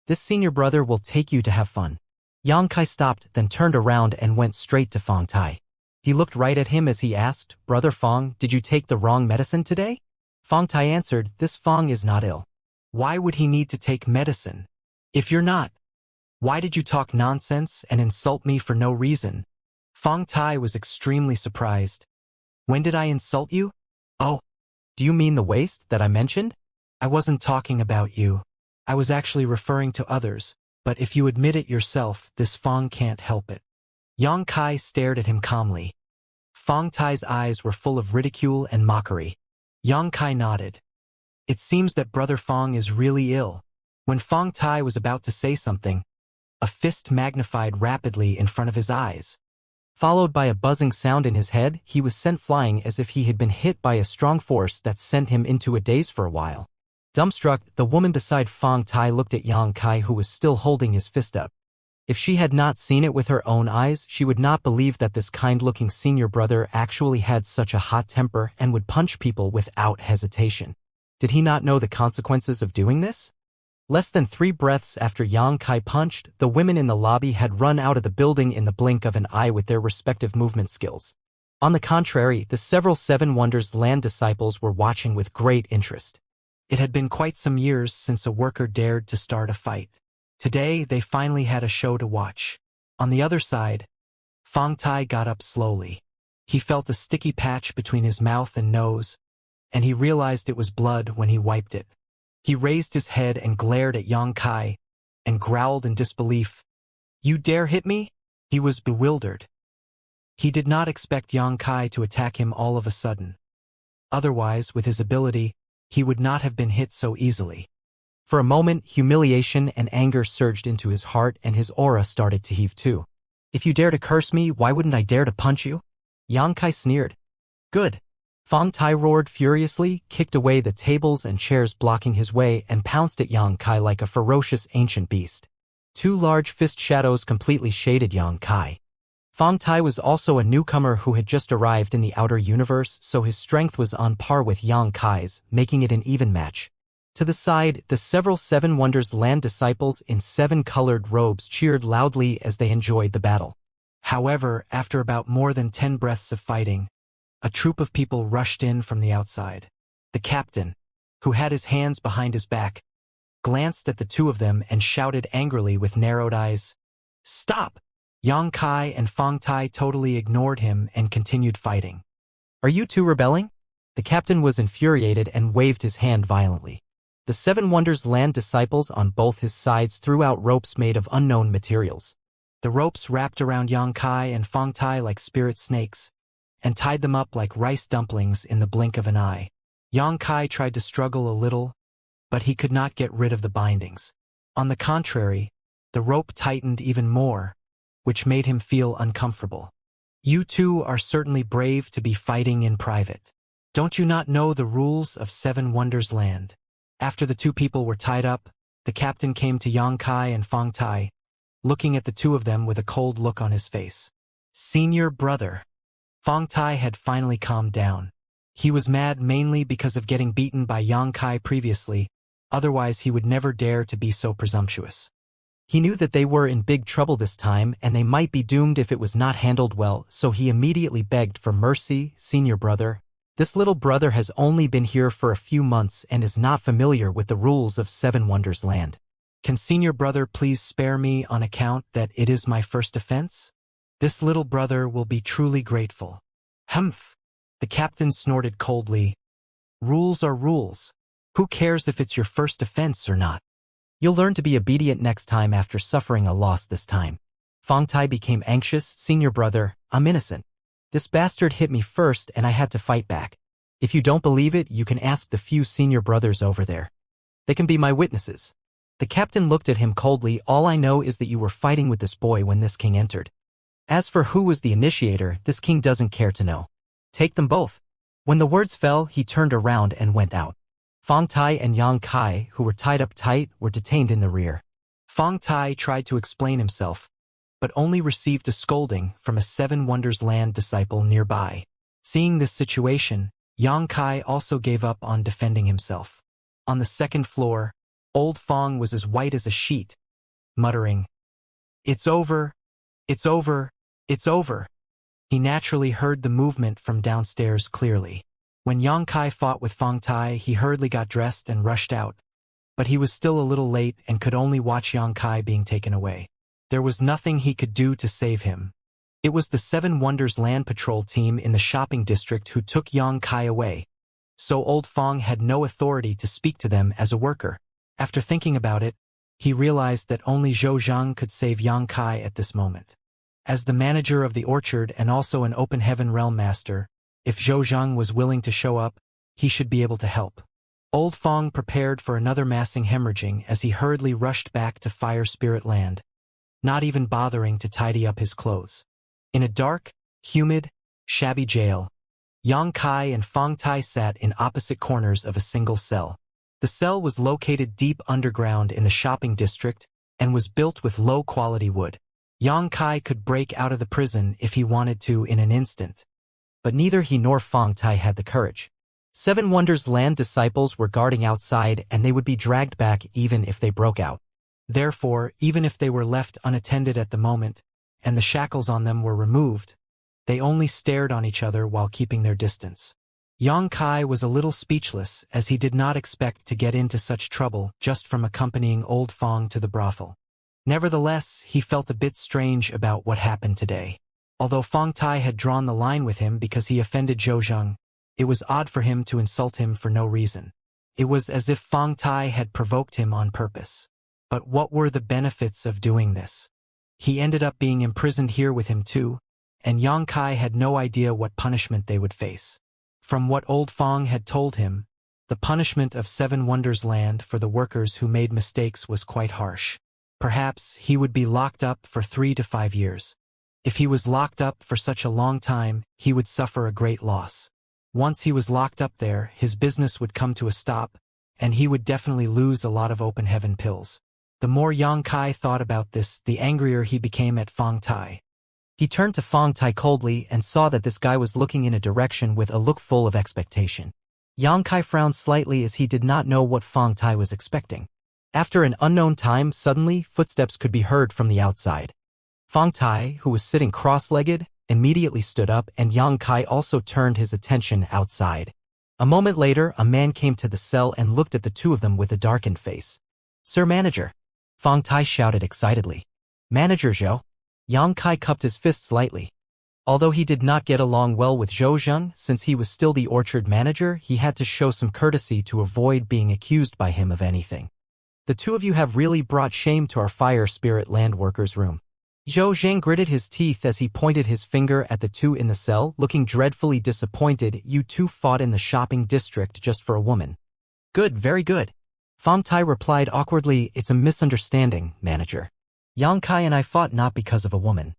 This senior brother will take you to have fun." Yang Kai stopped, then turned around and went straight to Fong Tai. He looked right at him as he asked, "Brother Fong, did you take the wrong medicine today?" Fong Tai answered, "This Fong is not ill. Why would he need to take medicine? If you're not, why did you talk nonsense and insult me for no reason?" Fong Tai was extremely surprised. "When did I insult you? Oh, do you mean the waste that I mentioned? I wasn't talking about you. I was actually referring to others, but if you admit it yourself, this Fong can't help it." Yang Kai stared at him calmly. Fong Tai's eyes were full of ridicule and mockery. Yang Kai nodded. "It seems that Brother Fong is really ill." When Fong Tai was about to say something, a fist magnified rapidly in front of his eyes. Followed by a buzzing sound in his head, he was sent flying as if he had been hit by a strong force that sent him into a daze for a while. Dumbstruck, the woman beside Fong Tai looked at Yang Kai, who was still holding his fist up. If she had not seen it with her own eyes, she would not believe that this kind-looking senior brother actually had such a hot temper and would punch people without hesitation. Did he not know the consequences of doing this? Less than 3 breaths after Yang Kai punched, the women in the lobby had run out of the building in the blink of an eye with their respective movement skills. On the contrary, the several Seven Wonders Land disciples were watching with great interest. It had been quite some years since a worker dared to start a fight. Today, they finally had a show to watch. On the other side, Fong Tai got up slowly. He felt a sticky patch between his mouth and nose, and he realized it was blood when he wiped it. He raised his head and glared at Yang Kai, and growled in disbelief. "You dare hit me?" He was bewildered. He did not expect Yang Kai to attack him all of a sudden. Otherwise, with his ability, he would not have been hit so easily. For a moment, humiliation and anger surged into his heart and his aura started to heave too. "If you dare to curse me, why wouldn't I dare to punch you?" Yang Kai sneered. "Good." Fong Tai roared furiously, kicked away the tables and chairs blocking his way, and pounced at Yang Kai like a ferocious ancient beast. 2 large fist shadows completely shaded Yang Kai. Fong Tai was also a newcomer who had just arrived in the outer universe, so his strength was on par with Yang Kai's, making it an even match. To the side, the several Seven Wonders Land disciples in 7-colored robes cheered loudly as they enjoyed the battle. However, after about more than 10 breaths of fighting, a troop of people rushed in from the outside. The captain, who had his hands behind his back, glanced at the 2 of them and shouted angrily with narrowed eyes, "Stop!" Yang Kai and Fong Tai totally ignored him and continued fighting. "Are you 2 rebelling?" The captain was infuriated and waved his hand violently. The Seven Wonders Land disciples on both his sides threw out ropes made of unknown materials. The ropes wrapped around Yang Kai and Fong Tai like spirit snakes, and tied them up like rice dumplings in the blink of an eye. Yang Kai tried to struggle a little, but he could not get rid of the bindings. On the contrary, the rope tightened even more, which made him feel uncomfortable. "You 2 are certainly brave to be fighting in private. Don't you not know the rules of Seven Wonders Land?" After the 2 people were tied up, the captain came to Yang Kai and Fong Tai, looking at the 2 of them with a cold look on his face. "Senior brother." Fong Tai had finally calmed down. He was mad mainly because of getting beaten by Yang Kai previously, otherwise he would never dare to be so presumptuous. He knew that they were in big trouble this time and they might be doomed if it was not handled well, so he immediately begged for mercy. "Senior brother, this little brother has only been here for a few months and is not familiar with the rules of Seven Wonders Land. Can senior brother please spare me on account that it is my first offense? This little brother will be truly grateful." "Humph!" The captain snorted coldly. "Rules are rules. Who cares if it's your first offense or not? You'll learn to be obedient next time after suffering a loss this time." Fong Tai became anxious. "Senior brother, I'm innocent. This bastard hit me first and I had to fight back. If you don't believe it, you can ask the few senior brothers over there. They can be my witnesses." The captain looked at him coldly. "All I know is that you were fighting with this boy when this king entered. As for who was the initiator, this king doesn't care to know. Take them both." When the words fell, he turned around and went out. Fang Tai and Yang Kai, who were tied up tight, were detained in the rear. Fang Tai tried to explain himself, but only received a scolding from a Seven Wonders Land disciple nearby. Seeing this situation, Yang Kai also gave up on defending himself. On the second floor, Old Fang was as white as a sheet, muttering, "It's over, it's over, it's over." He naturally heard the movement from downstairs clearly. When Yang Kai fought with Fang Tai, he hurriedly got dressed and rushed out, but he was still a little late and could only watch Yang Kai being taken away. There was nothing he could do to save him. It was the Seven Wonders Land Patrol team in the shopping district who took Yang Kai away, so Old Fang had no authority to speak to them as a worker. After thinking about it, he realized that only Zhou Zhang could save Yang Kai at this moment. As the manager of the orchard and also an Open Heaven Realm Master, if Zhou Zhang was willing to show up, he should be able to help. Old Fang prepared for another massing hemorrhaging as he hurriedly rushed back to Fire Spirit Land, not even bothering to tidy up his clothes. In a dark, humid, shabby jail, Yang Kai and Fang Tai sat in opposite corners of a single cell. The cell was located deep underground in the shopping district and was built with low-quality wood. Yang Kai could break out of the prison if he wanted to in an instant, but neither he nor Fang Tai had the courage. Seven Wonders Land disciples were guarding outside and they would be dragged back even if they broke out. Therefore, even if they were left unattended at the moment, and the shackles on them were removed, they only stared on each other while keeping their distance. Yang Kai was a little speechless as he did not expect to get into such trouble just from accompanying Old Fang to the brothel. Nevertheless, he felt a bit strange about what happened today. Although Fang Tai had drawn the line with him because he offended Zhou Zhang, it was odd for him to insult him for no reason. It was as if Fang Tai had provoked him on purpose. But what were the benefits of doing this? He ended up being imprisoned here with him too, and Yang Kai had no idea what punishment they would face. From what Old Fang had told him, the punishment of Seven Wonders Land for the workers who made mistakes was quite harsh. Perhaps he would be locked up for 3 to 5 years. If he was locked up for such a long time, he would suffer a great loss. Once he was locked up there, his business would come to a stop, and he would definitely lose a lot of Open Heaven pills. The more Yang Kai thought about this, the angrier he became at Fang Tai. He turned to Fang Tai coldly and saw that this guy was looking in a direction with a look full of expectation. Yang Kai frowned slightly as he did not know what Fang Tai was expecting. After an unknown time, suddenly, footsteps could be heard from the outside. Fang Tai, who was sitting cross-legged, immediately stood up and Yang Kai also turned his attention outside. A moment later, a man came to the cell and looked at the two of them with a darkened face. "Sir Manager," Fang Tai shouted excitedly. "Manager Zhou." Yang Kai cupped his fists lightly. Although he did not get along well with Zhou Zhang, since he was still the orchard manager, he had to show some courtesy to avoid being accused by him of anything. "The two of you have really brought shame to our Fire Spirit Land workers' room." Zhou Zhang gritted his teeth as he pointed his finger at the two in the cell, looking dreadfully disappointed. "You two fought in the shopping district just for a woman." "Good, very good." Fang Tai replied awkwardly, "It's a misunderstanding, manager. Yang Kai and I fought not because of a woman.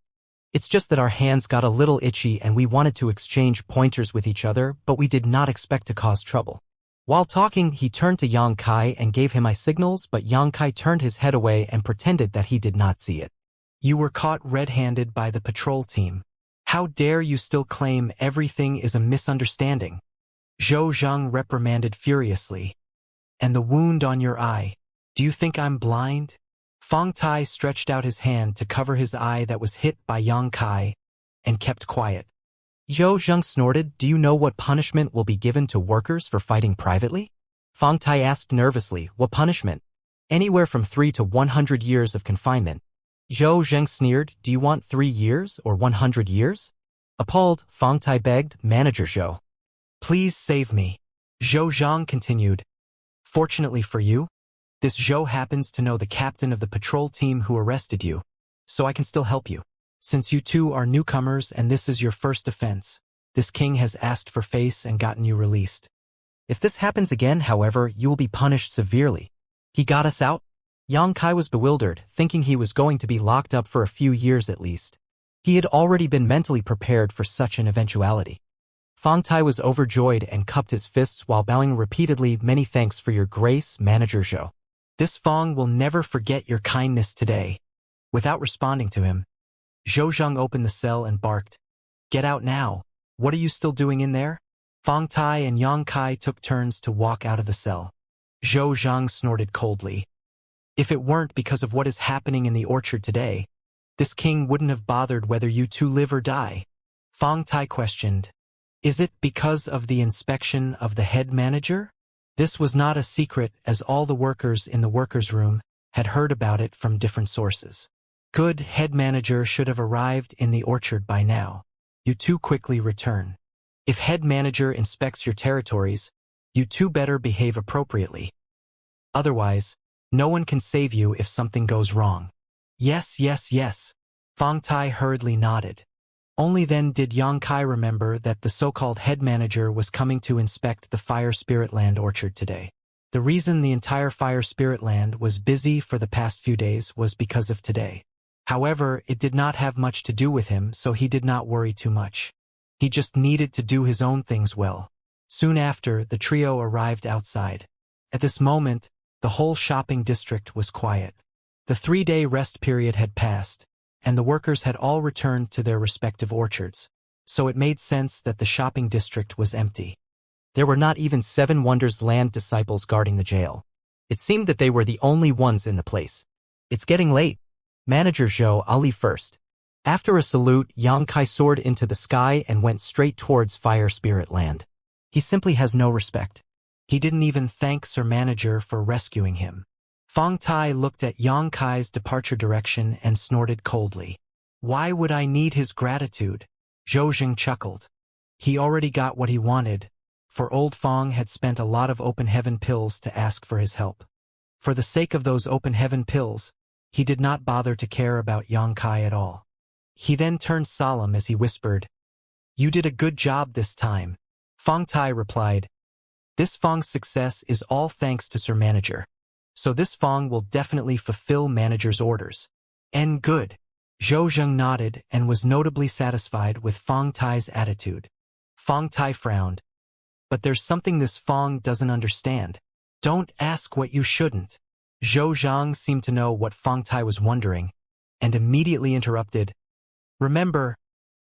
It's just that our hands got a little itchy and we wanted to exchange pointers with each other, but we did not expect to cause trouble." While talking, he turned to Yang Kai and gave him eye signals, but Yang Kai turned his head away and pretended that he did not see it. "You were caught red-handed by the patrol team. How dare you still claim everything is a misunderstanding?" Zhou Zhang reprimanded furiously. "And the wound on your eye. Do you think I'm blind?" Fang Tai stretched out his hand to cover his eye that was hit by Yang Kai and kept quiet. Zhou Zhang snorted. "Do you know what punishment will be given to workers for fighting privately?" Fang Tai asked nervously. "What punishment?" "Anywhere from 3 to 100 years of confinement." Zhou Zhang sneered. "Do you want 3 years or 100 years?" Appalled, Fang Tai begged, "Manager Zhou, please save me." Zhou Zhang continued. "Fortunately for you, this Zhou happens to know the captain of the patrol team who arrested you, so I can still help you. Since you two are newcomers and this is your first offense, this king has asked for face and gotten you released. If this happens again, however, you will be punished severely." "He got us out?" Yang Kai was bewildered, thinking he was going to be locked up for a few years at least. He had already been mentally prepared for such an eventuality. Fang Tai was overjoyed and cupped his fists while bowing repeatedly. Many thanks for your grace, Manager Zhou. This Fang will never forget your kindness today. Without responding to him, Zhou Zheng opened the cell and barked, Get out now. What are you still doing in there? Fang Tai and Yang Kai took turns to walk out of the cell. Zhou Zheng snorted coldly. If it weren't because of what is happening in the orchard today, this king wouldn't have bothered whether you two live or die. Fang Tai questioned, Is it because of the inspection of the head manager? This was not a secret, as all the workers in the workers' room had heard about it from different sources. Good head manager should have arrived in the orchard by now. You two quickly return. If head manager inspects your territories, you two better behave appropriately. Otherwise, no one can save you if something goes wrong. Yes, yes, yes. Fang Tai hurriedly nodded. Only then did Yang Kai remember that the so-called head manager was coming to inspect the Fire Spirit Land orchard today. The reason the entire Fire Spirit Land was busy for the past few days was because of today. However, it did not have much to do with him, so he did not worry too much. He just needed to do his own things well. Soon after, the trio arrived outside. At this moment, the whole shopping district was quiet. The 3-day rest period had passed, and the workers had all returned to their respective orchards, so it made sense that the shopping district was empty. There were not even 7 Wonders Land disciples guarding the jail. It seemed that they were the only ones in the place. It's getting late. Manager Zhou, I'll leave first. After a salute, Yang Kai soared into the sky and went straight towards Fire Spirit Land. He simply has no respect. He didn't even thank Sir Manager for rescuing him. Fang Tai looked at Yang Kai's departure direction and snorted coldly. Why would I need his gratitude? Zhou Zheng chuckled. He already got what he wanted, for old Fang had spent a lot of open heaven pills to ask for his help. For the sake of those open heaven pills, he did not bother to care about Yang Kai at all. He then turned solemn as he whispered, You did a good job this time. Fang Tai replied, This Fang's success is all thanks to Sir Manager. So this Fang will definitely fulfill Manager's orders. And good. Zhou Zheng nodded and was notably satisfied with Fang Tai's attitude. Fang Tai frowned. But there's something this Fang doesn't understand. Don't ask what you shouldn't. Zhou Zheng seemed to know what Fang Tai was wondering, and immediately interrupted. Remember,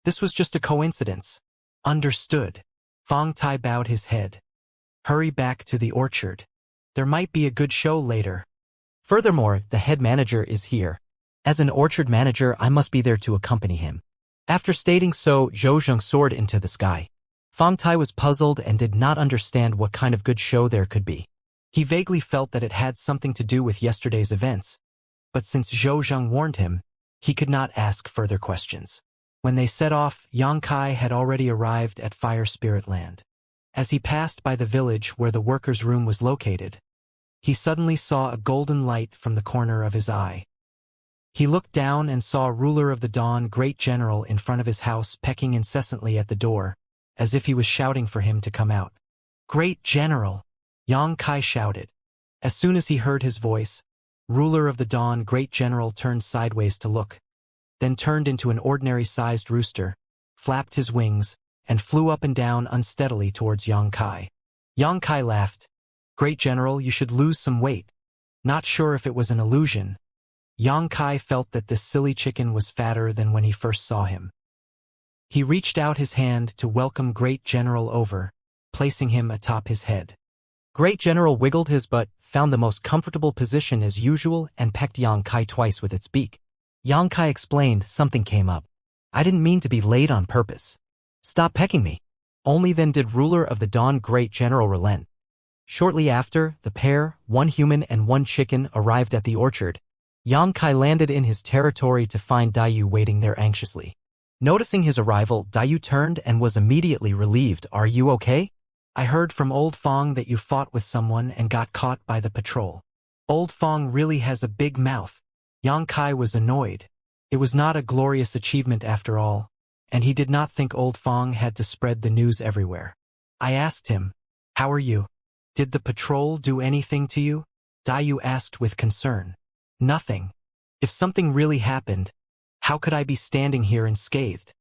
this was just a coincidence. Understood. Fang Tai bowed his head. Hurry back to the orchard. There might be a good show later. Furthermore, the head manager is here. As an orchard manager, I must be there to accompany him. After stating so, Zhou Zheng soared into the sky. Fang Tai was puzzled and did not understand what kind of good show there could be. He vaguely felt that it had something to do with yesterday's events, but since Zhou Zheng warned him, he could not ask further questions. When they set off, Yang Kai had already arrived at Fire Spirit Land. As he passed by the village where the workers' room was located, he suddenly saw a golden light from the corner of his eye. He looked down and saw Ruler of the Dawn, Great General, in front of his house pecking incessantly at the door, as if he was shouting for him to come out. Great General! Yang Kai shouted. As soon as he heard his voice, Ruler of the Dawn, Great General turned sideways to look, then turned into an ordinary-sized rooster, flapped his wings, and flew up and down unsteadily towards Yang Kai. Yang Kai laughed. Great General, you should lose some weight. Not sure if it was an illusion. Yang Kai felt that this silly chicken was fatter than when he first saw him. He reached out his hand to welcome Great General over, placing him atop his head. Great General wiggled his butt, found the most comfortable position as usual, and pecked Yang Kai twice with its beak. Yang Kai explained something came up. I didn't mean to be late on purpose. Stop pecking me. Only then did Ruler of the Dawn, Great General, relent. Shortly after, the pair, one human and one chicken, arrived at the orchard. Yang Kai landed in his territory to find Dayu waiting there anxiously. Noticing his arrival, Dayu turned and was immediately relieved. Are you okay? I heard from Old Fang that you fought with someone and got caught by the patrol. Old Fang really has a big mouth. Yang Kai was annoyed. It was not a glorious achievement after all, and he did not think Old Fang had to spread the news everywhere. I asked him, How are you? Did the patrol do anything to you? Dayu asked with concern. Nothing. If something really happened, how could I be standing here unscathed?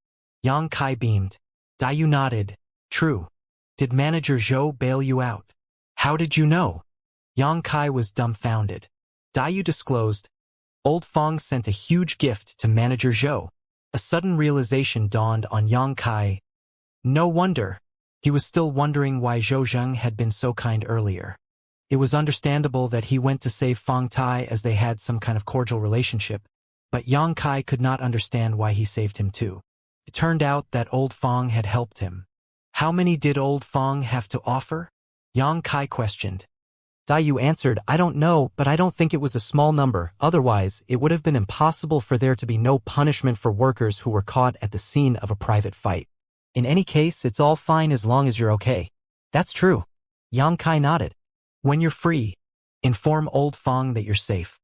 Yang Kai beamed. Dayu nodded. True. Did Manager Zhou bail you out? How did you know? Yang Kai was dumbfounded. Dayu disclosed. Old Fong sent a huge gift to Manager Zhou. A sudden realization dawned on Yang Kai. No wonder. He was still wondering why Zhou Zheng had been so kind earlier. It was understandable that he went to save Fong Tai as they had some kind of cordial relationship, but Yang Kai could not understand why he saved him too. It turned out that Old Fong had helped him. How many did Old Fong have to offer? Yang Kai questioned. Dayu answered, I don't know, but I don't think it was a small number. Otherwise, it would have been impossible for there to be no punishment for workers who were caught at the scene of a private fight. In any case, it's all fine as long as you're okay. That's true. Yang Kai nodded. When you're free, inform Old Fong that you're safe.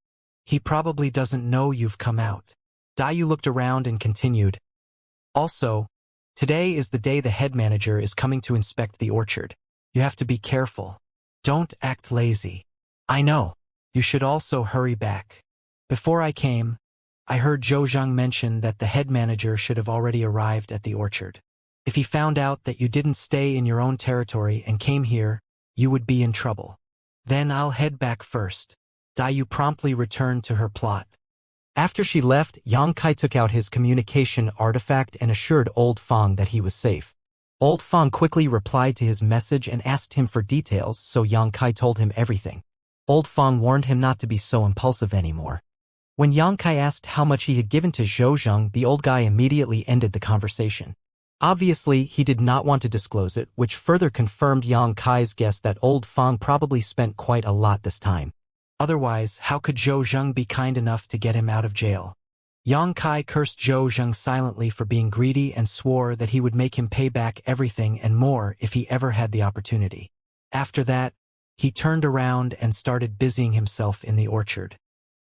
He probably doesn't know you've come out. Dayu looked around and continued. Also, today is the day the head manager is coming to inspect the orchard. You have to be careful. Don't act lazy. I know. You should also hurry back. Before I came, I heard Zhou Zheng mention that the head manager should have already arrived at the orchard. If he found out that you didn't stay in your own territory and came here, you would be in trouble. Then I'll head back first. Dayu promptly returned to her plot. After she left, Yang Kai took out his communication artifact and assured Old Fong that he was safe. Old Fong quickly replied to his message and asked him for details, so Yang Kai told him everything. Old Fong warned him not to be so impulsive anymore. When Yang Kai asked how much he had given to Zhou Zheng, the old guy immediately ended the conversation. Obviously, he did not want to disclose it, which further confirmed Yang Kai's guess that Old Fong probably spent quite a lot this time. Otherwise, how could Zhou Zheng be kind enough to get him out of jail? Yang Kai cursed Zhou Zheng silently for being greedy and swore that he would make him pay back everything and more if he ever had the opportunity. After that, he turned around and started busying himself in the orchard.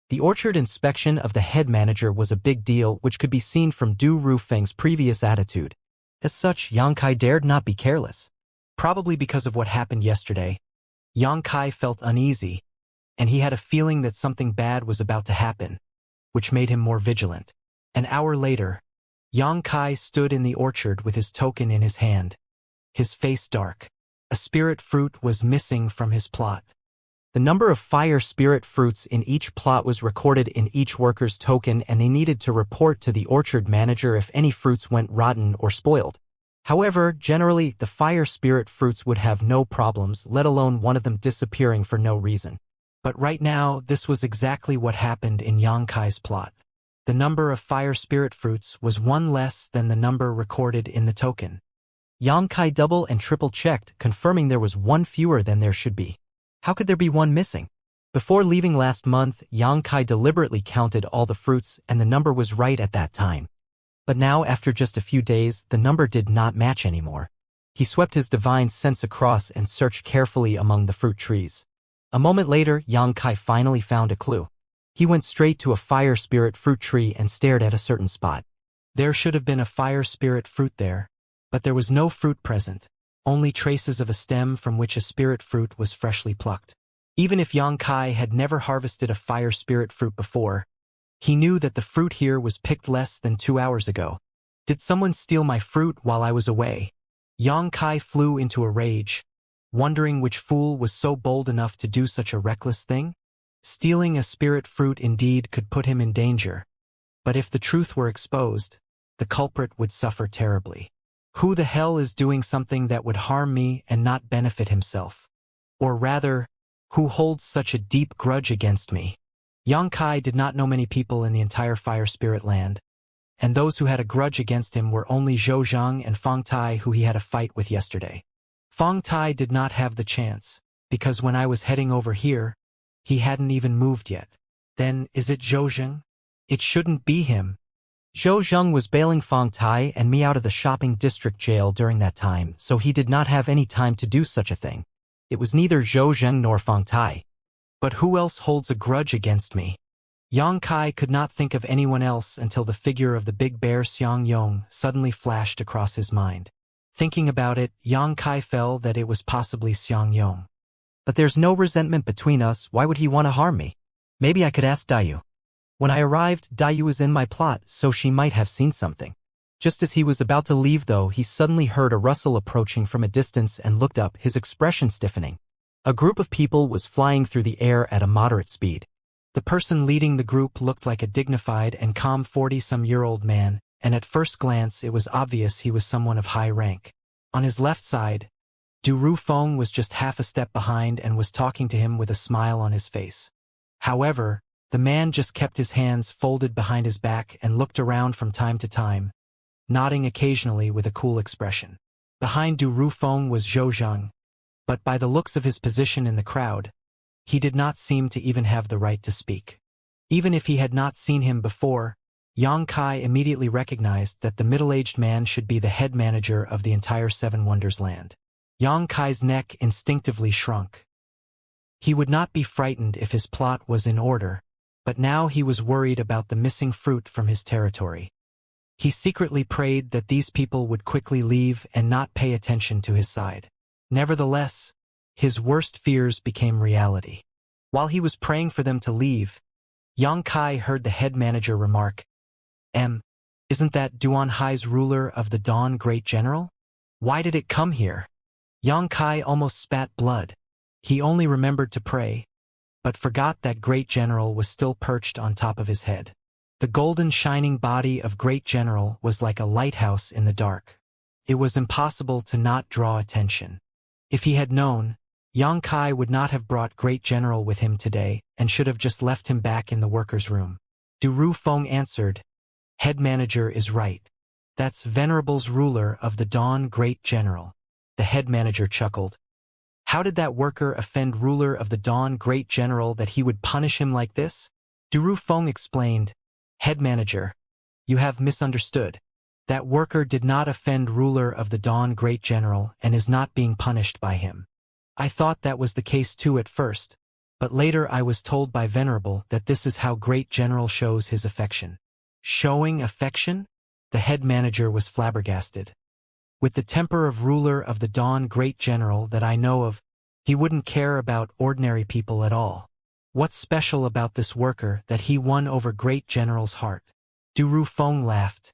The orchard inspection of the head manager was a big deal, which could be seen from Du Rufeng's previous attitude. As such, Yang Kai dared not be careless. Probably because of what happened yesterday, Yang Kai felt uneasy, and he had a feeling that something bad was about to happen, which made him more vigilant. An hour later, Yang Kai stood in the orchard with his token in his hand, his face dark. A spirit fruit was missing from his plot. The number of fire spirit fruits in each plot was recorded in each worker's token, and they needed to report to the orchard manager if any fruits went rotten or spoiled. However, generally, the fire spirit fruits would have no problems, let alone one of them disappearing for no reason. But right now, this was exactly what happened in Yang Kai's plot. The number of fire spirit fruits was one less than the number recorded in the token. Yang Kai double and triple checked, confirming there was one fewer than there should be. How could there be one missing? Before leaving last month, Yang Kai deliberately counted all the fruits, and the number was right at that time. But now, after just a few days, the number did not match anymore. He swept his divine sense across and searched carefully among the fruit trees. A moment later, Yang Kai finally found a clue. He went straight to a fire spirit fruit tree and stared at a certain spot. There should have been a fire spirit fruit there, but there was no fruit present, only traces of a stem from which a spirit fruit was freshly plucked. Even if Yang Kai had never harvested a fire spirit fruit before, he knew that the fruit here was picked less than 2 hours ago. Did someone steal my fruit while I was away? Yang Kai flew into a rage, wondering which fool was so bold enough to do such a reckless thing. Stealing a spirit fruit indeed could put him in danger, but if the truth were exposed, the culprit would suffer terribly. Who the hell is doing something that would harm me and not benefit himself? Or rather, who holds such a deep grudge against me? Yang Kai did not know many people in the entire fire spirit land, and those who had a grudge against him were only Zhou Zheng and Fong Tai, who he had a fight with yesterday. Fong Tai did not have the chance, because when I was heading over here, he hadn't even moved yet. Then, is it Zhou Zheng? It shouldn't be him. Zhou Zheng was bailing Fong Tai and me out of the shopping district jail during that time, so he did not have any time to do such a thing. It was neither Zhou Zheng nor Fong Tai. But who else holds a grudge against me? Yang Kai could not think of anyone else until the figure of the big bear Xianxia suddenly flashed across his mind. Thinking about it, Yang Kai felt that it was possibly Xianxia. But there's no resentment between us, why would he want to harm me? Maybe I could ask Dayu. When I arrived, Dayu was in my plot, so she might have seen something. Just as he was about to leave though, he suddenly heard a rustle approaching from a distance and looked up, his expression stiffening. A group of people was flying through the air at a moderate speed. The person leading the group looked like a dignified and calm 40-some-year-old man, and at first glance it was obvious he was someone of high rank. On his left side, Du Rufeng was just half a step behind and was talking to him with a smile on his face. However, the man just kept his hands folded behind his back and looked around from time to time, nodding occasionally with a cool expression. Behind Du Rufeng was Zhou Zhang, but by the looks of his position in the crowd, he did not seem to even have the right to speak. Even if he had not seen him before, Yang Kai immediately recognized that the middle-aged man should be the head manager of the entire Seven Wonders land. Yang Kai's neck instinctively shrunk. He would not be frightened if his plot was in order, but now he was worried about the missing fruit from his territory. He secretly prayed that these people would quickly leave and not pay attention to his side. Nevertheless, his worst fears became reality. While he was praying for them to leave, Yang Kai heard the head manager remark, Isn't that Duan Hai's ruler of the Dawn Great General? Why did it come here?" Yang Kai almost spat blood. He only remembered to pray, but forgot that Great General was still perched on top of his head. The golden shining body of Great General was like a lighthouse in the dark. It was impossible to not draw attention. If he had known, Yang Kai would not have brought Great General with him today and should have just left him back in the workers' room. Du Rufeng answered, "Head manager is right. That's Venerable's ruler of the Dawn Great General." The head manager chuckled. How did that worker offend ruler of the Dawn Great General that he would punish him like this? Du Rufeng explained, "Head manager, you have misunderstood. That worker did not offend ruler of the Dawn Great General and is not being punished by him. I thought that was the case too at first, but later I was told by Venerable that this is how Great General shows his affection." Showing affection? The head manager was flabbergasted. With the temper of ruler of the Dawn Great General that I know of, he wouldn't care about ordinary people at all. What's special about this worker that he won over Great General's heart? Du Rufeng laughed.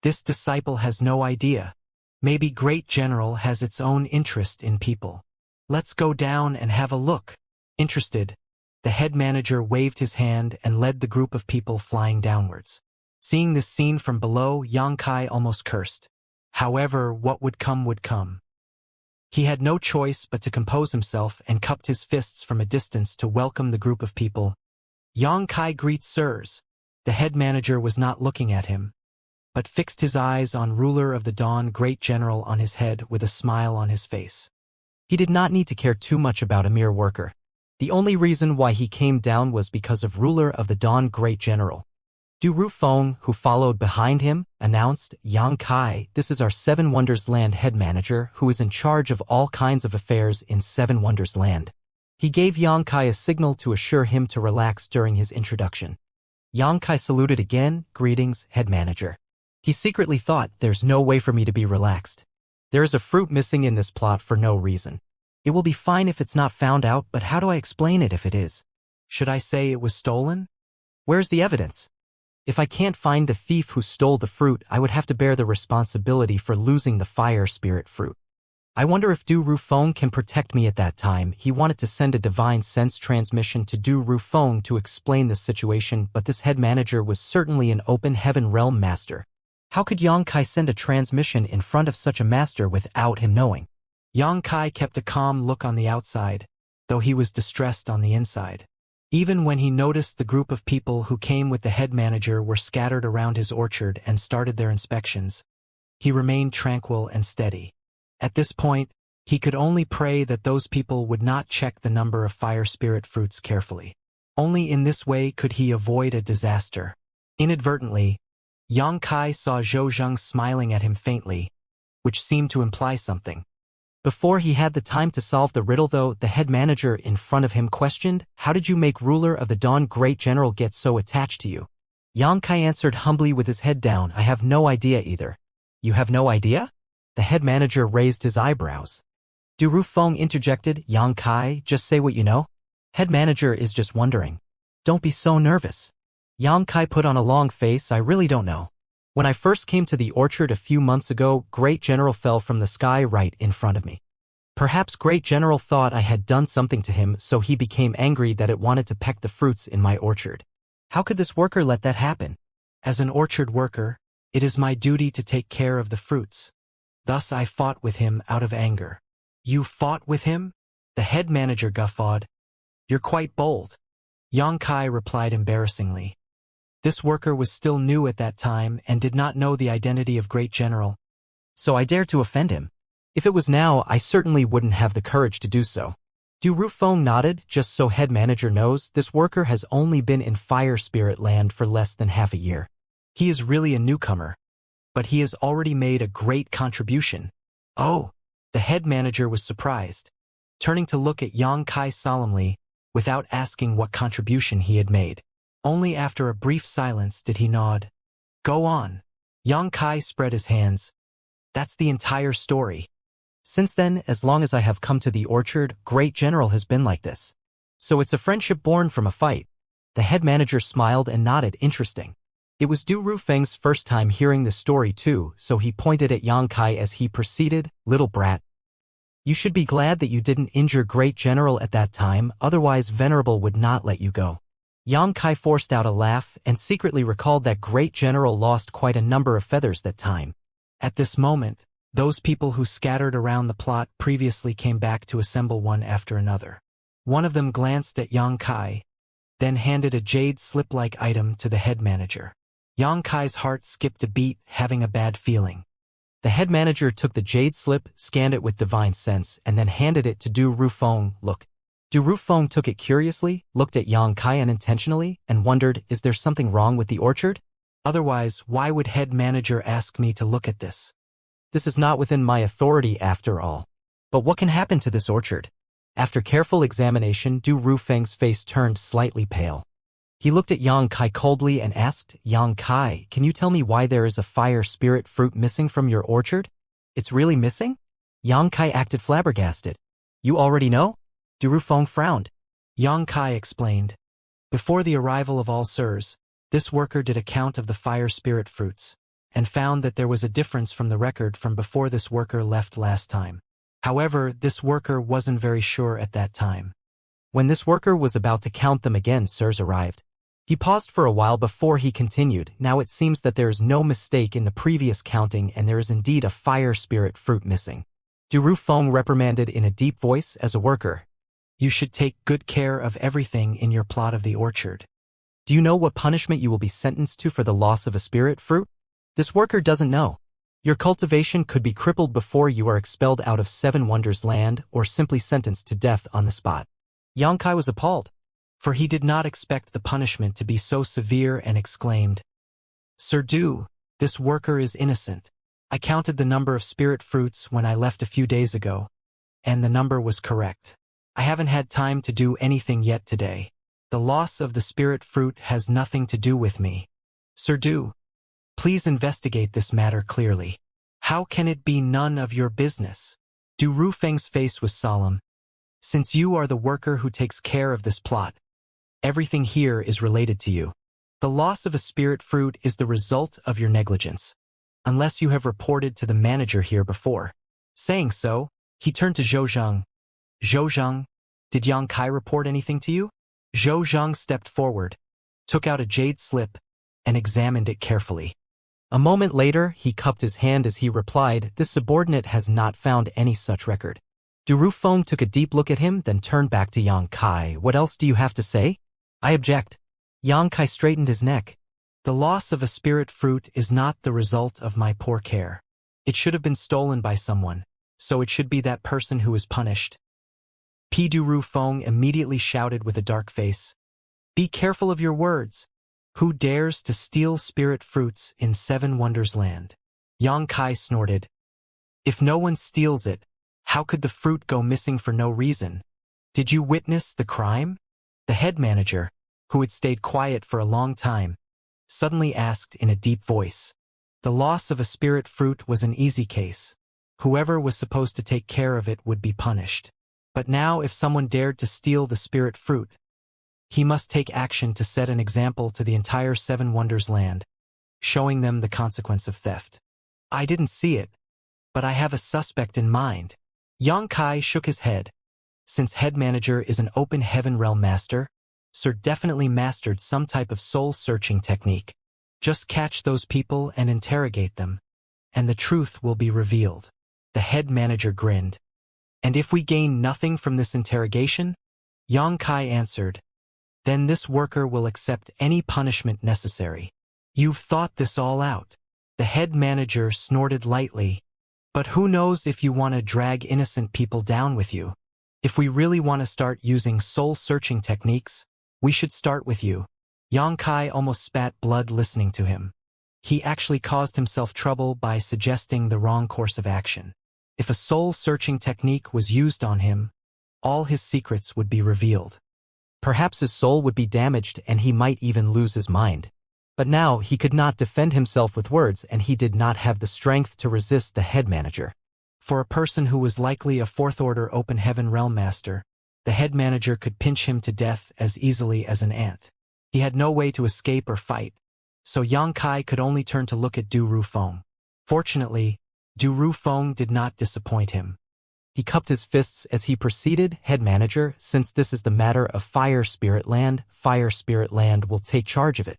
This disciple has no idea. Maybe Great General has its own interest in people. Let's go down and have a look. Interested, the head manager waved his hand and led the group of people flying downwards. Seeing this scene from below, Yang Kai almost cursed. However, what would come would come. He had no choice but to compose himself and cupped his fists from a distance to welcome the group of people. Yang Kai greets sirs. The head manager was not looking at him, but fixed his eyes on ruler of the Dawn Great General on his head with a smile on his face. He did not need to care too much about a mere worker. The only reason why he came down was because of ruler of the Dawn Great General. Du Rufeng, who followed behind him, announced, "Yang Kai, this is our Seven Wonders Land head manager who is in charge of all kinds of affairs in Seven Wonders Land." He gave Yang Kai a signal to assure him to relax during his introduction. Yang Kai saluted again, "Greetings, head manager." He secretly thought, there's no way for me to be relaxed. There is a fruit missing in this plot for no reason. It will be fine if it's not found out, but how do I explain it if it is? Should I say it was stolen? Where's the evidence? If I can't find the thief who stole the fruit, I would have to bear the responsibility for losing the fire spirit fruit. I wonder if Du Rufeng can protect me at that time. He wanted to send a divine sense transmission to Du Rufeng to explain the situation, but this head manager was certainly an open heaven realm master. How could Yang Kai send a transmission in front of such a master without him knowing? Yang Kai kept a calm look on the outside, though he was distressed on the inside. Even when he noticed the group of people who came with the head manager were scattered around his orchard and started their inspections, he remained tranquil and steady. At this point, he could only pray that those people would not check the number of fire spirit fruits carefully. Only in this way could he avoid a disaster. Inadvertently, Yang Kai saw Zhou Zhang smiling at him faintly, which seemed to imply something. Before he had the time to solve the riddle though, the head manager in front of him questioned, "How did you make ruler of the Dawn Great General get so attached to you?" Yang Kai answered humbly with his head down, "I have no idea either." "You have no idea?" The head manager raised his eyebrows. Du Rufeng interjected, "Yang Kai, just say what you know. Head manager is just wondering. Don't be so nervous." Yang Kai put on a long face, "I really don't know." When I first came to the orchard a few months ago, Great General fell from the sky right in front of me. Perhaps Great General thought I had done something to him, so he became angry that it wanted to peck the fruits in my orchard. How could this worker let that happen? As an orchard worker, it is my duty to take care of the fruits. Thus I fought with him out of anger. You fought with him? The head manager guffawed. You're quite bold. Xianxia replied embarrassingly. This worker was still new at that time and did not know the identity of Great General, so I dared to offend him. If it was now, I certainly wouldn't have the courage to do so. Du Rufeng nodded. Just so head manager knows, this worker has only been in Fire Spirit Land for less than half a year. He is really a newcomer, but he has already made a great contribution. Oh, the head manager was surprised, turning to look at Xianxia solemnly, without asking what contribution he had made. Only after a brief silence did he nod. Go on. Xianxia spread his hands. That's the entire story. Since then, as long as I have come to the orchard, Great General has been like this. So it's a friendship born from a fight. The head manager smiled and nodded. Interesting. It was Du Rufeng's first time hearing the story too, so he pointed at Xianxia as he proceeded. Little brat. You should be glad that you didn't injure Great General at that time, otherwise Venerable would not let you go. Xianxia forced out a laugh and secretly recalled that Great General lost quite a number of feathers that time. At this moment, those people who scattered around the plot previously came back to assemble one after another. One of them glanced at Xianxia, then handed a jade slip-like item to the head manager. Xianxia's heart skipped a beat, having a bad feeling. The head manager took the jade slip, scanned it with divine sense, and then handed it to Du Rufeng. Look. Du Rufeng took it curiously, looked at Xianxia unintentionally, and wondered, is there something wrong with the orchard? Otherwise, why would head manager ask me to look at this? This is not within my authority after all. But what can happen to this orchard? After careful examination, Du Rufeng's face turned slightly pale. He looked at Xianxia coldly and asked, Xianxia, can you tell me why there is a fire spirit fruit missing from your orchard? It's really missing? Xianxia acted flabbergasted. You already know? Du Rufeng frowned. Xianxia explained. Before the arrival of all sirs, this worker did a count of the fire spirit fruits, and found that there was a difference from the record from before this worker left last time. However, this worker wasn't very sure at that time. When this worker was about to count them again, sirs arrived. He paused for a while before he continued. Now it seems that there is no mistake in the previous counting and there is indeed a fire spirit fruit missing. Du Rufeng reprimanded in a deep voice as a worker. You should take good care of everything in your plot of the orchard. Do you know what punishment you will be sentenced to for the loss of a spirit fruit? This worker doesn't know. Your cultivation could be crippled before you are expelled out of Seven Wonders Land or simply sentenced to death on the spot. Xianxia was appalled, for he did not expect the punishment to be so severe and exclaimed, Sir Du, this worker is innocent. I counted the number of spirit fruits when I left a few days ago, and the number was correct. I haven't had time to do anything yet today. The loss of the spirit fruit has nothing to do with me. Sir Du, please investigate this matter clearly. How can it be none of your business? Du Rufeng's face was solemn. Since you are the worker who takes care of this plot, everything here is related to you. The loss of a spirit fruit is the result of your negligence, unless you have reported to the manager here before. Saying so, he turned to Zhou. Zhou, did Xianxia report anything to you? Zhou stepped forward, took out a jade slip, and examined it carefully. A moment later, he cupped his hand as he replied, this subordinate has not found any such record. Du Rufeng took a deep look at him, then turned back to Xianxia. What else do you have to say? I object. Xianxia straightened his neck. The loss of a spirit fruit is not the result of my poor care. It should have been stolen by someone, so it should be that person who is punished. Du Rufeng immediately shouted with a dark face. Be careful of your words. Who dares to steal spirit fruits in Seven Wonders Land? Xianxia snorted. If no one steals it, how could the fruit go missing for no reason? Did you witness the crime? The head manager, who had stayed quiet for a long time, suddenly asked in a deep voice. The loss of a spirit fruit was an easy case. Whoever was supposed to take care of it would be punished. But now if someone dared to steal the spirit fruit, he must take action to set an example to the entire Seven Wonders Land. showing them the consequence of theft. I didn't see it, but I have a suspect in mind. Yang Kai shook his head. Since head manager is an open heaven realm master, Sir definitely mastered some type of soul-searching technique. Just catch those people and interrogate them, and the truth will be revealed. The head manager grinned. And if we gain nothing from this interrogation? Yang Kai answered. Then this worker will accept any punishment necessary. You've thought this all out. The head manager snorted lightly. But who knows if you want to drag innocent people down with you? If we really want to start using soul-searching techniques, we should start with you. Yang Kai almost spat blood listening to him. He actually caused himself trouble by suggesting the wrong course of action. If a soul-searching technique was used on him, all his secrets would be revealed. Perhaps his soul would be damaged and he might even lose his mind. But now he could not defend himself with words and he did not have the strength to resist the head manager. For a person who was likely a fourth-order open heaven realm master, the head manager could pinch him to death as easily as an ant. He had no way to escape or fight, so Yang Kai could only turn to look at Du Rufeng. Fortunately, Du Rufeng did not disappoint him. He cupped his fists as he proceeded, head manager, since this is the matter of Fire Spirit Land will take charge of it.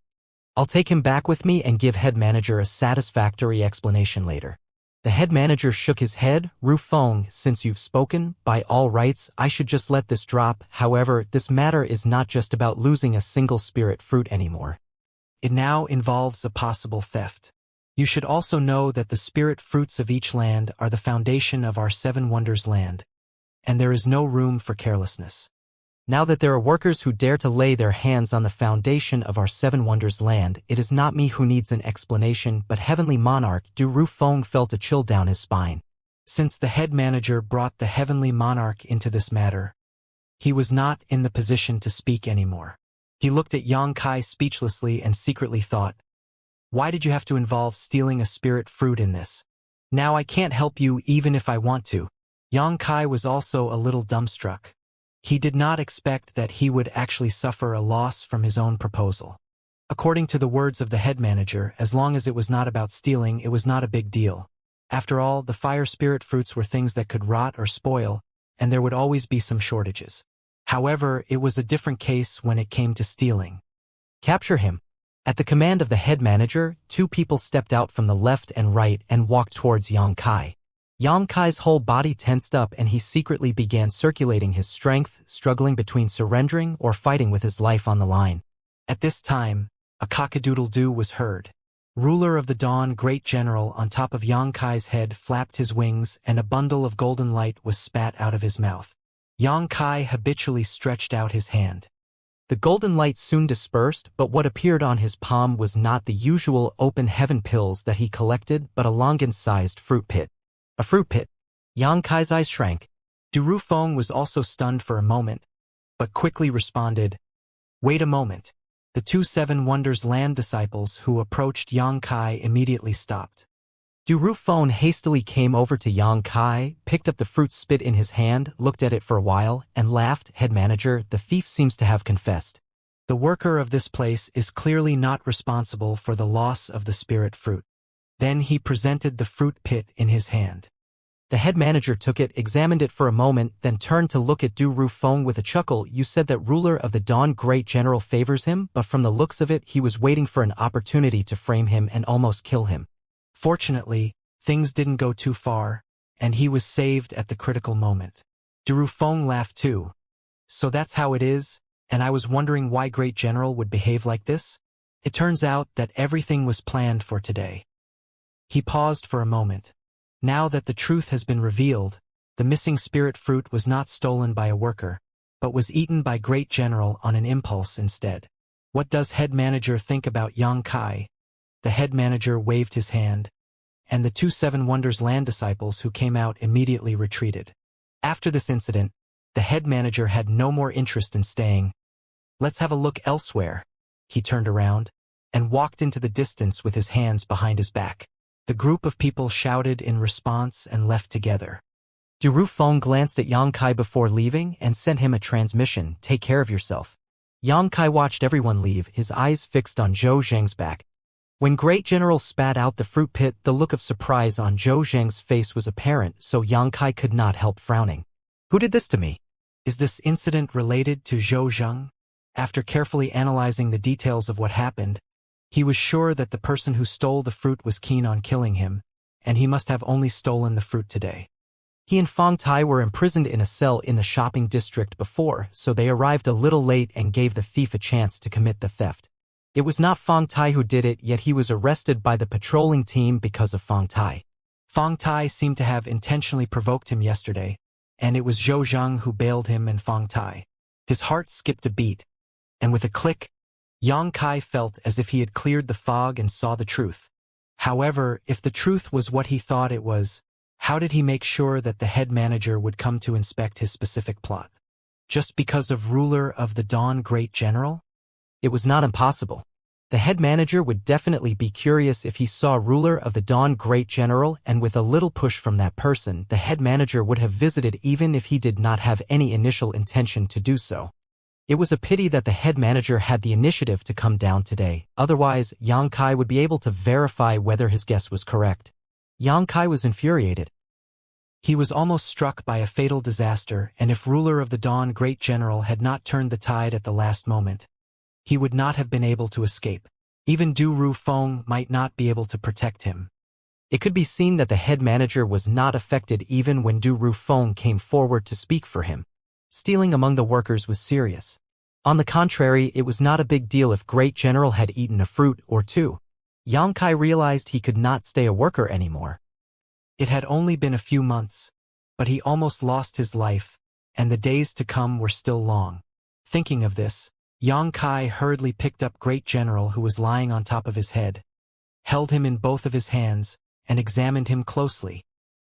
I'll take him back with me and give head manager a satisfactory explanation later. The head manager shook his head. Rufeng, since you've spoken, by all rights, I should just let this drop. However, this matter is not just about losing a single spirit fruit anymore. It now involves a possible theft. You should also know that the spirit fruits of each land are the foundation of our Seven Wonders land, and there is no room for carelessness. Now that there are workers who dare to lay their hands on the foundation of our Seven Wonders land, it is not me who needs an explanation but Heavenly Monarch. Du Rufeng felt a chill down his spine. Since the head manager brought the Heavenly Monarch into this matter, he was not in the position to speak anymore. He looked at Yang Kai speechlessly and secretly thought, why did you have to involve stealing a spirit fruit in this? Now I can't help you even if I want to. Yang Kai was also a little dumbstruck. He did not expect that he would actually suffer a loss from his own proposal. According to the words of the head manager, as long as it was not about stealing, it was not a big deal. After all, the fire spirit fruits were things that could rot or spoil, and there would always be some shortages. However, it was a different case when it came to stealing. Capture him. At the command of the head manager, two people stepped out from the left and right and walked towards Yang Kai. Yang Kai's whole body tensed up and he secretly began circulating his strength, struggling between surrendering or fighting with his life on the line. At this time, a cock-a-doodle-doo was heard. Ruler of the Dawn, Great General, on top of Yang Kai's head flapped his wings and a bundle of golden light was spat out of his mouth. Yang Kai habitually stretched out his hand. The golden light soon dispersed, but what appeared on his palm was not the usual open heaven pills that he collected but a longan-sized fruit pit. A fruit pit. Yang Kai's eyes shrank. Du Rufeng was also stunned for a moment, but quickly responded, wait a moment. The two Seven Wonders land disciples who approached Yang Kai immediately stopped. Du Rufeng hastily came over to Yang Kai, picked up the fruit spit in his hand, looked at it for a while, and laughed. Head manager, the thief seems to have confessed. The worker of this place is clearly not responsible for the loss of the spirit fruit. Then he presented the fruit pit in his hand. The head manager took it, examined it for a moment, then turned to look at Du Rufeng with a chuckle. You said that Ruler of the Dawn Great General favors him, but from the looks of it he was waiting for an opportunity to frame him and almost kill him. Fortunately, things didn't go too far, and he was saved at the critical moment. Du Rufeng laughed too. So that's how it is, and I was wondering why Great General would behave like this? It turns out that everything was planned for today. He paused for a moment. Now that the truth has been revealed, the missing spirit fruit was not stolen by a worker, but was eaten by Great General on an impulse instead. What does head manager think about Yang Kai? The head manager waved his hand, and the two Seven Wonders land disciples who came out immediately retreated. After this incident, the head manager had no more interest in staying. Let's have a look elsewhere. He turned around and walked into the distance with his hands behind his back. The group of people shouted in response and left together. Du Rufeng glanced at Yang Kai before leaving and sent him a transmission, take care of yourself. Yang Kai watched everyone leave, his eyes fixed on Zhou Zheng's back. When Great General spat out the fruit pit, the look of surprise on Zhou Zheng's face was apparent, so Yang Kai could not help frowning. Who did this to me? Is this incident related to Zhou Zheng? After carefully analyzing the details of what happened, he was sure that the person who stole the fruit was keen on killing him, and he must have only stolen the fruit today. He and Fong Tai were imprisoned in a cell in the shopping district before, so they arrived a little late and gave the thief a chance to commit the theft. It was not Fong Tai who did it, yet he was arrested by the patrolling team because of Fong Tai. Fong Tai seemed to have intentionally provoked him yesterday, and it was Zhou Zheng who bailed him and Fong Tai. His heart skipped a beat, and with a click, Yang Kai felt as if he had cleared the fog and saw the truth. However, if the truth was what he thought it was, how did he make sure that the head manager would come to inspect his specific plot? Just because of Ruler of the Dawn Great General? It was not impossible. The head manager would definitely be curious if he saw Ruler of the Dawn Great General, and with a little push from that person, the head manager would have visited even if he did not have any initial intention to do so. It was a pity that the head manager had the initiative to come down today, otherwise Yang Kai would be able to verify whether his guess was correct. Yang Kai was infuriated. He was almost struck by a fatal disaster, and if Ruler of the Dawn Great General had not turned the tide at the last moment, he would not have been able to escape. Even Du Rufeng might not be able to protect him. It could be seen that the head manager was not affected even when Du Rufeng came forward to speak for him. Stealing among the workers was serious. On the contrary, it was not a big deal if Great General had eaten a fruit or two. Yang Kai realized he could not stay a worker anymore. It had only been a few months, but he almost lost his life, and the days to come were still long. Thinking of this, Yang Kai hurriedly picked up Great General, who was lying on top of his head, held him in both of his hands, and examined him closely.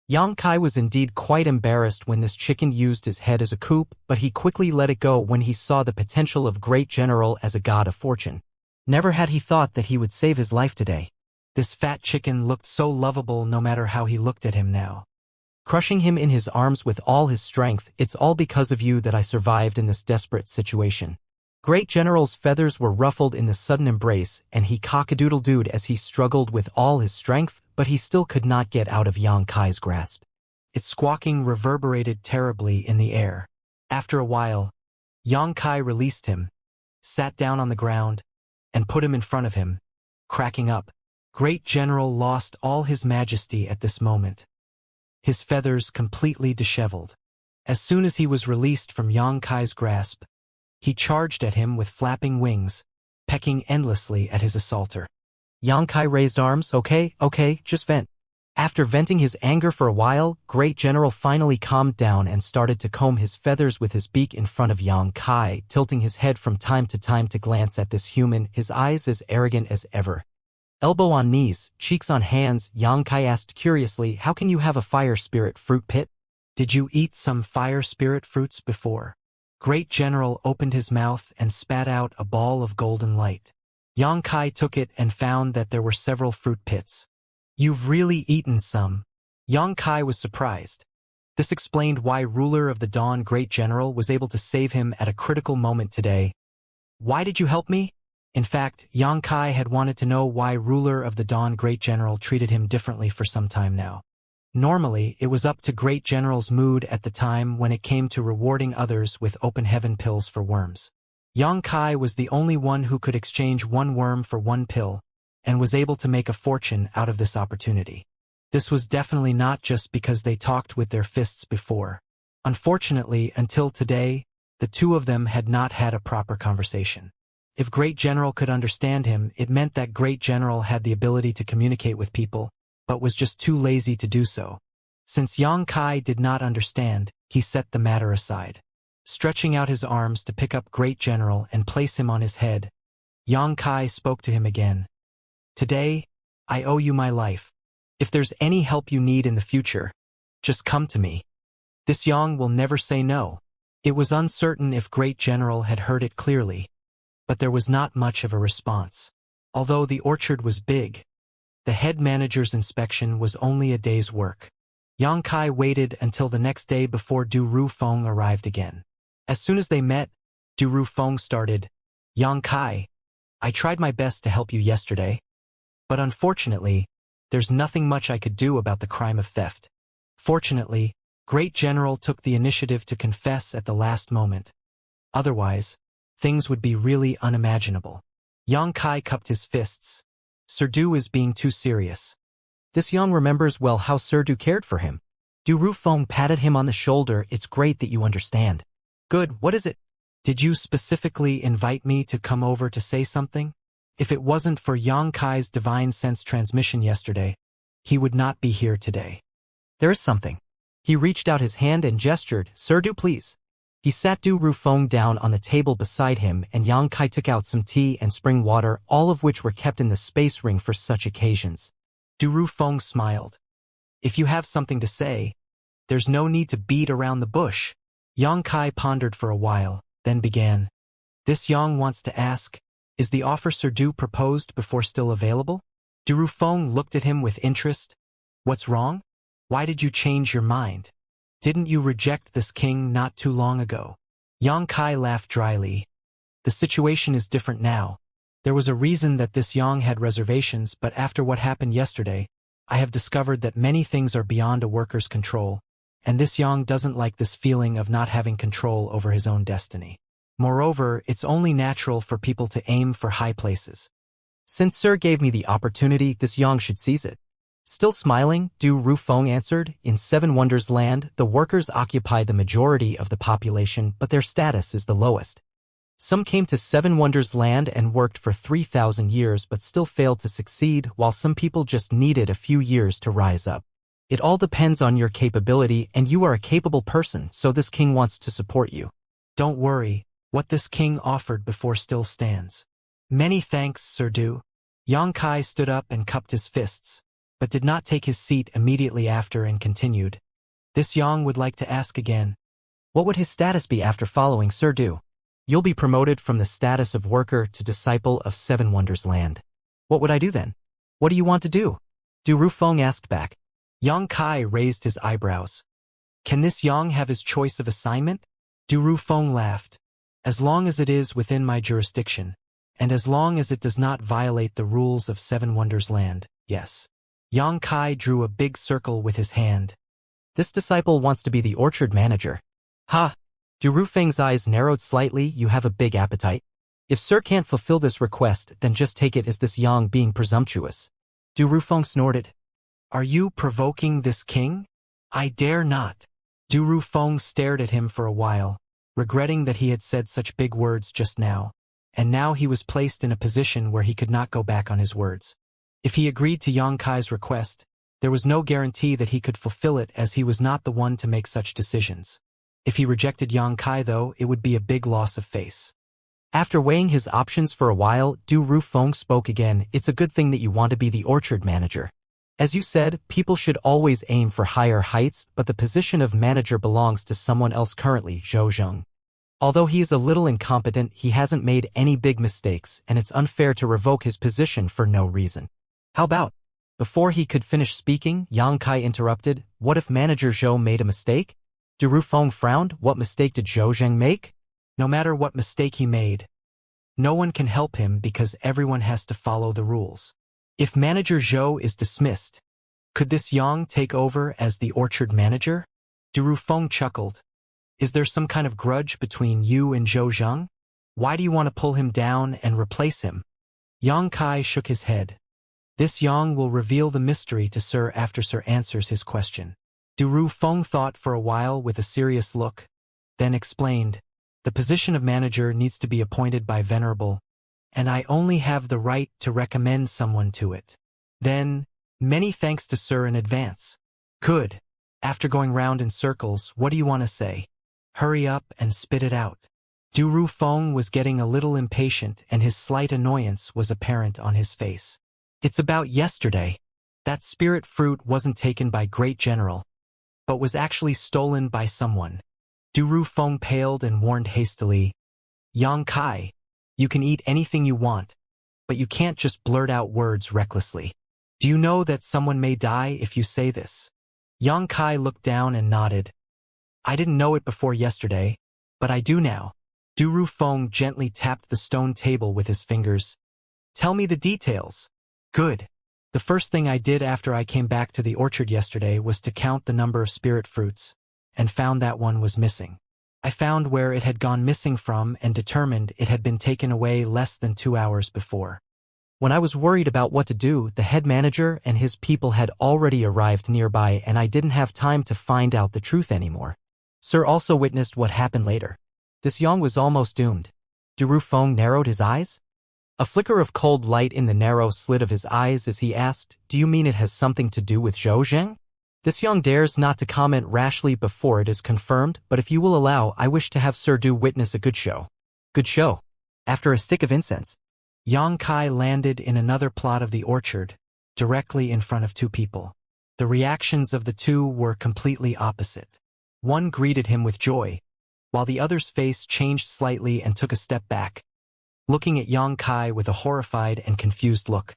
Yang Kai was indeed quite embarrassed when this chicken used his head as a coup, but he quickly let it go when he saw the potential of Great General as a god of fortune. Never had he thought that he would save his life today. This fat chicken looked so lovable no matter how he looked at him now. Crushing him in his arms with all his strength, "It's all because of you that I survived in this desperate situation." Great General's feathers were ruffled in the sudden embrace, and he cock-a-doodle-dooed as he struggled with all his strength, but he still could not get out of Yang Kai's grasp. Its squawking reverberated terribly in the air. After a while, Yang Kai released him, sat down on the ground, and put him in front of him, cracking up. Great General lost all his majesty at this moment, his feathers completely disheveled. As soon as he was released from Yang Kai's grasp, he charged at him with flapping wings, pecking endlessly at his assaulter. Yang Kai raised arms. Okay, just vent. After venting his anger for a while, Great General finally calmed down and started to comb his feathers with his beak in front of Yang Kai, tilting his head from time to glance at this human, his eyes as arrogant as ever. Elbow on knees, cheeks on hands, Yang Kai asked curiously, "How can you have a fire spirit fruit pit? Did you eat some fire spirit fruits before?" Great General opened his mouth and spat out a ball of golden light. Yang Kai took it and found that there were several fruit pits. "You've really eaten some." Yang Kai was surprised. This explained why Ruler of the Dawn Great General was able to save him at a critical moment today. "Why did you help me?" In fact, Yang Kai had wanted to know why Ruler of the Dawn Great General treated him differently for some time now. Normally, it was up to Great General's mood at the time when it came to rewarding others with open heaven pills for worms. Yang Kai was the only one who could exchange one worm for one pill, and was able to make a fortune out of this opportunity. This was definitely not just because they talked with their fists before. Unfortunately, until today, the two of them had not had a proper conversation. If Great General could understand him, it meant that Great General had the ability to communicate with people, but was just too lazy to do so. Since Yang Kai did not understand, he set the matter aside. Stretching out his arms to pick up Great General and place him on his head, Yang Kai spoke to him again. "Today, I owe you my life. If there's any help you need in the future, just come to me." This Yang will never say no. It was uncertain if Great General had heard it clearly, but there was not much of a response. Although the orchard was big, the head manager's inspection was only a day's work. Yang Kai waited until the next day before Du Rufeng arrived again. As soon as they met, Du Rufeng started, "Yang Kai, I tried my best to help you yesterday. But unfortunately, there's nothing much I could do about the crime of theft. Fortunately, Great General took the initiative to confess at the last moment. Otherwise, things would be really unimaginable. Yang Kai cupped his fists. Sir Du is being too serious. This Yang remembers well how Sir Du cared for him. Du Rufeng patted him on the shoulder. It's great that you understand. Good, what is it? Did you specifically invite me to come over to say something? If it wasn't for Yang Kai's divine sense transmission yesterday, he would not be here today. There is something. He reached out his hand and gestured, Sir Du, please. He sat Du Rufeng down on the table beside him, and Yang Kai took out some tea and spring water, all of which were kept in the space ring for such occasions. Du Rufeng smiled. If you have something to say, there's no need to beat around the bush. Yang Kai pondered for a while, then began. This Yang wants to ask, is the offer Sir Du proposed before still available? Du Rufeng looked at him with interest. What's wrong? Why did you change your mind? Didn't you reject this king not too long ago? Yang Kai laughed dryly. The situation is different now. There was a reason that this Yang had reservations, but after what happened yesterday, I have discovered that many things are beyond a worker's control, and this Yang doesn't like this feeling of not having control over his own destiny. Moreover, it's only natural for people to aim for high places. Since Sir gave me the opportunity, this Yang should seize it. Still smiling, Du Rufeng answered, in Seven Wonders Land, the workers occupy the majority of the population, but their status is the lowest. Some came to Seven Wonders Land and worked for 3,000 years but still failed to succeed, while some people just needed a few years to rise up. It all depends on your capability, and you are a capable person, so this king wants to support you. Don't worry, what this king offered before still stands. Many thanks, Sir Du. Yang Kai stood up and cupped his fists, but did not take his seat immediately after and continued. This Yang would like to ask again. What would his status be after following Sir Du? You'll be promoted from the status of worker to disciple of Seven Wonders Land. What would I do then? What do you want to do? Du Rufeng asked back. Yang Kai raised his eyebrows. Can this Yang have his choice of assignment? Du Rufeng laughed. As long as it is within my jurisdiction, and as long as it does not violate the rules of Seven Wonders Land, yes. Yang Kai drew a big circle with his hand. This disciple wants to be the orchard manager. Ha! Du Rufeng's eyes narrowed slightly. You have a big appetite. If Sir can't fulfill this request, then just take it as this Yang being presumptuous. Du Rufeng snorted. Are you provoking this king? I dare not. Du Rufeng stared at him for a while, regretting that he had said such big words just now, and now he was placed in a position where he could not go back on his words. If he agreed to Yang Kai's request, there was no guarantee that he could fulfill it, as he was not the one to make such decisions. If he rejected Yang Kai, though, it would be a big loss of face. After weighing his options for a while, Du Rufeng spoke again. It's a good thing that you want to be the orchard manager. As you said, people should always aim for higher heights, but the position of manager belongs to someone else currently, Zhou Zheng. Although he is a little incompetent, he hasn't made any big mistakes, and it's unfair to revoke his position for no reason. How about? Before he could finish speaking, Yang Kai interrupted. What if Manager Zhou made a mistake? Du Rufeng frowned. What mistake did Zhou Zheng make? No matter what mistake he made, no one can help him because everyone has to follow the rules. If Manager Zhou is dismissed, could this Yang take over as the orchard manager? Du Rufeng chuckled. Is there some kind of grudge between you and Zhou Zheng? Why do you want to pull him down and replace him? Yang Kai shook his head. This Yang will reveal the mystery to Sir after Sir answers his question. Du Rufeng thought for a while with a serious look, then explained, the position of manager needs to be appointed by Venerable, and I only have the right to recommend someone to it. Then, many thanks to Sir in advance. Good. After going round in circles, what do you want to say? Hurry up and spit it out. Du Rufeng was getting a little impatient, and his slight annoyance was apparent on his face. It's about yesterday. That spirit fruit wasn't taken by Great General, but was actually stolen by someone. Du Rufeng paled and warned hastily, Yang Kai, you can eat anything you want, but you can't just blurt out words recklessly. Do you know that someone may die if you say this? Yang Kai looked down and nodded. I didn't know it before yesterday, but I do now. Du Rufeng gently tapped the stone table with his fingers. Tell me the details. Good. The first thing I did after I came back to the orchard yesterday was to count the number of spirit fruits, and found that one was missing. I found where it had gone missing from and determined it had been taken away less than 2 hours before. When I was worried about what to do, the head manager and his people had already arrived nearby and I didn't have time to find out the truth anymore. Sir also witnessed what happened later. This Yang was almost doomed. Du Feng narrowed his eyes. A flicker of cold light in the narrow slit of his eyes as he asked, "Do you mean it has something to do with Zhou Zheng?" This Yang dares not to comment rashly before it is confirmed, but if you will allow, I wish to have Sir Du witness a good show. Good show. After a stick of incense, Yang Kai landed in another plot of the orchard, directly in front of two people. The reactions of the two were completely opposite. One greeted him with joy, while the other's face changed slightly and took a step back, looking at Yang Kai with a horrified and confused look.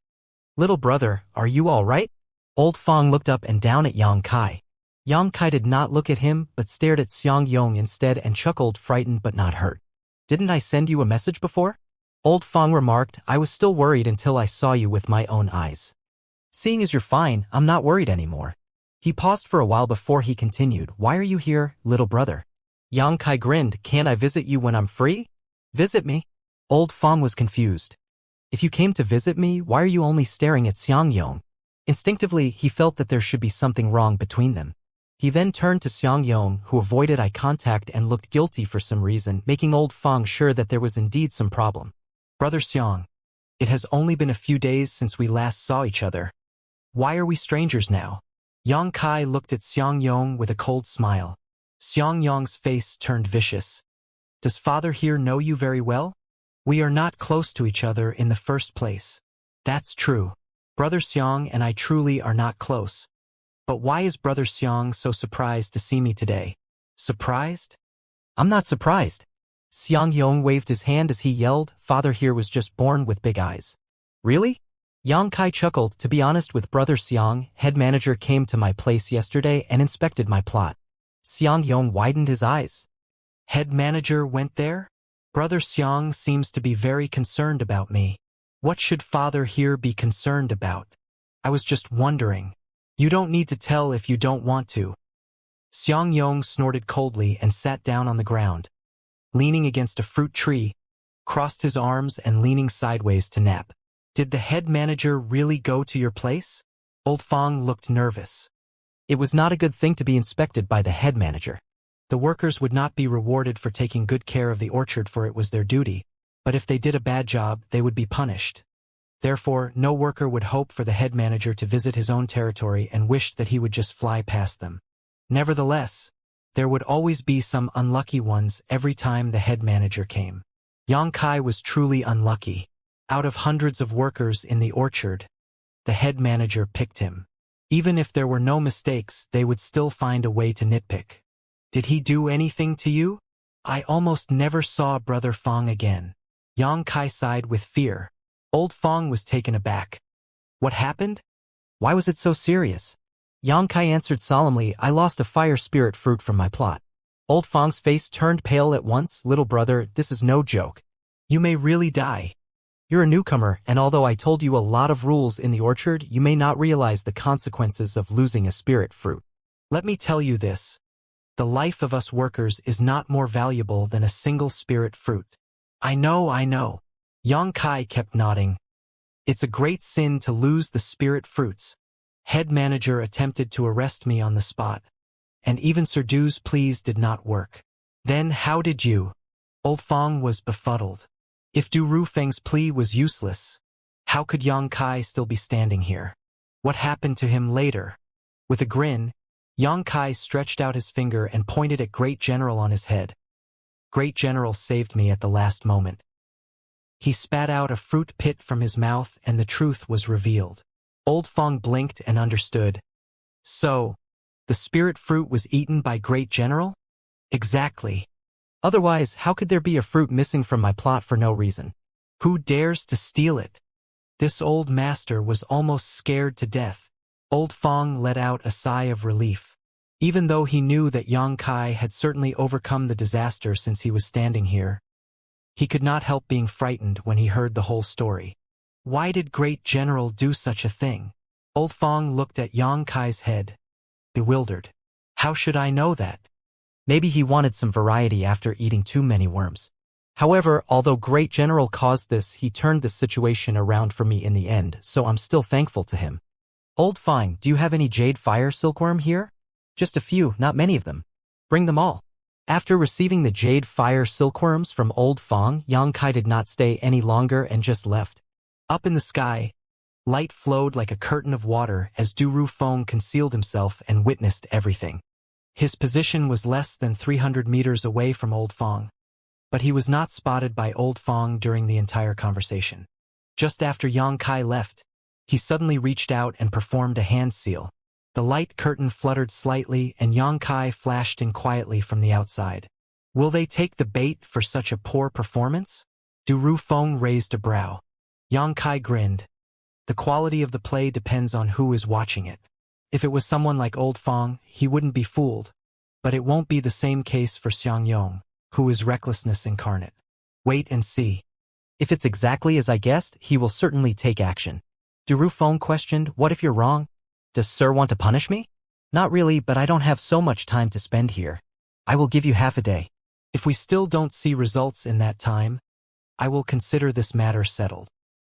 "Little brother, are you all right?" Old Fong looked up and down at Yang Kai. Yang Kai did not look at him, but stared at Xianxia instead and chuckled, frightened but not hurt. "Didn't I send you a message before?" Old Fong remarked, "I was still worried until I saw you with my own eyes. Seeing as you're fine, I'm not worried anymore." He paused for a while before he continued, "Why are you here, little brother?" Yang Kai grinned, "Can't I visit you when I'm free?" "Visit me?" Old Fong was confused. "If you came to visit me, why are you only staring at Xiangyong?" Instinctively, he felt that there should be something wrong between them. He then turned to Xiangyong, who avoided eye contact and looked guilty for some reason, making Old Fong sure that there was indeed some problem. "Brother Xiang, it has only been a few days since we last saw each other. Why are we strangers now?" Yang Kai looked at Xiangyong with a cold smile. Xiangyong's face turned vicious. "Does father here know you very well? We are not close to each other in the first place." "That's true. Brother Xiang and I truly are not close. But why is Brother Xiang so surprised to see me today?" "Surprised? I'm not surprised." Xiangyong waved his hand as he yelled, "Father here was just born with big eyes." "Really?" Yang Kai chuckled. "To be honest with Brother Xiang, head manager came to my place yesterday and inspected my plot." Xiangyong widened his eyes. "Head manager went there? Brother Xiang seems to be very concerned about me. What should father here be concerned about? I was just wondering." "You don't need to tell if you don't want to." Xiangyong snorted coldly and sat down on the ground, leaning against a fruit tree, crossed his arms and leaning sideways to nap. "Did the head manager really go to your place?" Old Fong looked nervous. It was not a good thing to be inspected by the head manager. The workers would not be rewarded for taking good care of the orchard, for it was their duty, but if they did a bad job, they would be punished. Therefore, no worker would hope for the head manager to visit his own territory and wished that he would just fly past them. Nevertheless, there would always be some unlucky ones every time the head manager came. Yang Kai was truly unlucky. Out of hundreds of workers in the orchard, the head manager picked him. Even if there were no mistakes, they would still find a way to nitpick. "Did he do anything to you?" "I almost never saw Brother Fong again." Yang Kai sighed with fear. Old Fong was taken aback. "What happened? Why was it so serious?" Yang Kai answered solemnly, "I lost a fire spirit fruit from my plot." Old Fong's face turned pale at once. "Little brother, this is no joke. You may really die. You're a newcomer, and although I told you a lot of rules in the orchard, you may not realize the consequences of losing a spirit fruit. Let me tell you this. The life of us workers is not more valuable than a single spirit fruit." I know. Yang Kai kept nodding. "It's a great sin to lose the spirit fruits. Head manager attempted to arrest me on the spot, and even Sir Du's pleas did not work." "Then how did you?" Old Fong was befuddled. If Du Rufeng's plea was useless, how could Yang Kai still be standing here? What happened to him later? With a grin, Yang Kai stretched out his finger and pointed at Great General on his head. "Great General saved me at the last moment." He spat out a fruit pit from his mouth and the truth was revealed. Old Fong blinked and understood. "So, the spirit fruit was eaten by Great General?" "Exactly. Otherwise, how could there be a fruit missing from my plot for no reason? Who dares to steal it?" This old master was almost scared to death. Old Fong let out a sigh of relief. Even though he knew that Yang Kai had certainly overcome the disaster since he was standing here, he could not help being frightened when he heard the whole story. Why did Great General do such a thing? Old Fong looked at Yang Kai's head, bewildered. How should I know that? Maybe he wanted some variety after eating too many worms. However, although Great General caused this, he turned the situation around for me in the end, so I'm still thankful to him. Old Fong, do you have any jade fire silkworm here? Just a few, not many of them. Bring them all. After receiving the jade fire silkworms from Old Fong, Yang Kai did not stay any longer and just left. Up in the sky, light flowed like a curtain of water as Du Ru Fong concealed himself and witnessed everything. His position was less than 300 meters away from Old Fong, but he was not spotted by Old Fong during the entire conversation. Just after Yang Kai left, he suddenly reached out and performed a hand seal. The light curtain fluttered slightly and Yang Kai flashed in quietly from the outside. Will they take the bait for such a poor performance? Du Ru Fong raised a brow. Yang Kai grinned. The quality of the play depends on who is watching it. If it was someone like Old Fong, he wouldn't be fooled. But it won't be the same case for Xianxia, who is recklessness incarnate. Wait and see. If it's exactly as I guessed, he will certainly take action. Du Ru Fong questioned, what if you're wrong? Does Sir want to punish me? Not really, but I don't have so much time to spend here. I will give you half a day. If we still don't see results in that time, I will consider this matter settled.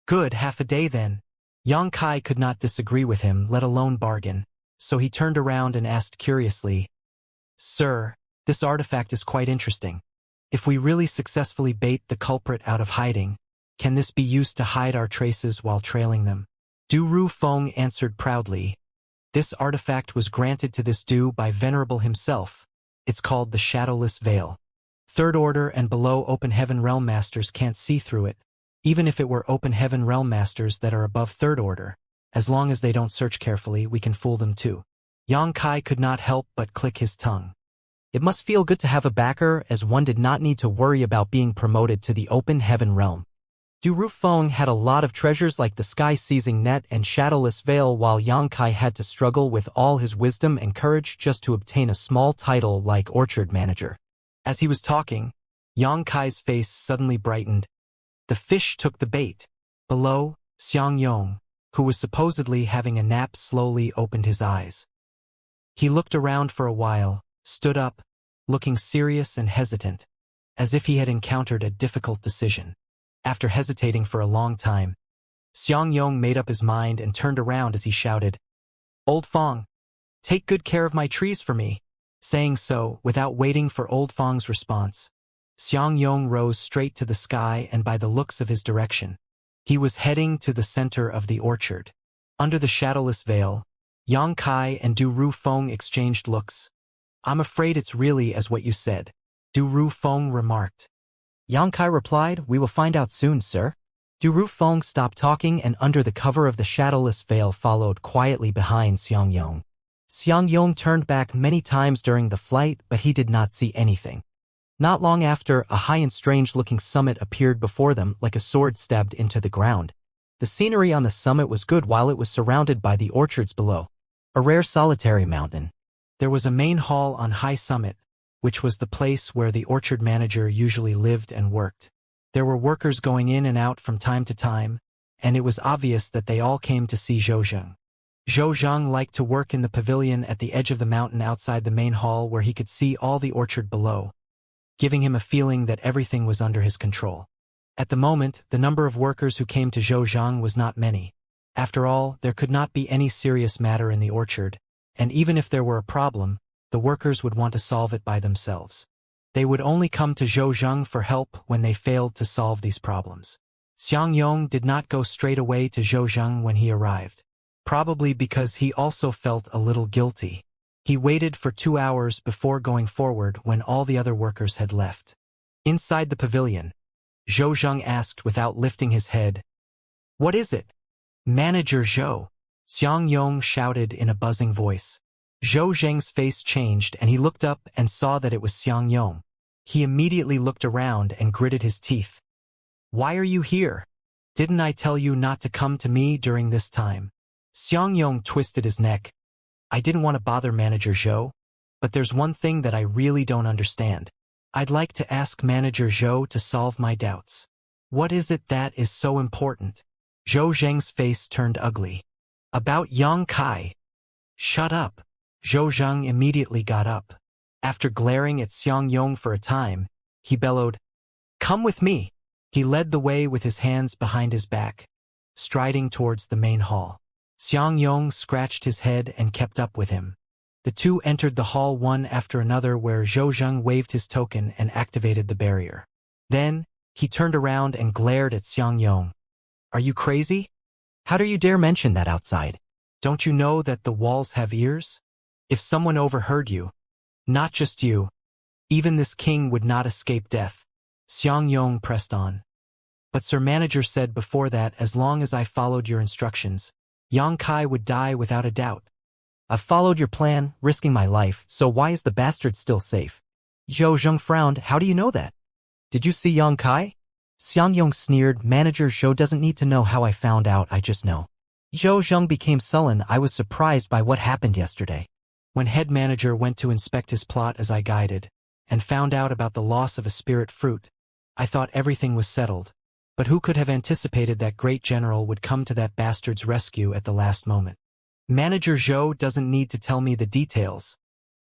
Good, half a day then. Yang Kai could not disagree with him, let alone bargain, so he turned around and asked curiously, Sir, this artifact is quite interesting. If we really successfully bait the culprit out of hiding, can this be used to hide our traces while trailing them? Du Ru Fong answered proudly. This artifact was granted to this Du by Venerable himself. It's called the Shadowless Veil. Third Order and below Open Heaven Realm Masters can't see through it, even if it were Open Heaven Realm Masters that are above Third Order. As long as they don't search carefully, we can fool them too. Yang Kai could not help but click his tongue. It must feel good to have a backer, as one did not need to worry about being promoted to the Open Heaven Realm. Du Ru Fong had a lot of treasures like the sky-seizing net and shadowless veil, while Yang Kai had to struggle with all his wisdom and courage just to obtain a small title like Orchard Manager. As he was talking, Yang Kai's face suddenly brightened. The fish took the bait. Below, Xianxia, who was supposedly having a nap, slowly opened his eyes. He looked around for a while, stood up, looking serious and hesitant, as if he had encountered a difficult decision. After hesitating for a long time, Xianxia made up his mind and turned around as he shouted, Old Fong, take good care of my trees for me. Saying so, without waiting for Old Fong's response, Xianxia rose straight to the sky, and by the looks of his direction, he was heading to the center of the orchard. Under the shadowless veil, Yang Kai and Du Ru Fong exchanged looks. I'm afraid it's really as what you said, Du Ru Fong remarked. Yang Kai replied, we will find out soon, sir. Du Ru Fong stopped talking and under the cover of the shadowless veil followed quietly behind Xianxia. Xianxia turned back many times during the flight, but he did not see anything. Not long after, a high and strange-looking summit appeared before them like a sword stabbed into the ground. The scenery on the summit was good while it was surrounded by the orchards below. A rare solitary mountain. There was a main hall on High Summit, which was the place where the orchard manager usually lived and worked. There were workers going in and out from time to time, and it was obvious that they all came to see Zhou Zheng. Zhou Zheng liked to work in the pavilion at the edge of the mountain outside the main hall where he could see all the orchard below, giving him a feeling that everything was under his control. At the moment, the number of workers who came to Zhou Zheng was not many. After all, there could not be any serious matter in the orchard, and even if there were a problem, the workers would want to solve it by themselves. They would only come to Zhou Zheng for help when they failed to solve these problems. Xianxia did not go straight away to Zhou Zheng when he arrived, probably because he also felt a little guilty. He waited for 2 hours before going forward when all the other workers had left. Inside the pavilion, Zhou Zheng asked without lifting his head, What is it? Manager Zhou, Xianxia shouted in a buzzing voice. Zhou Zheng's face changed and he looked up and saw that it was Xianxia. He immediately looked around and gritted his teeth. Why are you here? Didn't I tell you not to come to me during this time? Xianxia twisted his neck. I didn't want to bother Manager Zhou, but there's one thing that I really don't understand. I'd like to ask Manager Zhou to solve my doubts. What is it that is so important? Zhou Zheng's face turned ugly. About Yang Kai. Shut up. Zhou Zheng immediately got up. After glaring at Xiang Yong for a time, he bellowed, "Come with me." He led the way with his hands behind his back, striding towards the main hall. Xiang Yong scratched his head and kept up with him. The two entered the hall one after another where Zhou Zheng waved his token and activated the barrier. Then, he turned around and glared at Xiang Yong. "Are you crazy? How do you dare mention that outside? Don't you know that the walls have ears? If someone overheard you, not just you, even this king would not escape death." Xiang Yong pressed on. "But Sir Manager said before that as long as I followed your instructions, Yang Kai would die without a doubt. I've followed your plan, risking my life, so why is the bastard still safe?" Zhou Zheng frowned. "How do you know that? Did you see Yang Kai?" Xiang Yong sneered. "Manager Zhou doesn't need to know how I found out, I just know." Zhou Zheng became sullen. "I was surprised by what happened yesterday. When head manager went to inspect his plot as I guided, and found out about the loss of a spirit fruit, I thought everything was settled. But who could have anticipated that great general would come to that bastard's rescue at the last moment? Manager Zhou doesn't need to tell me the details.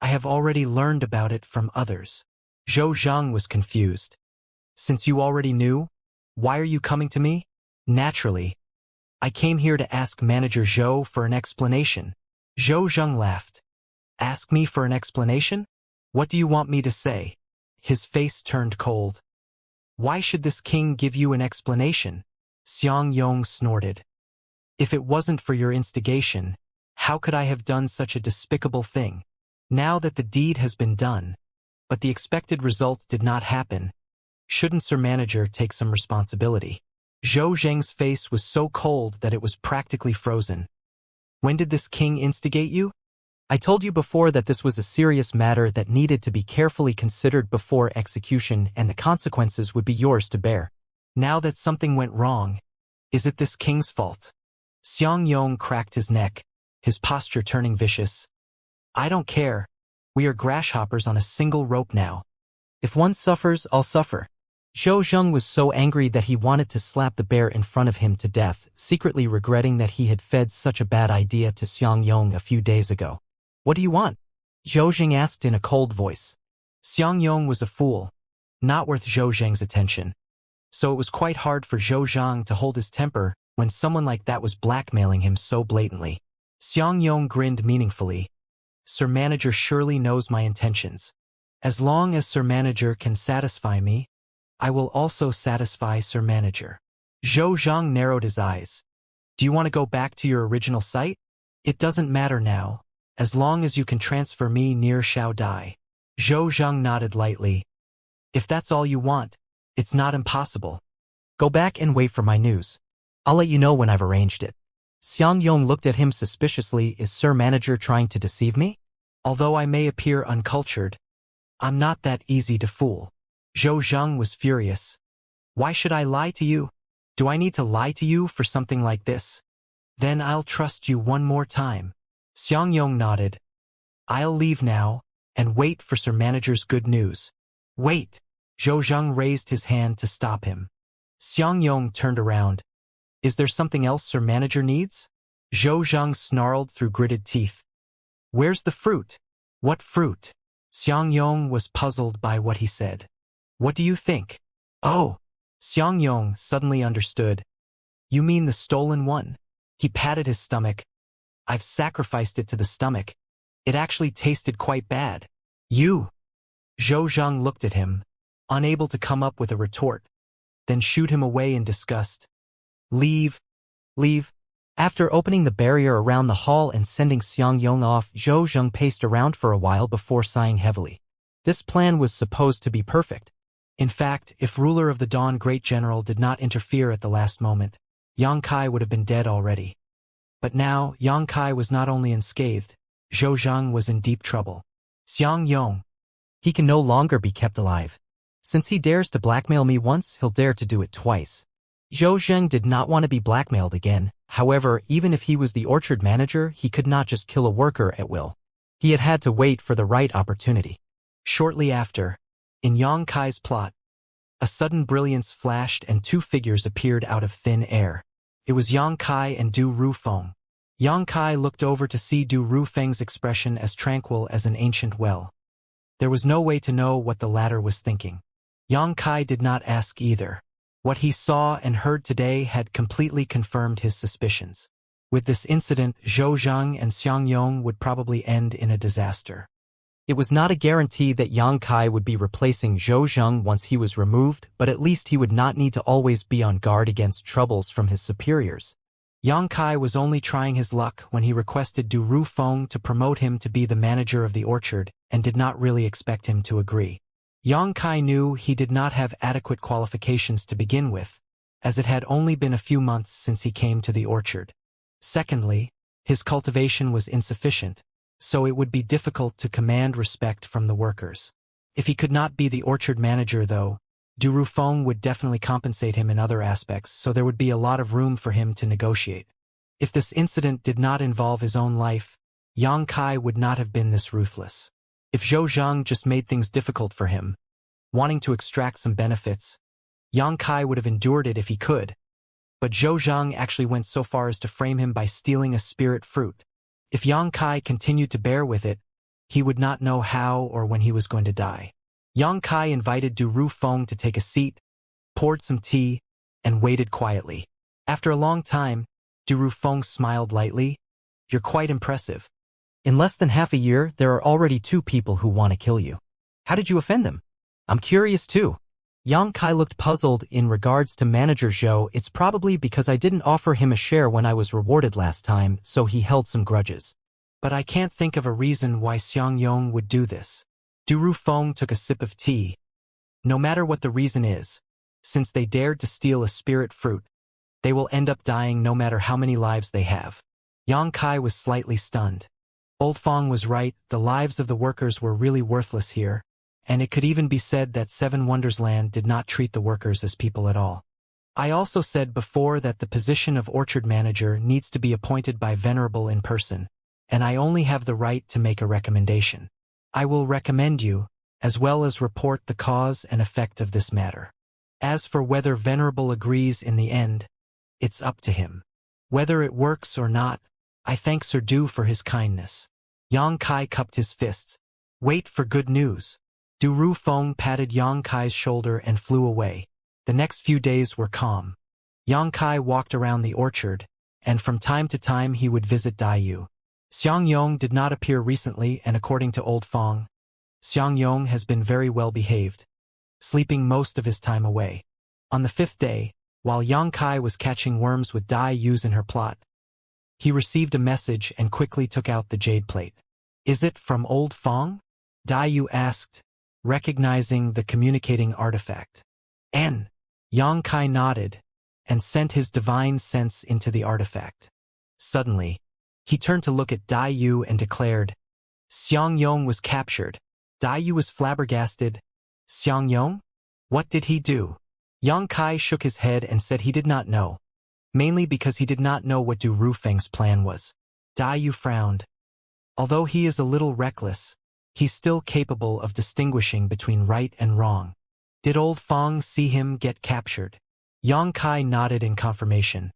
I have already learned about it from others." Zhou Zheng was confused. "Since you already knew, why are you coming to me?" "Naturally. I came here to ask Manager Zhou for an explanation." Zhou Zheng laughed. "Ask me for an explanation? What do you want me to say?" His face turned cold. "Why should this king give you an explanation?" Xiang Yong snorted. "If it wasn't for your instigation, how could I have done such a despicable thing? Now that the deed has been done, but the expected result did not happen, shouldn't Sir Manager take some responsibility?" Zhou Zheng's face was so cold that it was practically frozen. "When did this king instigate you?" "I told you before that this was a serious matter that needed to be carefully considered before execution, and the consequences would be yours to bear. Now that something went wrong, is it this king's fault?" Xiang Yong cracked his neck, his posture turning vicious. "I don't care. We are grasshoppers on a single rope now. If one suffers, I'll suffer." Zhou Zheng was so angry that he wanted to slap the bear in front of him to death, secretly regretting that he had fed such a bad idea to Xiang Yong a few days ago. "What do you want?" Zhou Zheng asked in a cold voice. Xiang Yong was a fool, not worth Zhou Zheng's attention. So it was quite hard for Zhou Zheng to hold his temper when someone like that was blackmailing him so blatantly. Xiang Yong grinned meaningfully. "Sir Manager surely knows my intentions. As long as Sir Manager can satisfy me, I will also satisfy Sir Manager." Zhou Zheng narrowed his eyes. "Do you want to go back to your original site?" "It doesn't matter now, as long as you can transfer me near Shao Dai." Zhou Zheng nodded lightly. "If that's all you want, it's not impossible. Go back and wait for my news. I'll let you know when I've arranged it." Xiang Yong looked at him suspiciously. "Is Sir Manager trying to deceive me? Although I may appear uncultured, I'm not that easy to fool." Zhou Zheng was furious. "Why should I lie to you? Do I need to lie to you for something like this? Then I'll trust you one more time." Xiang Yong nodded. "I'll leave now, and wait for Sir Manager's good news." "Wait!" Zhou Zheng raised his hand to stop him. Xiang Yong turned around. "Is there something else Sir Manager needs?" Zhou Zheng snarled through gritted teeth. "Where's the fruit?" "What fruit?" Xiang Yong was puzzled by what he said. "What do you think?" "Oh!" Xiang Yong suddenly understood. "You mean the stolen one?" He patted his stomach. "I've sacrificed it to the stomach. It actually tasted quite bad." "You!" Zhou Zheng looked at him, unable to come up with a retort, then shooed him away in disgust. "Leave. Leave." After opening the barrier around the hall and sending Xiang Yong off, Zhou Zheng paced around for a while before sighing heavily. This plan was supposed to be perfect. In fact, if ruler of the Dawn Great General did not interfere at the last moment, Yang Kai would have been dead already. But now, Yang Kai was not only unscathed, Zhou Zheng was in deep trouble. Xiang Yong. He can no longer be kept alive. Since he dares to blackmail me once, he'll dare to do it twice. Zhou Zheng did not want to be blackmailed again. However, even if he was the orchard manager, he could not just kill a worker at will. He had to wait for the right opportunity. Shortly after, in Yang Kai's plot, a sudden brilliance flashed and two figures appeared out of thin air. It was Yang Kai and Du Rufeng. Yang Kai looked over to see Du Rufeng's expression as tranquil as an ancient well. There was no way to know what the latter was thinking. Yang Kai did not ask either. What he saw and heard today had completely confirmed his suspicions. With this incident, Zhou Zhang and Xiangyong would probably end in a disaster. It was not a guarantee that Yang Kai would be replacing Zhou Zhang once he was removed, but at least he would not need to always be on guard against troubles from his superiors. Yang Kai was only trying his luck when he requested Du Rufeng to promote him to be the manager of the orchard, and did not really expect him to agree. Yang Kai knew he did not have adequate qualifications to begin with, as it had only been a few months since he came to the orchard. Secondly, his cultivation was insufficient, so it would be difficult to command respect from the workers. If he could not be the orchard manager though, Du Rufeng would definitely compensate him in other aspects, so there would be a lot of room for him to negotiate. If this incident did not involve his own life, Yang Kai would not have been this ruthless. If Zhou Zhang just made things difficult for him, wanting to extract some benefits, Yang Kai would have endured it if he could. But Zhou Zhang actually went so far as to frame him by stealing a spirit fruit. If Yang Kai continued to bear with it, he would not know how or when he was going to die. Yang Kai invited Du Rufeng to take a seat, poured some tea, and waited quietly. After a long time, Du Rufeng smiled lightly. "You're quite impressive. In less than half a year, there are already 2 people who want to kill you. How did you offend them?" "I'm curious too." Yang Kai looked puzzled in regards to Manager Zhou. "It's probably because I didn't offer him a share when I was rewarded last time, so he held some grudges. But I can't think of a reason why Xiangyong would do this." Du Rufeng took a sip of tea. "No matter what the reason is, since they dared to steal a spirit fruit, they will end up dying no matter how many lives they have." Yang Kai was slightly stunned. Old Fong was right, the lives of the workers were really worthless here, and it could even be said that Seven Wonders Land did not treat the workers as people at all. I also said before that the position of orchard manager needs to be appointed by Venerable in person, and I only have the right to make a recommendation. I will recommend you, as well as report the cause and effect of this matter. As for whether Venerable agrees in the end, it's up to him. Whether it works or not, I thank Sir Du for his kindness. Yang Kai cupped his fists. "Wait for good news." Du Rufeng patted Yang Kai's shoulder and flew away. The next few days were calm. Yang Kai walked around the orchard, and from time to time he would visit Daiyu. Xiangyong did not appear recently, and according to Old Fong, Xiangyong has been very well behaved, sleeping most of his time away. On the 5th day, while Yang Kai was catching worms with Daiyu's in her plot, he received a message and quickly took out the jade plate. "Is it from Old Fong?" Daiyu asked, recognizing the communicating artifact. "N." Yang Kai nodded, and sent his divine sense into the artifact. Suddenly, he turned to look at Daiyu and declared, "Xiangyong was captured." Daiyu was flabbergasted. "Xiangyong? What did he do?" Yang Kai shook his head and said he did not know, mainly because he did not know what Du Rufeng's plan was. Daiyu frowned. Although he is a little reckless, he's still capable of distinguishing between right and wrong. Did Old Fong see him get captured? Yang Kai nodded in confirmation.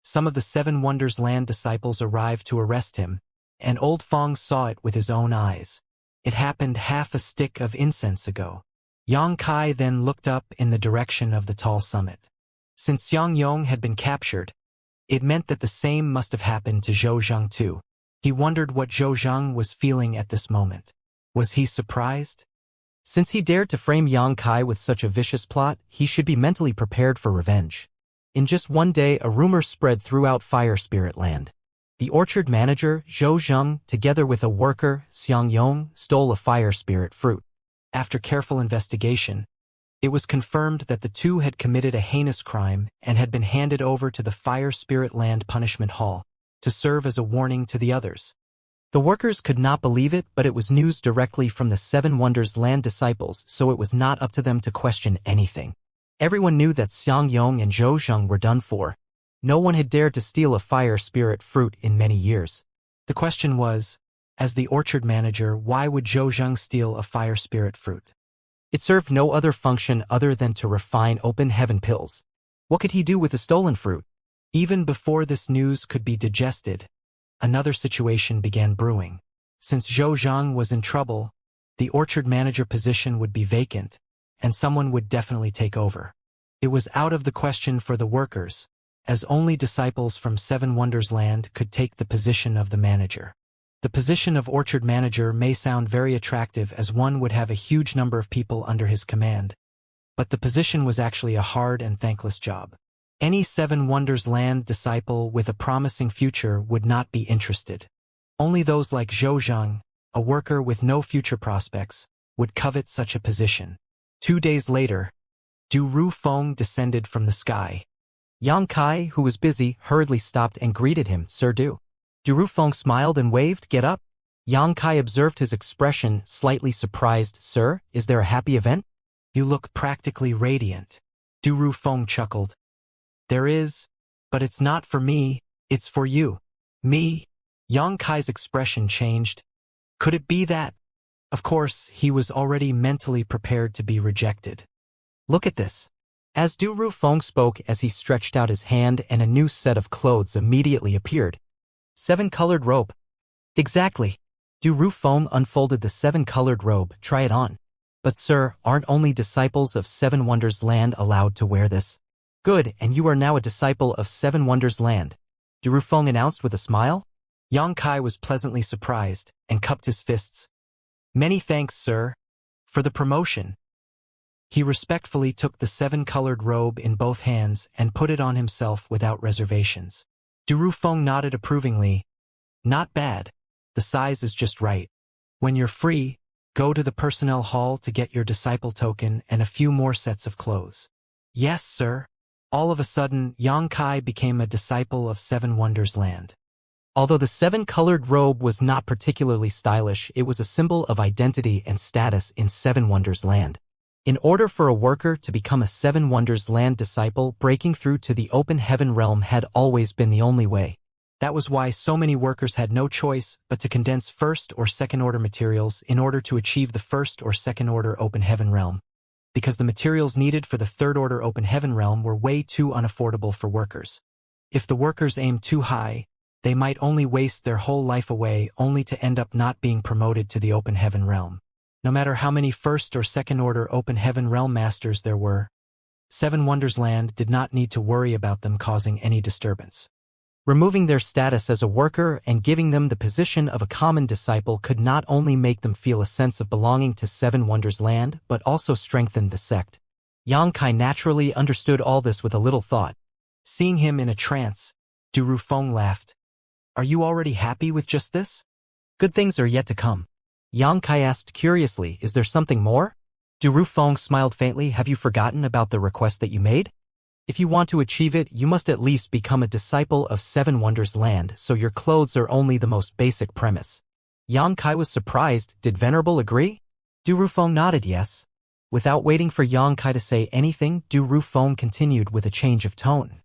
Some of the Seven Wonders Land disciples arrived to arrest him, and Old Fong saw it with his own eyes. It happened half a stick of incense ago. Yang Kai then looked up in the direction of the tall summit. Since Xiangyong had been captured, it meant that the same must have happened to Zhou Zhang too. He wondered what Zhou Zhang was feeling at this moment. Was he surprised? Since he dared to frame Yang Kai with such a vicious plot, he should be mentally prepared for revenge. In just one day, a rumor spread throughout Fire Spirit Land. The orchard manager, Zhou Zhang, together with a worker, Xiangyong, stole a fire spirit fruit. After careful investigation, it was confirmed that the two had committed a heinous crime and had been handed over to the Fire Spirit Land Punishment Hall to serve as a warning to the others. The workers could not believe it, but it was news directly from the Seven Wonders Land disciples, so it was not up to them to question anything. Everyone knew that Xiangyong and Zhou Zhang were done for. No one had dared to steal a fire spirit fruit in many years. The question was, as the orchard manager, why would Zhou Zhang steal a fire spirit fruit? It served no other function other than to refine open heaven pills. What could he do with the stolen fruit? Even before this news could be digested, another situation began brewing. Since Zhou Zhang was in trouble, the orchard manager position would be vacant, and someone would definitely take over. It was out of the question for the workers, as only disciples from Seven Wonders Land could take the position of the manager. The position of orchard manager may sound very attractive as one would have a huge number of people under his command, but the position was actually a hard and thankless job. Any Seven Wonders Land disciple with a promising future would not be interested. Only those like Zhou Zhang, a worker with no future prospects, would covet such a position. 2 days later, Du Rufeng descended from the sky. Yang Kai, who was busy, hurriedly stopped and greeted him. "Sir Du." Du Rufeng smiled and waved. "Get up." Yang Kai observed his expression, slightly surprised. "Sir, is there a happy event? You look practically radiant." Du Rufeng chuckled. "There is, but it's not for me, it's for you." "Me?" Yang Kai's expression changed. Could it be that? Of course, he was already mentally prepared to be rejected. "Look at this." As Du Rufeng spoke, as he stretched out his hand, and a new set of clothes immediately appeared. 7-colored robe. Exactly. Du Rufeng unfolded the 7-colored robe. "Try it on." "But sir, aren't only disciples of Seven Wonders Land allowed to wear this?" "Good, and you are now a disciple of Seven Wonders Land," Du Rufeng announced with a smile. Yang Kai was pleasantly surprised, and cupped his fists. "Many thanks, sir, for the promotion." He respectfully took the 7-colored robe in both hands and put it on himself without reservations. Du Rufeng nodded approvingly. "Not bad. The size is just right. When you're free, go to the personnel hall to get your disciple token and a few more sets of clothes." "Yes, sir." All of a sudden, Yang Kai became a disciple of Seven Wonders Land. Although the 7-colored robe was not particularly stylish, it was a symbol of identity and status in Seven Wonders Land. In order for a worker to become a Seven Wonders Land disciple, breaking through to the open heaven realm had always been the only way. That was why so many workers had no choice but to condense first or second order materials in order to achieve the first or second order open heaven realm. Because the materials needed for the third order open heaven realm were way too unaffordable for workers. If the workers aimed too high, they might only waste their whole life away only to end up not being promoted to the open heaven realm. No matter how many first or second order open heaven realm masters there were, Seven Wonders Land did not need to worry about them causing any disturbance. Removing their status as a worker and giving them the position of a common disciple could not only make them feel a sense of belonging to Seven Wonders Land, but also strengthen the sect. Yang Kai naturally understood all this with a little thought. Seeing him in a trance, Du Rufeng laughed. "Are you already happy with just this? Good things are yet to come." Yang Kai asked curiously, "Is there something more?" Du Rufeng smiled faintly. "Have you forgotten about the request that you made? If you want to achieve it, you must at least become a disciple of Seven Wonders Land, so your clothes are only the most basic premise." Yang Kai was surprised. Did Venerable agree? Du Rufeng nodded yes. Without waiting for Yang Kai to say anything, Du Rufeng continued with a change of tone.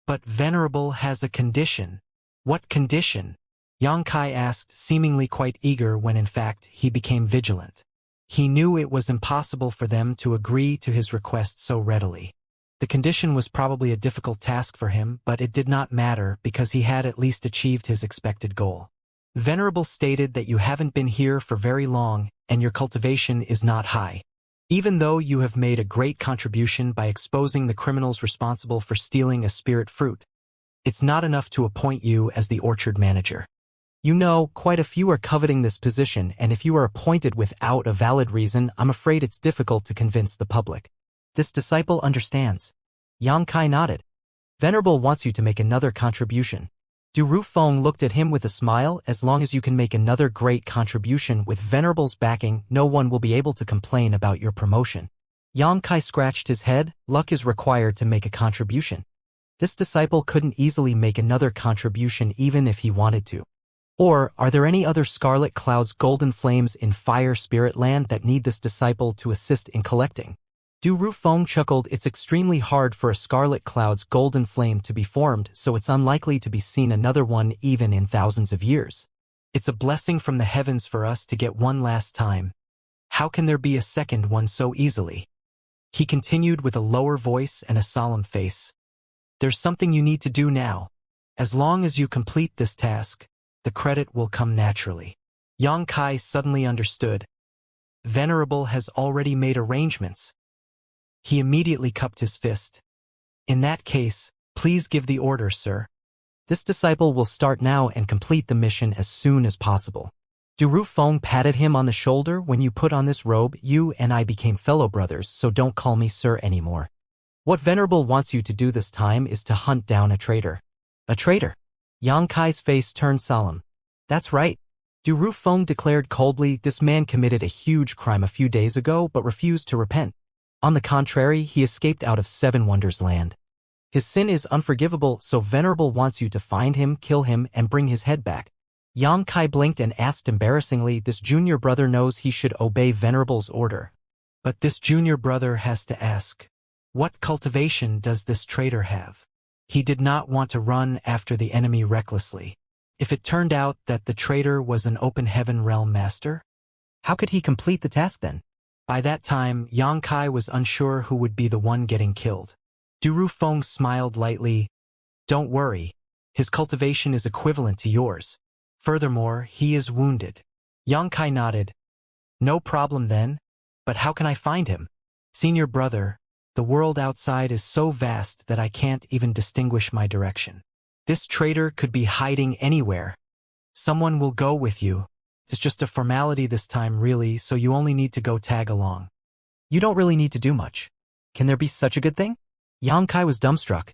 "But Venerable has a condition." "What condition?" Yang Kai asked, seemingly quite eager when in fact he became vigilant. He knew it was impossible for them to agree to his request so readily. The condition was probably a difficult task for him, but it did not matter because he had at least achieved his expected goal. Venerable stated that you haven't been here for very long and your cultivation is not high. Even though you have made a great contribution by exposing the criminals responsible for stealing a spirit fruit, it's not enough to appoint you as the orchard manager. You know, quite a few are coveting this position, and if you are appointed without a valid reason, I'm afraid it's difficult to convince the public. This disciple understands. Yang Kai nodded. Venerable wants you to make another contribution. Du Rufeng looked at him with a smile. As long as you can make another great contribution with Venerable's backing, no one will be able to complain about your promotion. Yang Kai scratched his head. Luck is required to make a contribution. This disciple couldn't easily make another contribution even if he wanted to. Or, are there any other Scarlet Cloud's golden flames in Fire Spirit Land that need this disciple to assist in collecting? Du Rufeng chuckled. It's extremely hard for a Scarlet Cloud's golden flame to be formed, so it's unlikely to be seen another one even in thousands of years. It's a blessing from the heavens for us to get one last time. How can there be a second one so easily? He continued with a lower voice and a solemn face. There's something you need to do now. As long as you complete this task, the credit will come naturally. Yang Kai suddenly understood. Venerable has already made arrangements. He immediately cupped his fist. In that case, please give the order, sir. This disciple will start now and complete the mission as soon as possible. Du Rufeng patted him on the shoulder. When you put on this robe, you and I became fellow brothers, so don't call me sir anymore. What Venerable wants you to do this time is to hunt down a traitor. A traitor? Yang Kai's face turned solemn. That's right. Du Rufeng declared coldly. This man committed a huge crime a few days ago but refused to repent. On the contrary, he escaped out of Seven Wonders Land. His sin is unforgivable, so Venerable wants you to find him, kill him, and bring his head back. Yang Kai blinked and asked embarrassingly, this junior brother knows he should obey Venerable's order. But this junior brother has to ask, what cultivation does this traitor have? He did not want to run after the enemy recklessly. If it turned out that the traitor was an open heaven realm master, how could he complete the task then? By that time, Yang Kai was unsure who would be the one getting killed. Du Rufeng smiled lightly. Don't worry. His cultivation is equivalent to yours. Furthermore, he is wounded. Yang Kai nodded. No problem then. But how can I find him? Senior brother, the world outside is so vast that I can't even distinguish my direction. This traitor could be hiding anywhere. Someone will go with you. It's just a formality this time, really, so you only need to go tag along. You don't really need to do much. Can there be such a good thing? Yang Kai was dumbstruck.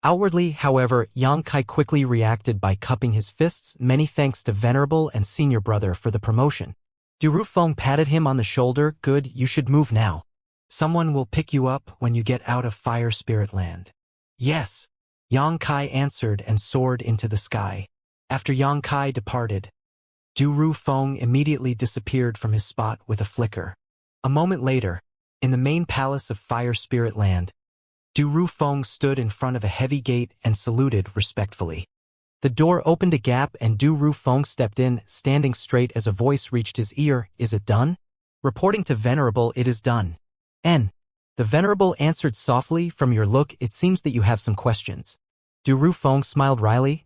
Outwardly, however, Yang Kai quickly reacted by cupping his fists. Many thanks to Venerable and Senior Brother for the promotion. Du Rufeng patted him on the shoulder. Good, you should move now. Someone will pick you up when you get out of Fire Spirit Land. Yes. Yang Kai answered and soared into the sky. After Yang Kai departed, Du Rufeng immediately disappeared from his spot with a flicker. A moment later, in the main palace of Fire Spirit Land, Du Rufeng stood in front of a heavy gate and saluted respectfully. The door opened a gap and Du Rufeng stepped in, standing straight as a voice reached his ear. Is it done? Reporting to Venerable, it is done. N. The Venerable answered softly, from your look, it seems that you have some questions. Du Rufeng smiled wryly.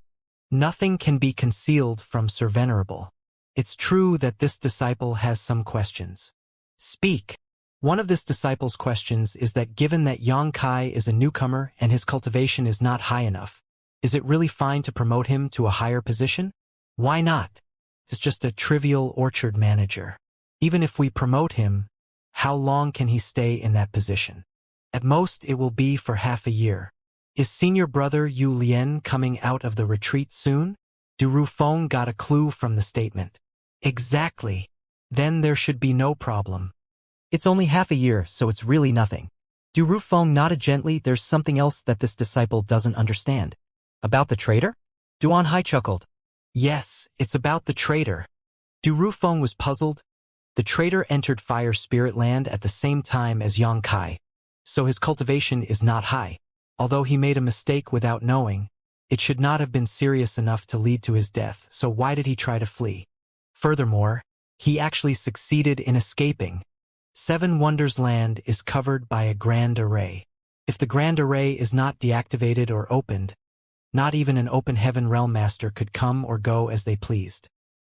Nothing can be concealed from Sir Venerable. It's true that this disciple has some questions. Speak. One of this disciple's questions is that given that Yang Kai is a newcomer and his cultivation is not high enough, is it really fine to promote him to a higher position? Why not? It's just a trivial orchard manager. Even if we promote him, how long can he stay in that position? At most, it will be for half a year. Is Senior Brother Yu Lian coming out of the retreat soon? Du Rufeng got a clue from the statement. Exactly. Then there should be no problem. It's only half a year, so it's really nothing. Du Rufeng nodded gently. There's something else that this disciple doesn't understand. About the traitor? Duan Hai chuckled. Yes, it's about the traitor. Du Rufeng was puzzled. The traitor entered Fire Spirit Land at the same time as Yang Kai, so his cultivation is not high. Although he made a mistake without knowing, it should not have been serious enough to lead to his death, so why did he try to flee? Furthermore, he actually succeeded in escaping. Seven Wonders Land is covered by a Grand Array. If the Grand Array is not deactivated or opened, not even an open heaven realm master could come or go as they pleased.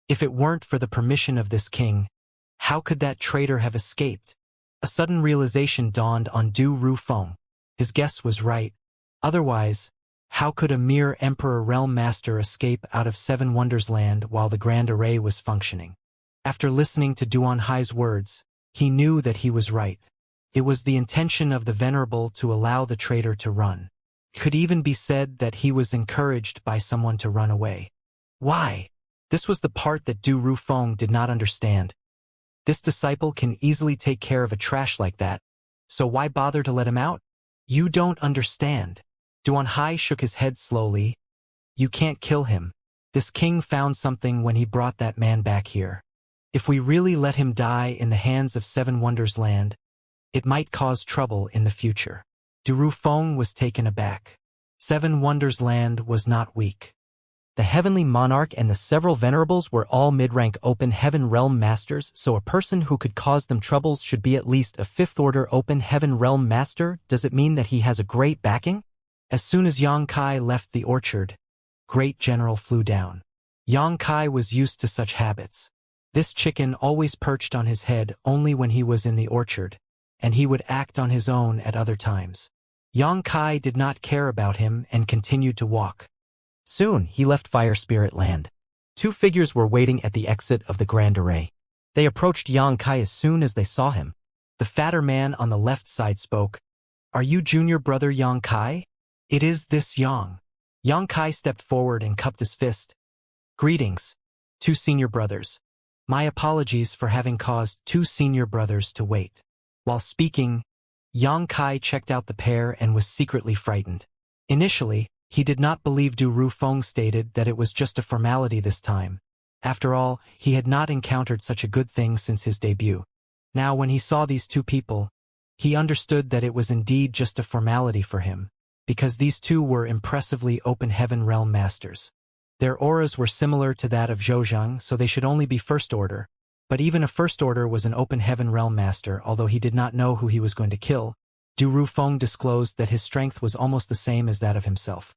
If it weren't for the permission of this king, how could that traitor have escaped? A sudden realization dawned on Du Rufeng. His guess was right. Otherwise, how could a mere Emperor Realm Master escape out of Seven Wonders Land while the Grand Array was functioning? After listening to Duan Hai's words, he knew that he was right. It was the intention of the Venerable to allow the traitor to run. It could even be said that he was encouraged by someone to run away. Why? This was the part that Du Rufeng did not understand. This disciple can easily take care of a trash like that, so why bother to let him out? You don't understand. Duan Hai shook his head slowly. You can't kill him. This king found something when he brought that man back here. If we really let him die in the hands of Seven Wonders Land, it might cause trouble in the future. Du Rufeng was taken aback. Seven Wonders Land was not weak. The Heavenly Monarch and the several Venerables were all mid-rank Open Heaven Realm Masters, so a person who could cause them troubles should be at least a fifth-order Open Heaven Realm Master. Does it mean that he has a great backing? As soon as Yang Kai left the orchard, Great General flew down. Yang Kai was used to such habits. This chicken always perched on his head only when he was in the orchard, and he would act on his own at other times. Yang Kai did not care about him and continued to walk. Soon, he left Fire Spirit Land. Two figures were waiting at the exit of the Grand Array. They approached Yang Kai as soon as they saw him. The fatter man on the left side spoke, "Are you junior brother Yang Kai?" "It is this Yang." Yang Kai stepped forward and cupped his fist. "Greetings, two senior brothers. My apologies for having caused two senior brothers to wait." While speaking, Yang Kai checked out the pair and was secretly frightened. Initially, he did not believe Du Rufeng stated that it was just a formality this time. After all, he had not encountered such a good thing since his debut. Now when he saw these two people, he understood that it was indeed just a formality for him, because these two were impressively open heaven realm masters. Their auras were similar to that of Zhouzhang, so they should only be first order. But even a first order was an open heaven realm master, although he did not know who he was going to kill. Du Rufeng disclosed that his strength was almost the same as that of himself.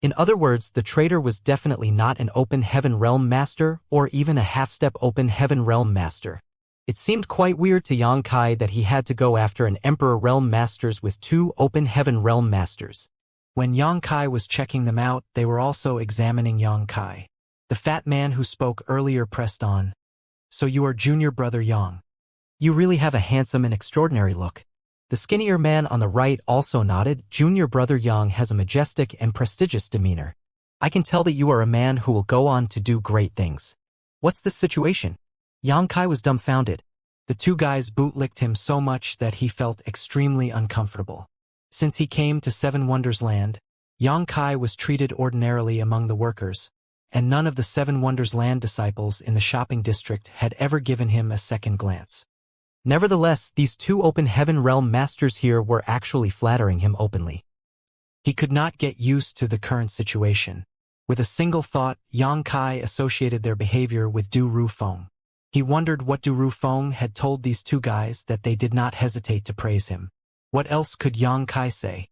In other words, the traitor was definitely not an open heaven realm master or even a half-step open heaven realm master. It seemed quite weird to Yang Kai that he had to go after an emperor realm masters with two open heaven realm masters. When Yang Kai was checking them out, they were also examining Yang Kai. The fat man who spoke earlier pressed on. "So you are junior brother Yang. You really have a handsome and extraordinary look." The skinnier man on the right also nodded. "Junior brother Yang has a majestic and prestigious demeanor. I can tell that you are a man who will go on to do great things." "What's the situation?" Yang Kai was dumbfounded. The two guys bootlicked him so much that he felt extremely uncomfortable. Since he came to Seven Wonders Land, Yang Kai was treated ordinarily among the workers, and none of the Seven Wonders Land disciples in the shopping district had ever given him a second glance. Nevertheless, these two open heaven realm masters here were actually flattering him openly. He could not get used to the current situation. With a single thought, Yang Kai associated their behavior with Du Rufeng. He wondered what Du Rufeng had told these two guys that they did not hesitate to praise him. What else could Yang Kai say?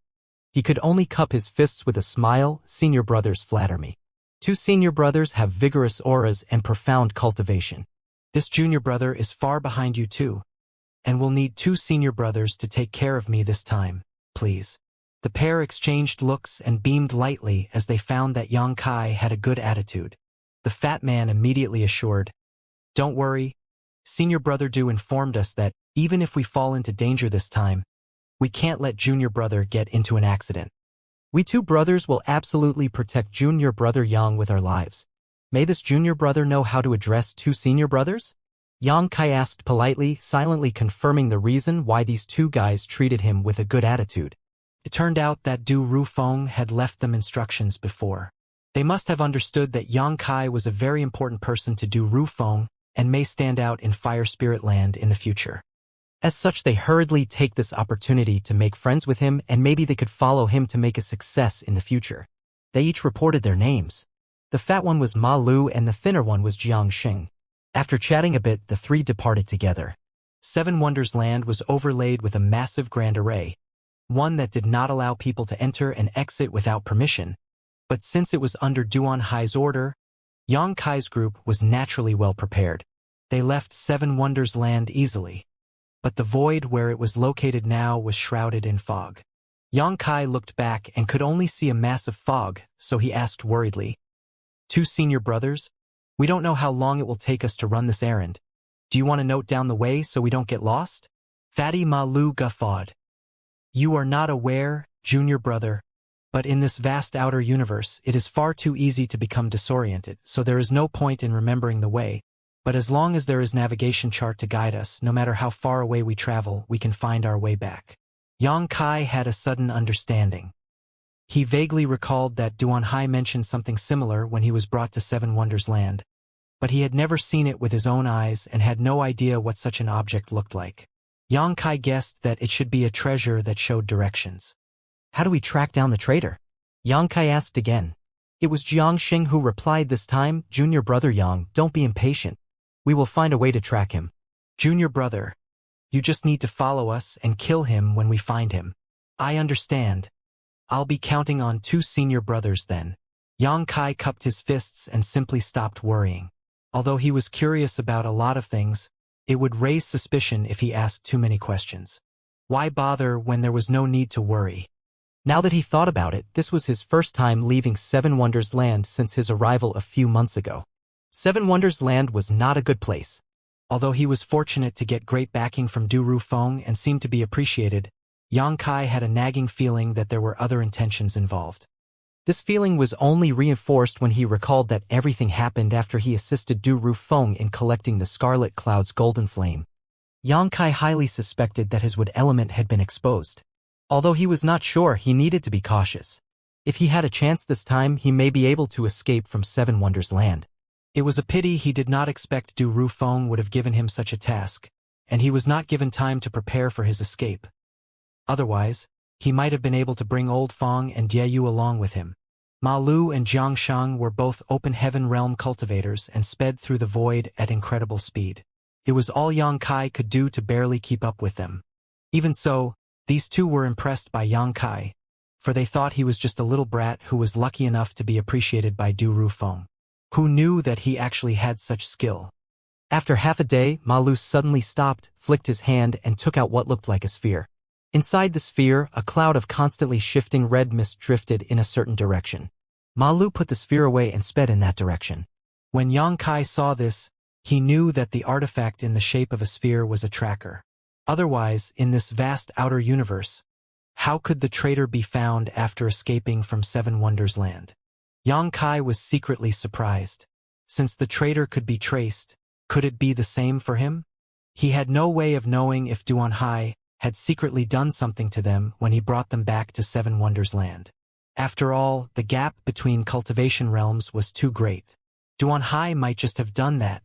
He could only cup his fists with a smile. "Senior brothers flatter me. Two senior brothers have vigorous auras and profound cultivation. This junior brother is far behind you too, and will need two senior brothers to take care of me this time, please." The pair exchanged looks and beamed lightly as they found that Yang Kai had a good attitude. The fat man immediately assured, "Don't worry, senior brother Du informed us that, even if we fall into danger this time, we can't let junior brother get into an accident. We two brothers will absolutely protect junior brother Yang with our lives. May this junior brother know how to address two senior brothers?" Yang Kai asked politely, silently confirming the reason why these two guys treated him with a good attitude. It turned out that Du Rufeng had left them instructions before. They must have understood that Yang Kai was a very important person to Du Rufeng and may stand out in Fire Spirit Land in the future. As such, they hurriedly take this opportunity to make friends with him, and maybe they could follow him to make a success in the future. They each reported their names. The fat one was Ma Lu and the thinner one was Jiangxing. After chatting a bit, the three departed together. Seven Wonders Land was overlaid with a massive grand array, one that did not allow people to enter and exit without permission. But since it was under Duan Hai's order, Yang Kai's group was naturally well prepared. They left Seven Wonders Land easily. But the void where it was located now was shrouded in fog. Yang Kai looked back and could only see a mass of fog, so he asked worriedly, "Two senior brothers? We don't know how long it will take us to run this errand. Do you want to note down the way so we don't get lost?" Fatty Ma Lu guffawed. "You are not aware, junior brother, but in this vast outer universe, it is far too easy to become disoriented, so there is no point in remembering the way. But as long as there is navigation chart to guide us, no matter how far away we travel, we can find our way back." Yang Kai had a sudden understanding. He vaguely recalled that Duan Hai mentioned something similar when he was brought to Seven Wonders Land, but he had never seen it with his own eyes and had no idea what such an object looked like. Yang Kai guessed that it should be a treasure that showed directions. "How do we track down the traitor?" Yang Kai asked again. It was Jiangxing who replied this time, "Junior brother Yang, don't be impatient. We will find a way to track him. Junior brother, you just need to follow us and kill him when we find him." "I understand. I'll be counting on two senior brothers then." Yang Kai cupped his fists and simply stopped worrying. Although he was curious about a lot of things, it would raise suspicion if he asked too many questions. Why bother when there was no need to worry? Now that he thought about it, this was his first time leaving Seven Wonders Land since his arrival a few months ago. Seven Wonders Land was not a good place. Although he was fortunate to get great backing from Du Rufeng and seemed to be appreciated, Yang Kai had a nagging feeling that there were other intentions involved. This feeling was only reinforced when he recalled that everything happened after he assisted Du Rufeng in collecting the Scarlet Cloud's golden flame. Yang Kai highly suspected that his wood element had been exposed. Although he was not sure, he needed to be cautious. If he had a chance this time, he may be able to escape from Seven Wonders Land. It was a pity he did not expect Du Rufeng would have given him such a task, and he was not given time to prepare for his escape. Otherwise, he might have been able to bring Old Fong and Diayu along with him. Ma Lu and Jiang Shang were both open heaven realm cultivators and sped through the void at incredible speed. It was all Yang Kai could do to barely keep up with them. Even so, these two were impressed by Yang Kai, for they thought he was just a little brat who was lucky enough to be appreciated by Du Rufeng. Who knew that he actually had such skill? After half a day, Ma Lu suddenly stopped, flicked his hand, and took out what looked like a sphere. Inside the sphere, a cloud of constantly shifting red mist drifted in a certain direction. Ma Lu put the sphere away and sped in that direction. When Yang Kai saw this, he knew that the artifact in the shape of a sphere was a tracker. Otherwise, in this vast outer universe, how could the traitor be found after escaping from Seven Wonders Land? Yang Kai was secretly surprised. Since the traitor could be traced, could it be the same for him? He had no way of knowing if Duan Hai had secretly done something to them when he brought them back to Seven Wonders Land. After all, the gap between cultivation realms was too great. Duan Hai might just have done that.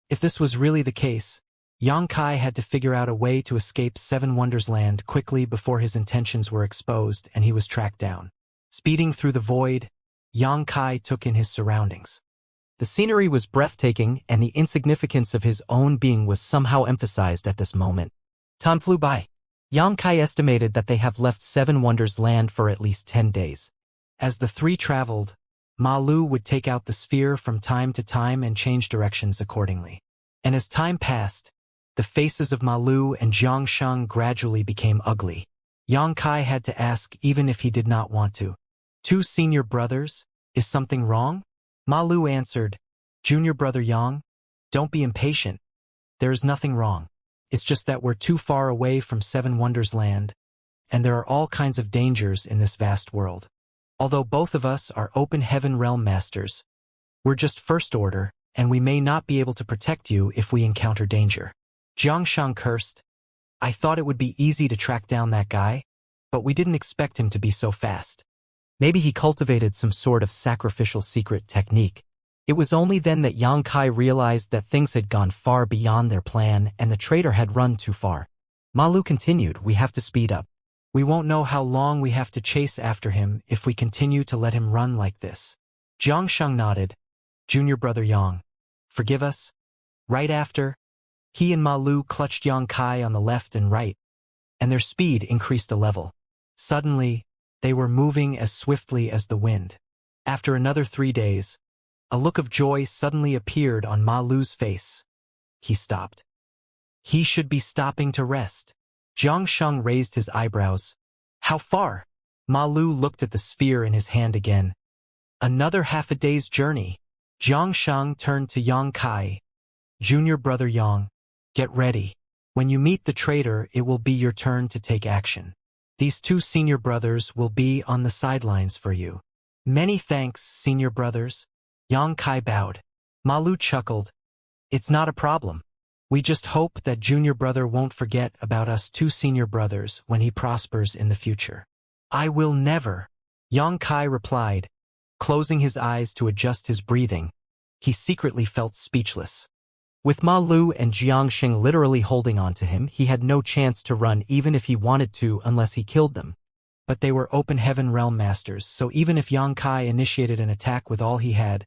If this was really the case, Yang Kai had to figure out a way to escape Seven Wonders Land quickly before his intentions were exposed and he was tracked down. Speeding through the void, Yang Kai took in his surroundings. The scenery was breathtaking and the insignificance of his own being was somehow emphasized at this moment. Time flew by. Yang Kai estimated that they have left Seven Wonders Land for at least 10 days. As the three traveled, Ma Lu would take out the sphere from time to time and change directions accordingly. And as time passed, the faces of Ma Lu and Jiang Shang gradually became ugly. Yang Kai had to ask even if he did not want to. Two senior brothers? Is something wrong? Ma Lu answered, Junior brother Yang, don't be impatient. There is nothing wrong. It's just that we're too far away from Seven Wonders Land, and there are all kinds of dangers in this vast world. Although both of us are open heaven realm masters, we're just first order, and we may not be able to protect you if we encounter danger. Jiang Shang cursed. I thought it would be easy to track down that guy, but we didn't expect him to be so fast. Maybe he cultivated some sort of sacrificial secret technique. It was only then that Yang Kai realized that things had gone far beyond their plan and the traitor had run too far. Ma Lu continued, we have to speed up. We won't know how long we have to chase after him if we continue to let him run like this. Jiang Shang nodded. Junior brother Yang, forgive us? Right after, he and Ma Lu clutched Yang Kai on the left and right, and their speed increased a level. Suddenly, they were moving as swiftly as the wind. After another 3 days, a look of joy suddenly appeared on Ma Lu's face. He stopped. He should be stopping to rest. Jiang Shang raised his eyebrows. How far? Ma Lu looked at the sphere in his hand again. Another half a day's journey. Jiang Shang turned to Yang Kai. Junior brother Yang, get ready. When you meet the traitor, it will be your turn to take action. These two senior brothers will be on the sidelines for you. Many thanks, senior brothers. Yang Kai bowed. Ma Lu chuckled. It's not a problem. We just hope that junior brother won't forget about us two senior brothers when he prospers in the future. I will never, Yang Kai replied, closing his eyes to adjust his breathing. He secretly felt speechless. With Ma Lu and Jiangxing literally holding on to him, he had no chance to run even if he wanted to unless he killed them. But they were open heaven realm masters, so even if Yang Kai initiated an attack with all he had,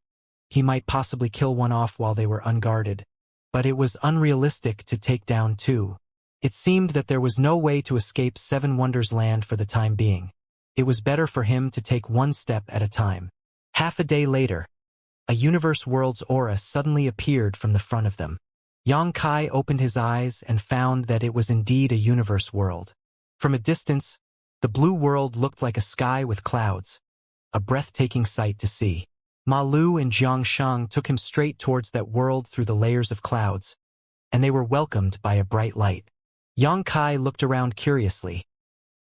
he might possibly kill one off while they were unguarded. But it was unrealistic to take down two. It seemed that there was no way to escape Seven Wonders Land for the time being. It was better for him to take one step at a time. Half a day later, a universe world's aura suddenly appeared from the front of them. Yang Kai opened his eyes and found that it was indeed a universe world. From a distance, the blue world looked like a sky with clouds, a breathtaking sight to see. Ma Lu and Jiang Shang took him straight towards that world through the layers of clouds, and they were welcomed by a bright light. Yang Kai looked around curiously.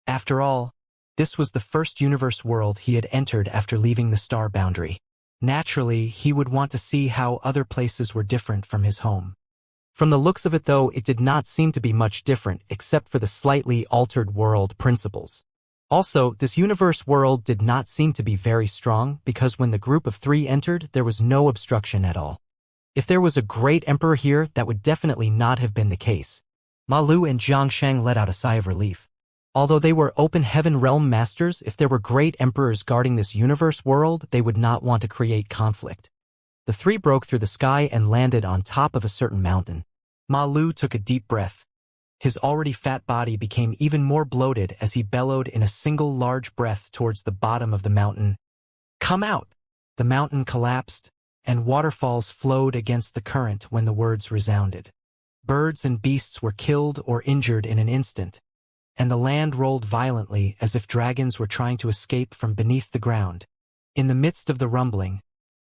After all, this was the first universe world he had entered after leaving the star boundary. Naturally, he would want to see how other places were different from his home. From the looks of it though, it did not seem to be much different except for the slightly altered world principles. Also, this universe world did not seem to be very strong because when the group of 3 entered, there was no obstruction at all. If there was a great emperor here, that would definitely not have been the case. Ma Lu and Jiang Shang let out a sigh of relief. Although they were open heaven realm masters, if there were great emperors guarding this universe world, they would not want to create conflict. The 3 broke through the sky and landed on top of a certain mountain. Ma Lu took a deep breath. His already fat body became even more bloated as he bellowed in a single large breath towards the bottom of the mountain. "Come out!" The mountain collapsed, and waterfalls flowed against the current when the words resounded. Birds and beasts were killed or injured in an instant, and the land rolled violently as if dragons were trying to escape from beneath the ground. In the midst of the rumbling,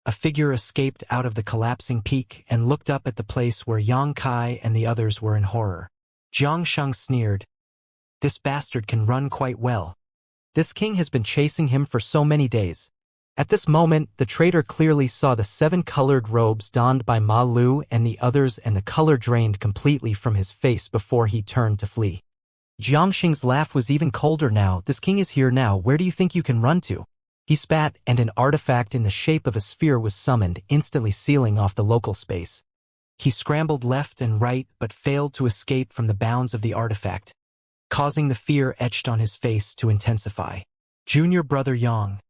a figure escaped out of the collapsing peak and looked up at the place where Yang Kai and the others were in horror. Jiang Shang sneered. "This bastard can run quite well. This king has been chasing him for so many days." At this moment, the traitor clearly saw the 7 colored robes donned by Ma Lu and the others, and the color drained completely from his face before he turned to flee. Jiang Shang's laugh was even colder now. "This king is here now. Where do you think you can run to?" He spat, and an artifact in the shape of a sphere was summoned, instantly sealing off the local space. He scrambled left and right, but failed to escape from the bounds of the artifact, causing the fear etched on his face to intensify. "Junior brother Yang,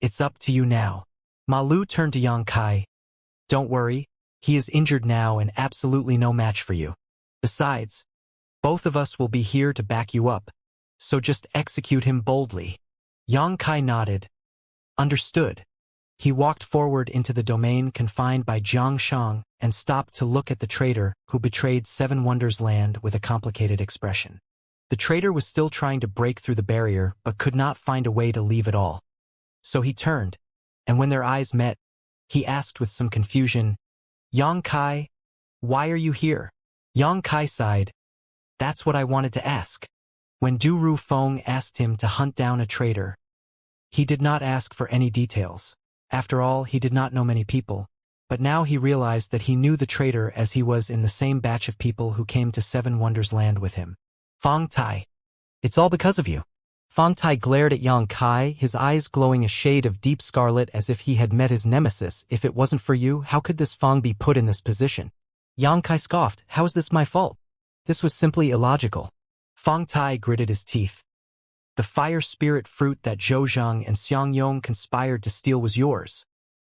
it's up to you now." Ma Lu turned to Yang Kai. "Don't worry, he is injured now and absolutely no match for you. Besides, both of us will be here to back you up, so just execute him boldly." Yang Kai nodded. "Understood." He walked forward into the domain confined by Jiang Shang and stopped to look at the traitor who betrayed 7 Wonders Land with a complicated expression. The traitor was still trying to break through the barrier but could not find a way to leave at all. So he turned, and when their eyes met, he asked with some confusion, "Yang Kai, why are you here?" Yang Kai sighed. "That's what I wanted to ask." When Du Ru Feng asked him to hunt down a traitor, he did not ask for any details. After all, he did not know many people, but now he realized that he knew the traitor as he was in the same batch of people who came to 7 Wonders Land with him. "Feng Tai, it's all because of you." Feng Tai glared at Yang Kai, his eyes glowing a shade of deep scarlet as if he had met his nemesis. "If it wasn't for you, how could this Feng be put in this position?" Yang Kai scoffed. "How is this my fault? This was simply illogical." Feng Tai gritted his teeth. "The fire spirit fruit that Zhou Zhang and Xiang Yong conspired to steal was yours,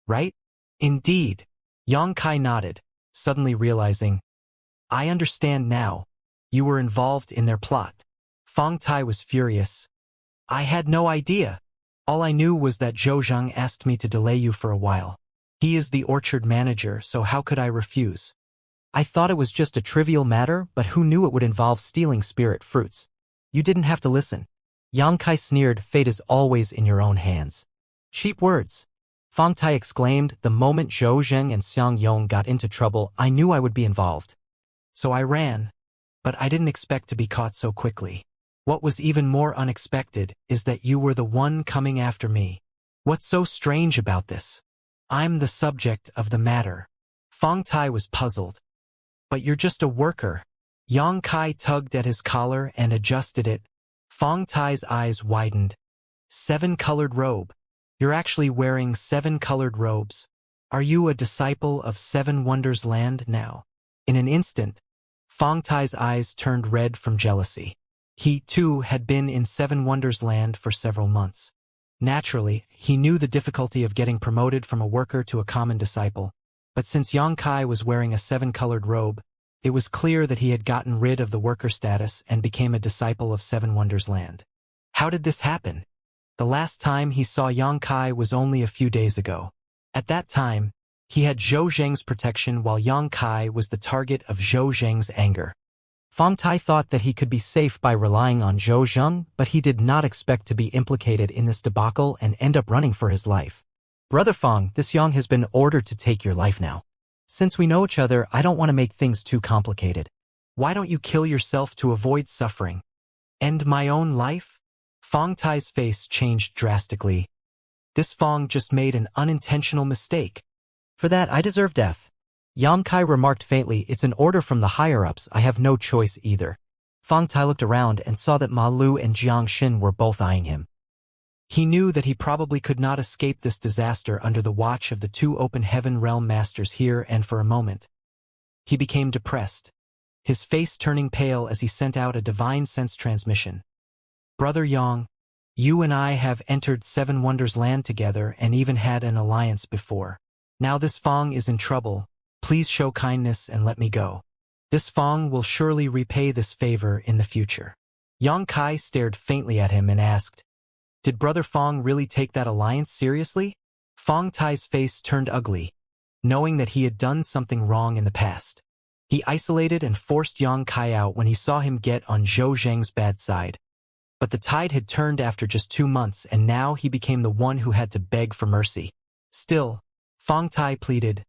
right?" "Indeed." Yang Kai nodded, suddenly realizing, "I understand now. You were involved in their plot." Feng Tai was furious. "I had no idea. All I knew was that Zhou Zhang asked me to delay you for a while. He is the orchard manager, so how could I refuse? I thought it was just a trivial matter, but who knew it would involve stealing spirit fruits? You didn't have to listen." Yang Kai sneered. "Fate is always in your own hands." "Cheap words." Feng Tai exclaimed. "The moment Zhou Zheng and Xiang Yong got into trouble, I knew I would be involved. So I ran, but I didn't expect to be caught so quickly. What was even more unexpected is that you were the one coming after me. What's so strange about this? I'm the subject of the matter." Feng Tai was puzzled. "But you're just a worker." Yang Kai tugged at his collar and adjusted it. Feng Tai's eyes widened. 7 colored robe. You're actually wearing 7 colored robes. Are you a disciple of 7 Wonders Land now?" In an instant, Feng Tai's eyes turned red from jealousy. He, too, had been in 7 Wonders Land for several months. Naturally, he knew the difficulty of getting promoted from a worker to a common disciple, but since Yang Kai was wearing a 7-colored robe, it was clear that he had gotten rid of the worker status and became a disciple of 7 Wonders Land. How did this happen? The last time he saw Yang Kai was only a few days ago. At that time, he had Zhou Zheng's protection while Yang Kai was the target of Zhou Zheng's anger. Fang Tai thought that he could be safe by relying on Zhou Zheng, but he did not expect to be implicated in this debacle and end up running for his life. Brother Fang, this Yang has been ordered to take your life now. Since we know each other, I don't want to make things too complicated. Why don't you kill yourself to avoid suffering? End my own life? Fang Tai's face changed drastically. This Fang just made an unintentional mistake. For that, I deserve death. Yang Kai remarked faintly, it's an order from the higher-ups, I have no choice either. Fang Tai looked around and saw that Ma Lu and Jiang Xin were both eyeing him. He knew that he probably could not escape this disaster under the watch of the two open heaven realm masters here, and for a moment, he became depressed, his face turning pale as he sent out a divine sense transmission. Brother Yang, you and I have entered Seven Wonders land together and even had an alliance before. Now this Fang is in trouble. Please show kindness and let me go. This Fang will surely repay this favor in the future. Yang Kai stared faintly at him and asked, did Brother Fang really take that alliance seriously? Fang Tai's face turned ugly, knowing that he had done something wrong in the past. He isolated and forced Yang Kai out when he saw him get on Zhou Zheng's bad side. But the tide had turned after just 2 months, and now he became the one who had to beg for mercy. Still, Fang Tai pleaded,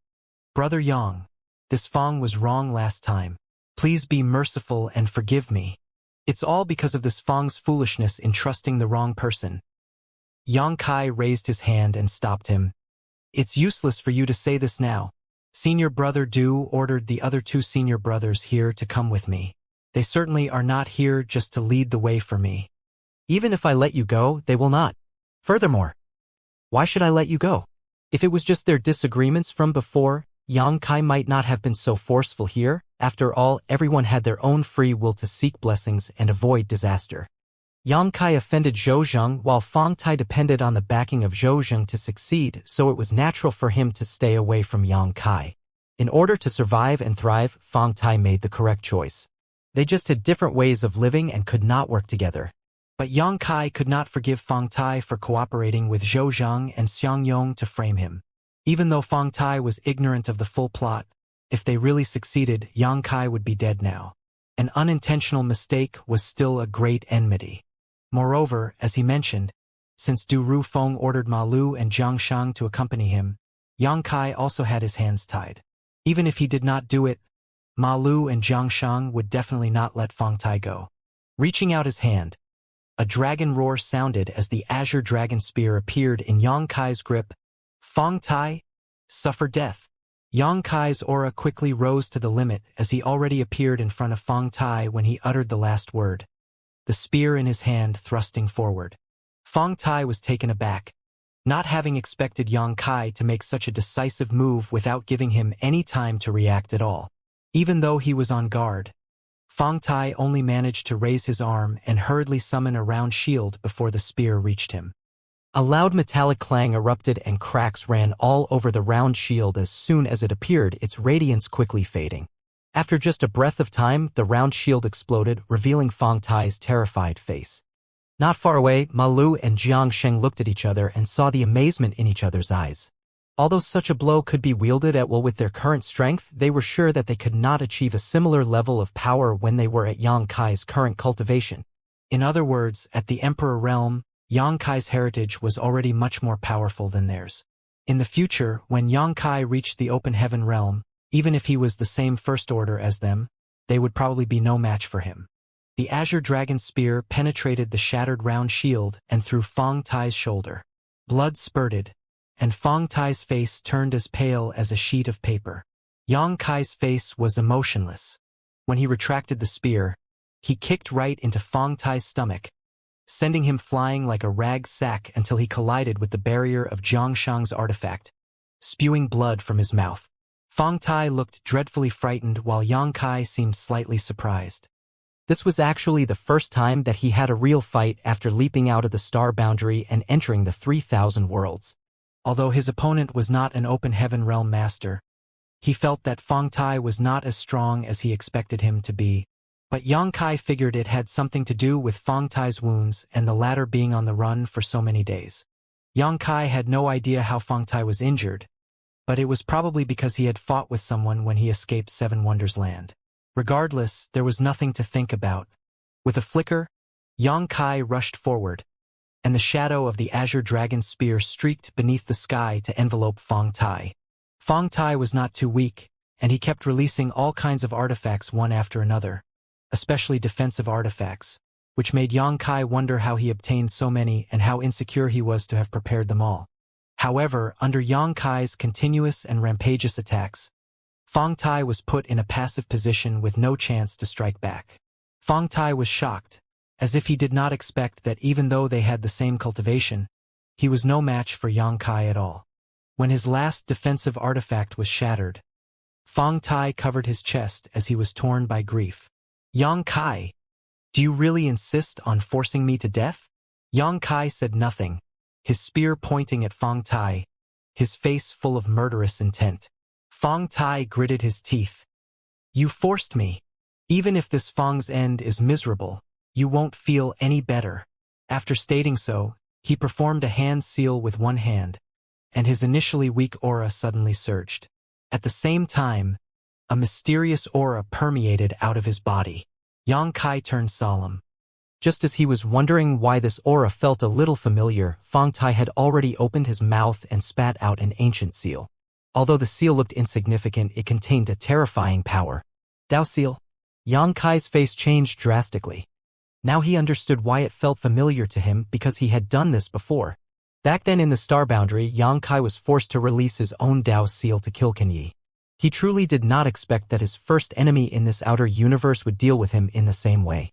Brother Yang, this Fang was wrong last time. Please be merciful and forgive me. It's all because of this Fang's foolishness in trusting the wrong person. Yang Kai raised his hand and stopped him. It's useless for you to say this now. Senior Brother Du ordered the other 2 senior brothers here to come with me. They certainly are not here just to lead the way for me. Even if I let you go, they will not. Furthermore, why should I let you go? If it was just their disagreements from before, Yang Kai might not have been so forceful here. After all, everyone had their own free will to seek blessings and avoid disaster. Yang Kai offended Zhou Zheng while Fang Tai depended on the backing of Zhou Zheng to succeed, so it was natural for him to stay away from Yang Kai. In order to survive and thrive, Fang Tai made the correct choice. They just had different ways of living and could not work together. But Yang Kai could not forgive Fang Tai for cooperating with Zhou Zheng and Xianxia to frame him. Even though Fang Tai was ignorant of the full plot, if they really succeeded, Yang Kai would be dead now. An unintentional mistake was still a great enmity. Moreover, as he mentioned, since Du Rufeng ordered Ma Lu and Jiang Shang to accompany him, Yang Kai also had his hands tied. Even if he did not do it, Ma Lu and Jiang Shang would definitely not let Fang Tai go. Reaching out his hand, a dragon roar sounded as the azure dragon spear appeared in Yang Kai's grip. Fang Tai, suffer death. Yang Kai's aura quickly rose to the limit as he already appeared in front of Fang Tai when he uttered the last word, the spear in his hand thrusting forward. Fang Tai was taken aback, not having expected Yang Kai to make such a decisive move without giving him any time to react at all. Even though he was on guard, Fang Tai only managed to raise his arm and hurriedly summon a round shield before the spear reached him. A loud metallic clang erupted and cracks ran all over the round shield as soon as it appeared, its radiance quickly fading. After just a breath of time, the round shield exploded, revealing Fang Tai's terrified face. Not far away, Ma Lu and Jiang Sheng looked at each other and saw the amazement in each other's eyes. Although such a blow could be wielded at will with their current strength, they were sure that they could not achieve a similar level of power when they were at Yang Kai's current cultivation. In other words, at the Emperor realm, Yang Kai's heritage was already much more powerful than theirs. In the future, when Yang Kai reached the open heaven realm, even if he was the same first order as them, they would probably be no match for him. The azure dragon spear penetrated the shattered round shield and through Fang Tai's shoulder. Blood spurted, and Fang Tai's face turned as pale as a sheet of paper. Yang Kai's face was emotionless. When he retracted the spear, he kicked right into Fang Tai's stomach, sending him flying like a rag sack until he collided with the barrier of Jiang Shang's artifact, spewing blood from his mouth. Fang Tai looked dreadfully frightened while Yang Kai seemed slightly surprised. This was actually the first time that he had a real fight after leaping out of the star boundary and entering the 3,000 worlds. Although his opponent was not an open heaven realm master, he felt that Fang Tai was not as strong as he expected him to be. But Yang Kai figured it had something to do with Fong Tai's wounds and the latter being on the run for so many days. Yang Kai had no idea how Fong Tai was injured, but it was probably because he had fought with someone when he escaped Seven Wonders Land. Regardless, there was nothing to think about. With a flicker, Yang Kai rushed forward, and the shadow of the azure dragon spear streaked beneath the sky to envelope Fong Tai. Fong Tai was not too weak, and he kept releasing all kinds of artifacts one after another, especially defensive artifacts, which made Yang Kai wonder how he obtained so many and how insecure he was to have prepared them all. However, under Yang Kai's continuous and rampageous attacks, Fong Tai was put in a passive position with no chance to strike back. Fong Tai was shocked, as if he did not expect that even though they had the same cultivation, he was no match for Yang Kai at all. When his last defensive artifact was shattered, Fong Tai covered his chest as he was torn by grief. Yang Kai, do you really insist on forcing me to death? Yang Kai said nothing, his spear pointing at Fong Tai, his face full of murderous intent. Fong Tai gritted his teeth. You forced me. Even if this Fong's end is miserable, you won't feel any better. After stating so, he performed a hand seal with one hand, and his initially weak aura suddenly surged. At the same time, a mysterious aura permeated out of his body. Yang Kai turned solemn. Just as he was wondering why this aura felt a little familiar, Fong Tai had already opened his mouth and spat out an ancient seal. Although the seal looked insignificant, it contained a terrifying power. Dao seal. Yang Kai's face changed drastically. Now he understood why it felt familiar to him, because he had done this before. Back then in the Star Boundary, Yang Kai was forced to release his own Dao seal to kill Kan Yi. He truly did not expect that his first enemy in this outer universe would deal with him in the same way.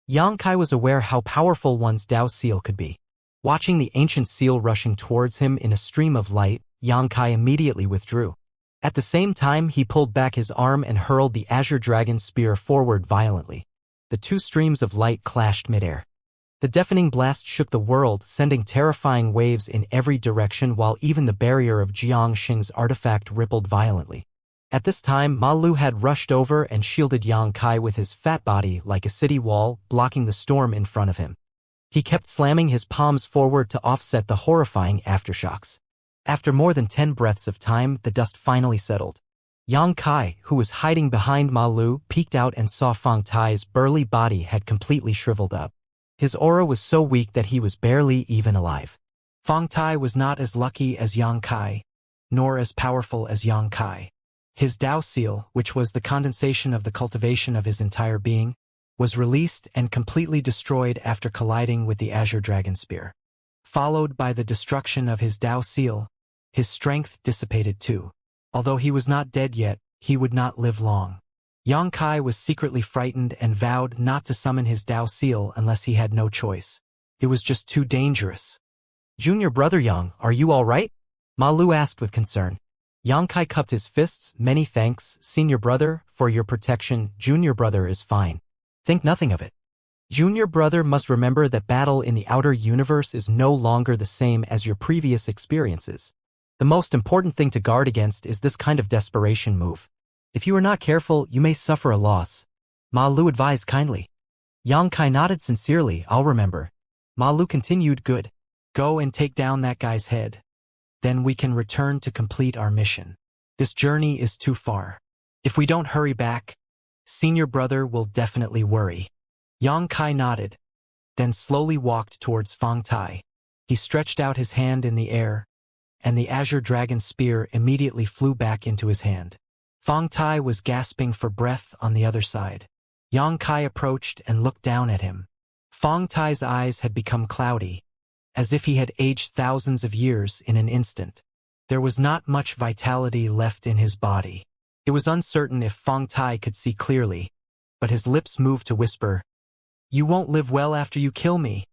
Yang Kai was aware how powerful one's Dao seal could be. Watching the ancient seal rushing towards him in a stream of light, Yang Kai immediately withdrew. At the same time, he pulled back his arm and hurled the azure dragon spear forward violently. The two streams of light clashed midair. The deafening blast shook the world, sending terrifying waves in every direction, while even the barrier of Xianxia's artifact rippled violently. At this time, Ma Lu had rushed over and shielded Yang Kai with his fat body like a city wall, blocking the storm in front of him. He kept slamming his palms forward to offset the horrifying aftershocks. After more than 10 breaths of time, the dust finally settled. Yang Kai, who was hiding behind Ma Lu, peeked out and saw Fong Tai's burly body had completely shriveled up. His aura was so weak that he was barely even alive. Fong Tai was not as lucky as Yang Kai, nor as powerful as Yang Kai. His Dao seal, which was the condensation of the cultivation of his entire being, was released and completely destroyed after colliding with the azure dragon spear. Followed by the destruction of his Dao seal, his strength dissipated too. Although he was not dead yet, he would not live long. Yang Kai was secretly frightened and vowed not to summon his Dao seal unless he had no choice. It was just too dangerous. Junior brother Yang, are you all right? Ma Lu asked with concern. Yang Kai cupped his fists. Many thanks, senior brother, for your protection. Junior brother is fine. Think nothing of it. Junior brother must remember that battle in the outer universe is no longer the same as your previous experiences. The most important thing to guard against is this kind of desperation move. If you are not careful, you may suffer a loss. Ma Lu advised kindly. Yang Kai nodded sincerely. I'll remember. Ma Lu continued. Good. Go and take down that guy's head. Then we can return to complete our mission. This journey is too far. If we don't hurry back, senior brother will definitely worry. Yang Kai nodded, then slowly walked towards Fong Tai. He stretched out his hand in the air, and the azure dragon spear immediately flew back into his hand. Fong Tai was gasping for breath on the other side. Yang Kai approached and looked down at him. Fong Tai's eyes had become cloudy, as if he had aged thousands of years in an instant. There was not much vitality left in his body. It was uncertain if Fong Tai could see clearly, but his lips moved to whisper, "You won't live well after you kill me."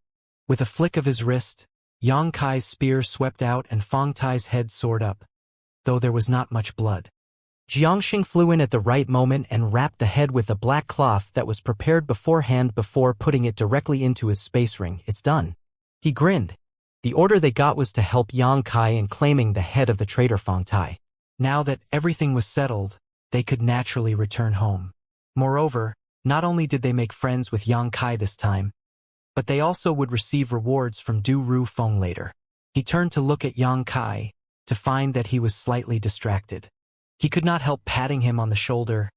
With a flick of his wrist, Yang Kai's spear swept out and Fong Tai's head soared up, though there was not much blood. Xianxia flew in at the right moment and wrapped the head with a black cloth that was prepared beforehand before putting it directly into his space ring. It's done. He grinned. The order they got was to help Yang Kai in claiming the head of the traitor Fong Tai. Now that everything was settled, they could naturally return home. Moreover, Not only did they make friends with Yang Kai this time, but they also would receive rewards from Du Ru Feng later. He turned to look at Yang Kai, to find that he was slightly distracted. He could not help patting him on the shoulder.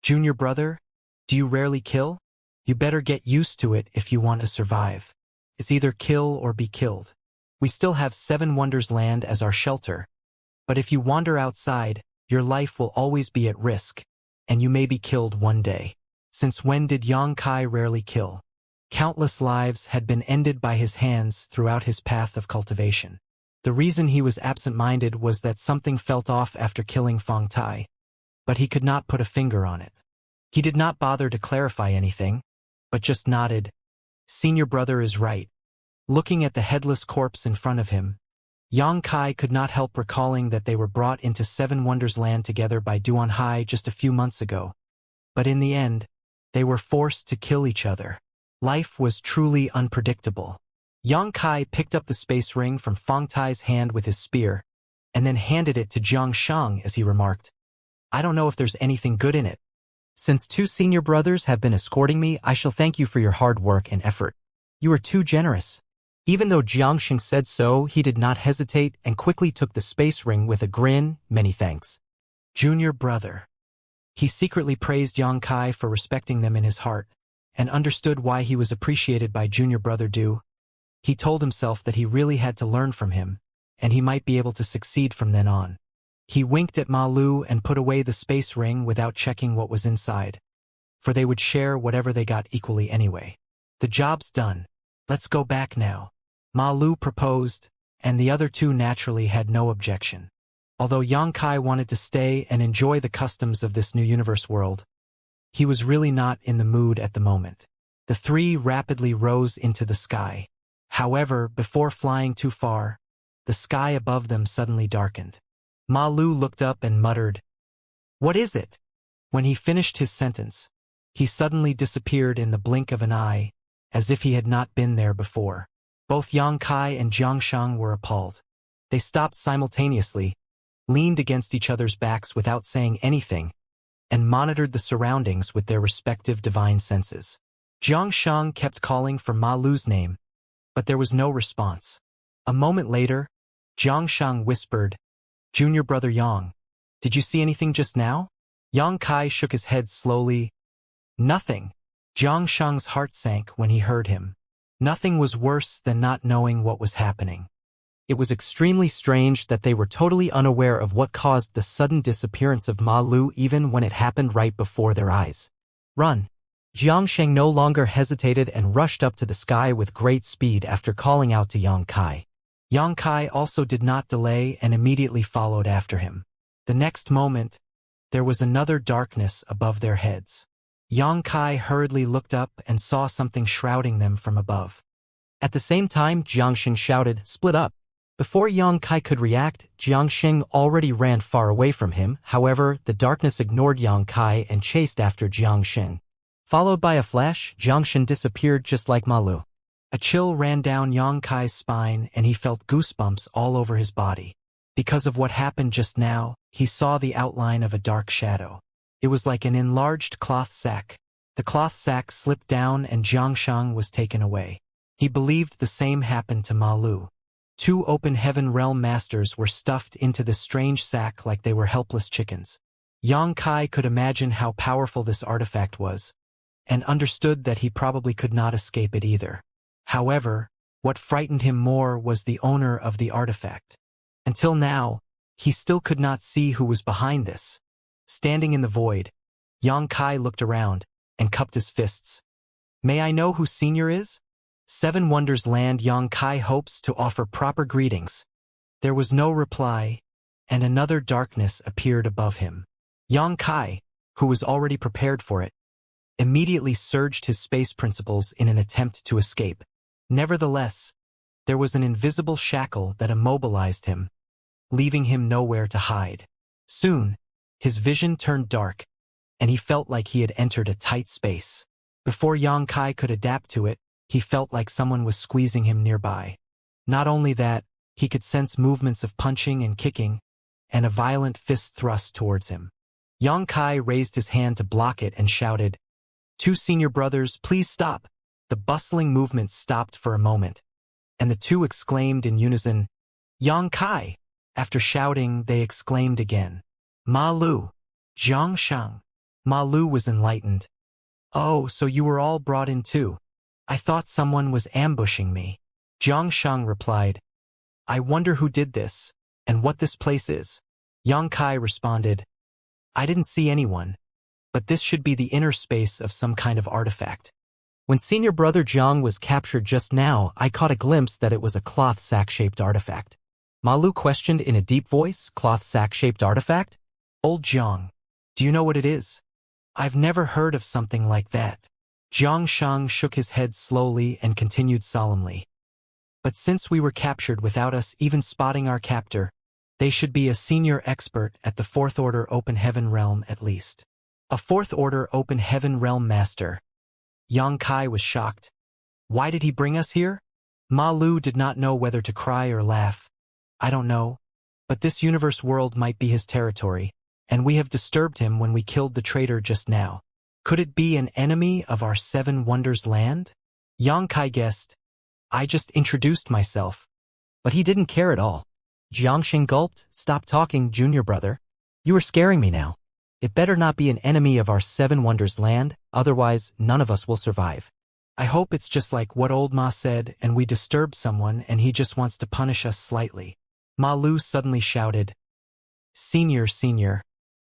"Junior brother, do you rarely kill? You better get used to it if you want to survive. It's either kill or be killed. We still have Seven Wonders Land as our shelter, but if you wander outside, your life will always be at risk, and you may be killed one day." Since when did Yang Kai rarely kill? Countless lives had been ended by his hands throughout his path of cultivation. The reason he was absent-minded was that something felt off after killing Fong Tai, but he could not put a finger on it. He did not bother to clarify anything, but just nodded. Senior brother is right. Looking at the headless corpse in front of him, Yang Kai could not help recalling that they were brought into Seven Wonders Land together by Duan Hai just a few months ago. But in the end, they were forced to kill each other. Life was truly unpredictable. Yang Kai picked up the space ring from Fong Tai's hand with his spear, and then handed it to Jiang Shang as he remarked, "I don't know if there's anything good in it. Since two senior brothers have been escorting me, I shall thank you for your hard work and effort. You are too generous." Even though Jiang Shang said so, he did not hesitate and quickly took the space ring with a grin. "Many thanks, junior brother." He secretly praised Yang Kai for respecting them in his heart, and understood why he was appreciated by junior brother Du. He told himself that he really had to learn from him, and he might be able to succeed from then on. He winked at Ma Lu and put away the space ring without checking what was inside, for they would share whatever they got equally anyway. "The job's done. Let's go back now," Ma Lu proposed, and the other two naturally had no objection. Although Yang Kai wanted to stay and enjoy the customs of this new universe world, he was really not in the mood at the moment. The three rapidly rose into the sky. However, before flying too far, the sky above them suddenly darkened. Ma Lu looked up and muttered, "What is it?" When he finished his sentence, he suddenly disappeared in the blink of an eye, as if he had not been there before. Both Yang Kai and Jiang Shang were appalled. They stopped simultaneously, leaned against each other's backs without saying anything, and monitored the surroundings with their respective divine senses. Jiang Shang kept calling for Ma Lu's name, but there was no response. A moment later, Jiang Shang whispered, "Junior brother Yang, did you see anything just now?" Yang Kai shook his head slowly. "Nothing." Jiang Shang's heart sank when he heard him. Nothing was worse than not knowing what was happening. It was extremely strange that they were totally unaware of what caused the sudden disappearance of Ma Lu even when it happened right before their eyes. "Run!" Jiang Shang no longer hesitated and rushed up to the sky with great speed after calling out to Yang Kai. Yang Kai also did not delay and immediately followed after him. The next moment, there was another darkness above their heads. Yang Kai hurriedly looked up and saw something shrouding them from above. At the same time, Jiang Shang shouted, "Split up!" Before Yang Kai could react, Jiang Shang already ran far away from him. However, the darkness ignored Yang Kai and chased after Jiang Shang. Followed by a flash, Jiang Shang disappeared just like Ma Lu. A chill ran down Yang Kai's spine and he felt goosebumps all over his body. Because of what happened just now, he saw the outline of a dark shadow. It was like an enlarged cloth sack. The cloth sack slipped down and Jiang Shang was taken away. He believed the same happened to Ma Lu. Two open heaven realm masters were stuffed into this strange sack like they were helpless chickens. Yang Kai could imagine how powerful this artifact was, and understood that he probably could not escape it either. However, what frightened him more was the owner of the artifact. Until now, he still could not see who was behind this. Standing in the void, Yang Kai looked around and cupped his fists. "May I know who Senior is?" Seven Wonders Land. Yang Kai hopes to offer proper greetings. There was no reply, and another darkness appeared above him. Yang Kai, who was already prepared for it, immediately surged his space principles in an attempt to escape. Nevertheless, there was an invisible shackle that immobilized him, leaving him nowhere to hide. Soon, his vision turned dark, and he felt like he had entered a tight space. Before Yang Kai could adapt to it, he felt like someone was squeezing him nearby. Not only that, he could sense movements of punching and kicking, and a violent fist thrust towards him. Yang Kai raised his hand to block it and shouted, Two senior brothers, please stop. The bustling movement stopped for a moment, and the two exclaimed in unison, Yang Kai. After shouting, they exclaimed again, Ma Lu, Zhang Shang. Ma Lu was enlightened. Oh, so you were all brought in too. I thought someone was ambushing me. Zhang Shang replied, I wonder who did this, and what this place is. Yang Kai responded, I didn't see anyone, but this should be the inner space of some kind of artifact. When senior brother Jiang was captured just now, I caught a glimpse that it was a cloth sack-shaped artifact. Ma Lu questioned in a deep voice, cloth sack-shaped artifact? Old Jiang, do you know what it is? I've never heard of something like that. Zhang Shang shook his head slowly and continued solemnly. But since we were captured without us even spotting our captor, they should be a senior expert at the Fourth Order Open Heaven Realm at least. A Fourth Order Open Heaven Realm Master. Yang Kai was shocked. Why did he bring us here? Ma Lu did not know whether to cry or laugh. I don't know, but this universe world might be his territory, and we have disturbed him when we killed the traitor just now. Could it be an enemy of our Seven Wonders land? Yang Kai guessed. I just introduced myself. But he didn't care at all. Jiangxing gulped. Stop talking, junior brother. You are scaring me now. It better not be an enemy of our Seven Wonders land, otherwise none of us will survive. I hope it's just like what old Ma said and we disturbed someone and he just wants to punish us slightly. Ma Lu suddenly shouted, Senior,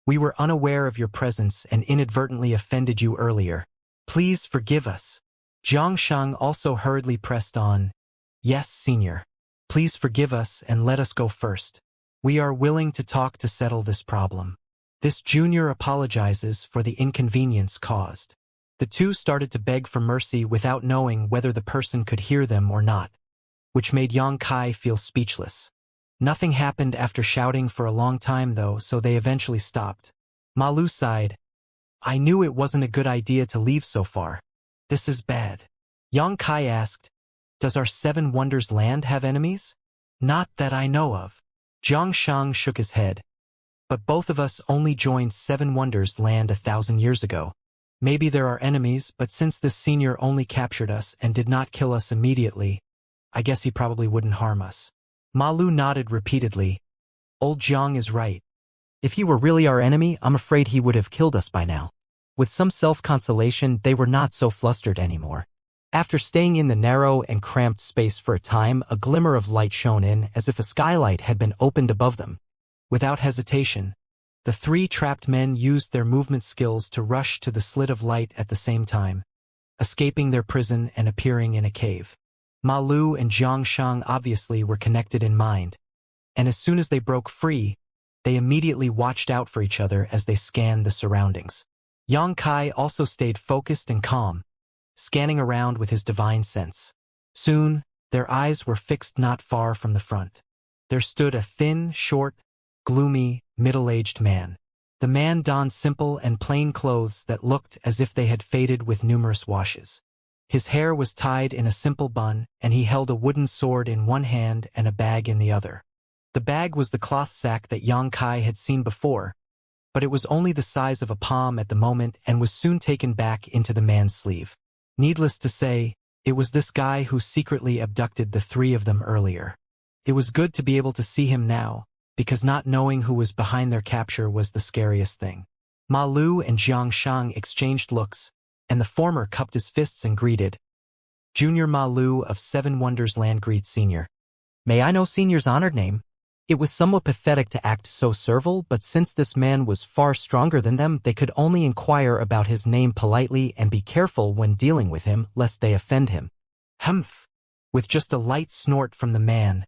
we were unaware of your presence and inadvertently offended you earlier. Please forgive us. Zhang Shang also hurriedly pressed on, Yes, senior. Please forgive us and let us go first. We are willing to talk to settle this problem. This junior apologizes for the inconvenience caused. The two started to beg for mercy without knowing whether the person could hear them or not, which made Yang Kai feel speechless. Nothing happened after shouting for a long time though, so they eventually stopped. Ma Lu sighed. I knew it wasn't a good idea to leave so far. This is bad. Yang Kai asked, Does our Seven Wonders land have enemies? Not that I know of. Zhang Shang shook his head. But both of us only joined Seven Wonders land 1,000 years ago. Maybe there are enemies, but since this senior only captured us and did not kill us immediately, I guess he probably wouldn't harm us. Ma Lu nodded repeatedly. Old Jiang is right. If he were really our enemy, I'm afraid he would have killed us by now. With some self-consolation, they were not so flustered anymore. After staying in the narrow and cramped space for a time, a glimmer of light shone in as if a skylight had been opened above them. Without hesitation, the three trapped men used their movement skills to rush to the slit of light at the same time, escaping their prison and appearing in a cave. Ma Lu and Zhang Shang obviously were connected in mind, and as soon as they broke free, they immediately watched out for each other as they scanned the surroundings. Yang Kai also stayed focused and calm, scanning around with his divine sense. Soon, their eyes were fixed not far from the front. There stood a thin, short, gloomy, middle-aged man. The man donned simple and plain clothes that looked as if they had faded with numerous washes. His hair was tied in a simple bun, and he held a wooden sword in one hand and a bag in the other. The bag was the cloth sack that Yang Kai had seen before, but it was only the size of a palm at the moment and was soon taken back into the man's sleeve. Needless to say, it was this guy who secretly abducted the three of them earlier. It was good to be able to see him now, because not knowing who was behind their capture was the scariest thing. Ma Lu and Zhang Shang exchanged looks, and the former cupped his fists and greeted. Junior Ma Lu of Seven Wonders Land greets Senior. May I know Senior's honored name? It was somewhat pathetic to act so servile, but since this man was far stronger than them, they could only inquire about his name politely and be careful when dealing with him, lest they offend him. Humph! With just a light snort from the man,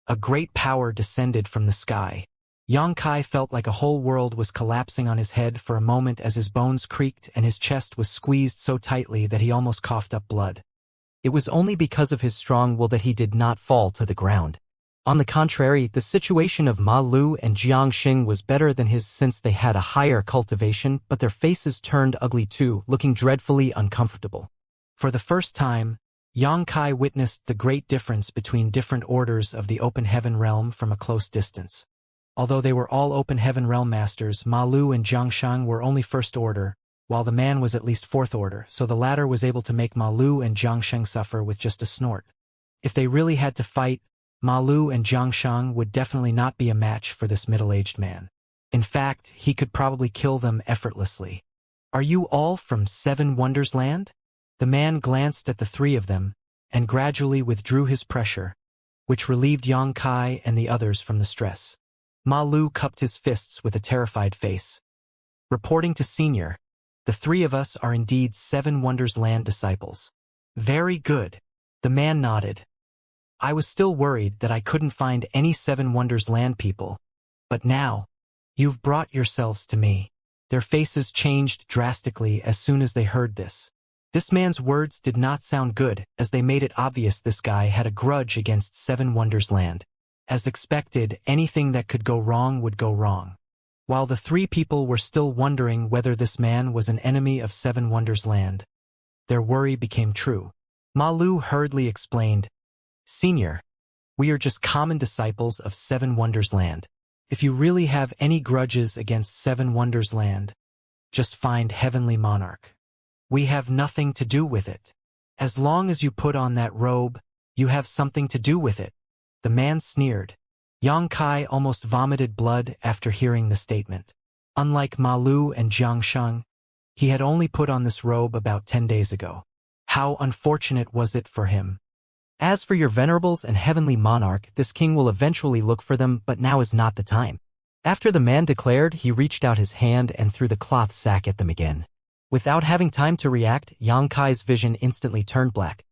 a great power descended from the sky. Yang Kai felt like a whole world was collapsing on his head for a moment as his bones creaked and his chest was squeezed so tightly that he almost coughed up blood. It was only because of his strong will that he did not fall to the ground. On the contrary, the situation of Ma Lu and Jiangxing was better than his since they had a higher cultivation, but their faces turned ugly too, looking dreadfully uncomfortable. For the first time, Yang Kai witnessed the great difference between different orders of the Open Heaven Realm from a close distance. Although they were all Open Heaven Realm Masters, Ma Lu and Zhang Shang were only First Order, while the man was at least fourth order, so the latter was able to make Ma Lu and Xianxia suffer with just a snort. If they really had to fight, Ma Lu and Xianxia would definitely not be a match for this middle-aged man. In fact, he could probably kill them effortlessly. Are you all from Seven Wonders Land? The man glanced at the three of them, and gradually withdrew his pressure, which relieved Yang Kai and the others from the stress. Ma Lu cupped his fists with a terrified face. Reporting to Senior, the three of us are indeed Seven Wonders Land disciples. Very good. The man nodded. I was still worried that I couldn't find any Seven Wonders Land people, but now, you've brought yourselves to me. Their faces changed drastically as soon as they heard this. This man's words did not sound good, as they made it obvious this guy had a grudge against Seven Wonders Land. As expected, anything that could go wrong would go wrong. While the three people were still wondering whether this man was an enemy of Seven Wonders Land, their worry became true. Ma Lu hurriedly explained, Senior, we are just common disciples of Seven Wonders Land. If you really have any grudges against Seven Wonders Land, just find Heavenly Monarch. We have nothing to do with it. As long as you put on that robe, you have something to do with it. The man sneered. Yang Kai almost vomited blood after hearing the statement. Unlike Ma Lu and Xianxia, he had only put on this robe about 10 days ago. How unfortunate was it for him? As for your venerables and heavenly monarch, this king will eventually look for them, but now is not the time. After the man declared, he reached out his hand and threw the cloth sack at them again. Without having time to react, Yang Kai's vision instantly turned black.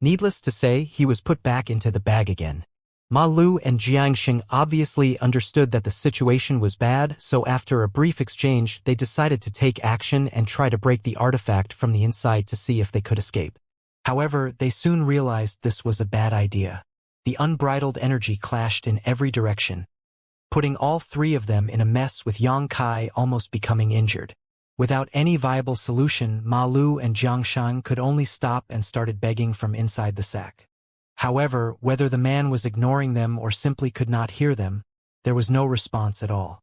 Needless to say, he was put back into the bag again. Ma Lu and Xianxia obviously understood that the situation was bad, so after a brief exchange, they decided to take action and try to break the artifact from the inside to see if they could escape. However, they soon realized this was a bad idea. The unbridled energy clashed in every direction, putting all three of them in a mess with Yang Kai almost becoming injured. Without any viable solution, Ma Lu and Xianxia could only stop and started begging from inside the sack. However, whether the man was ignoring them or simply could not hear them, there was no response at all.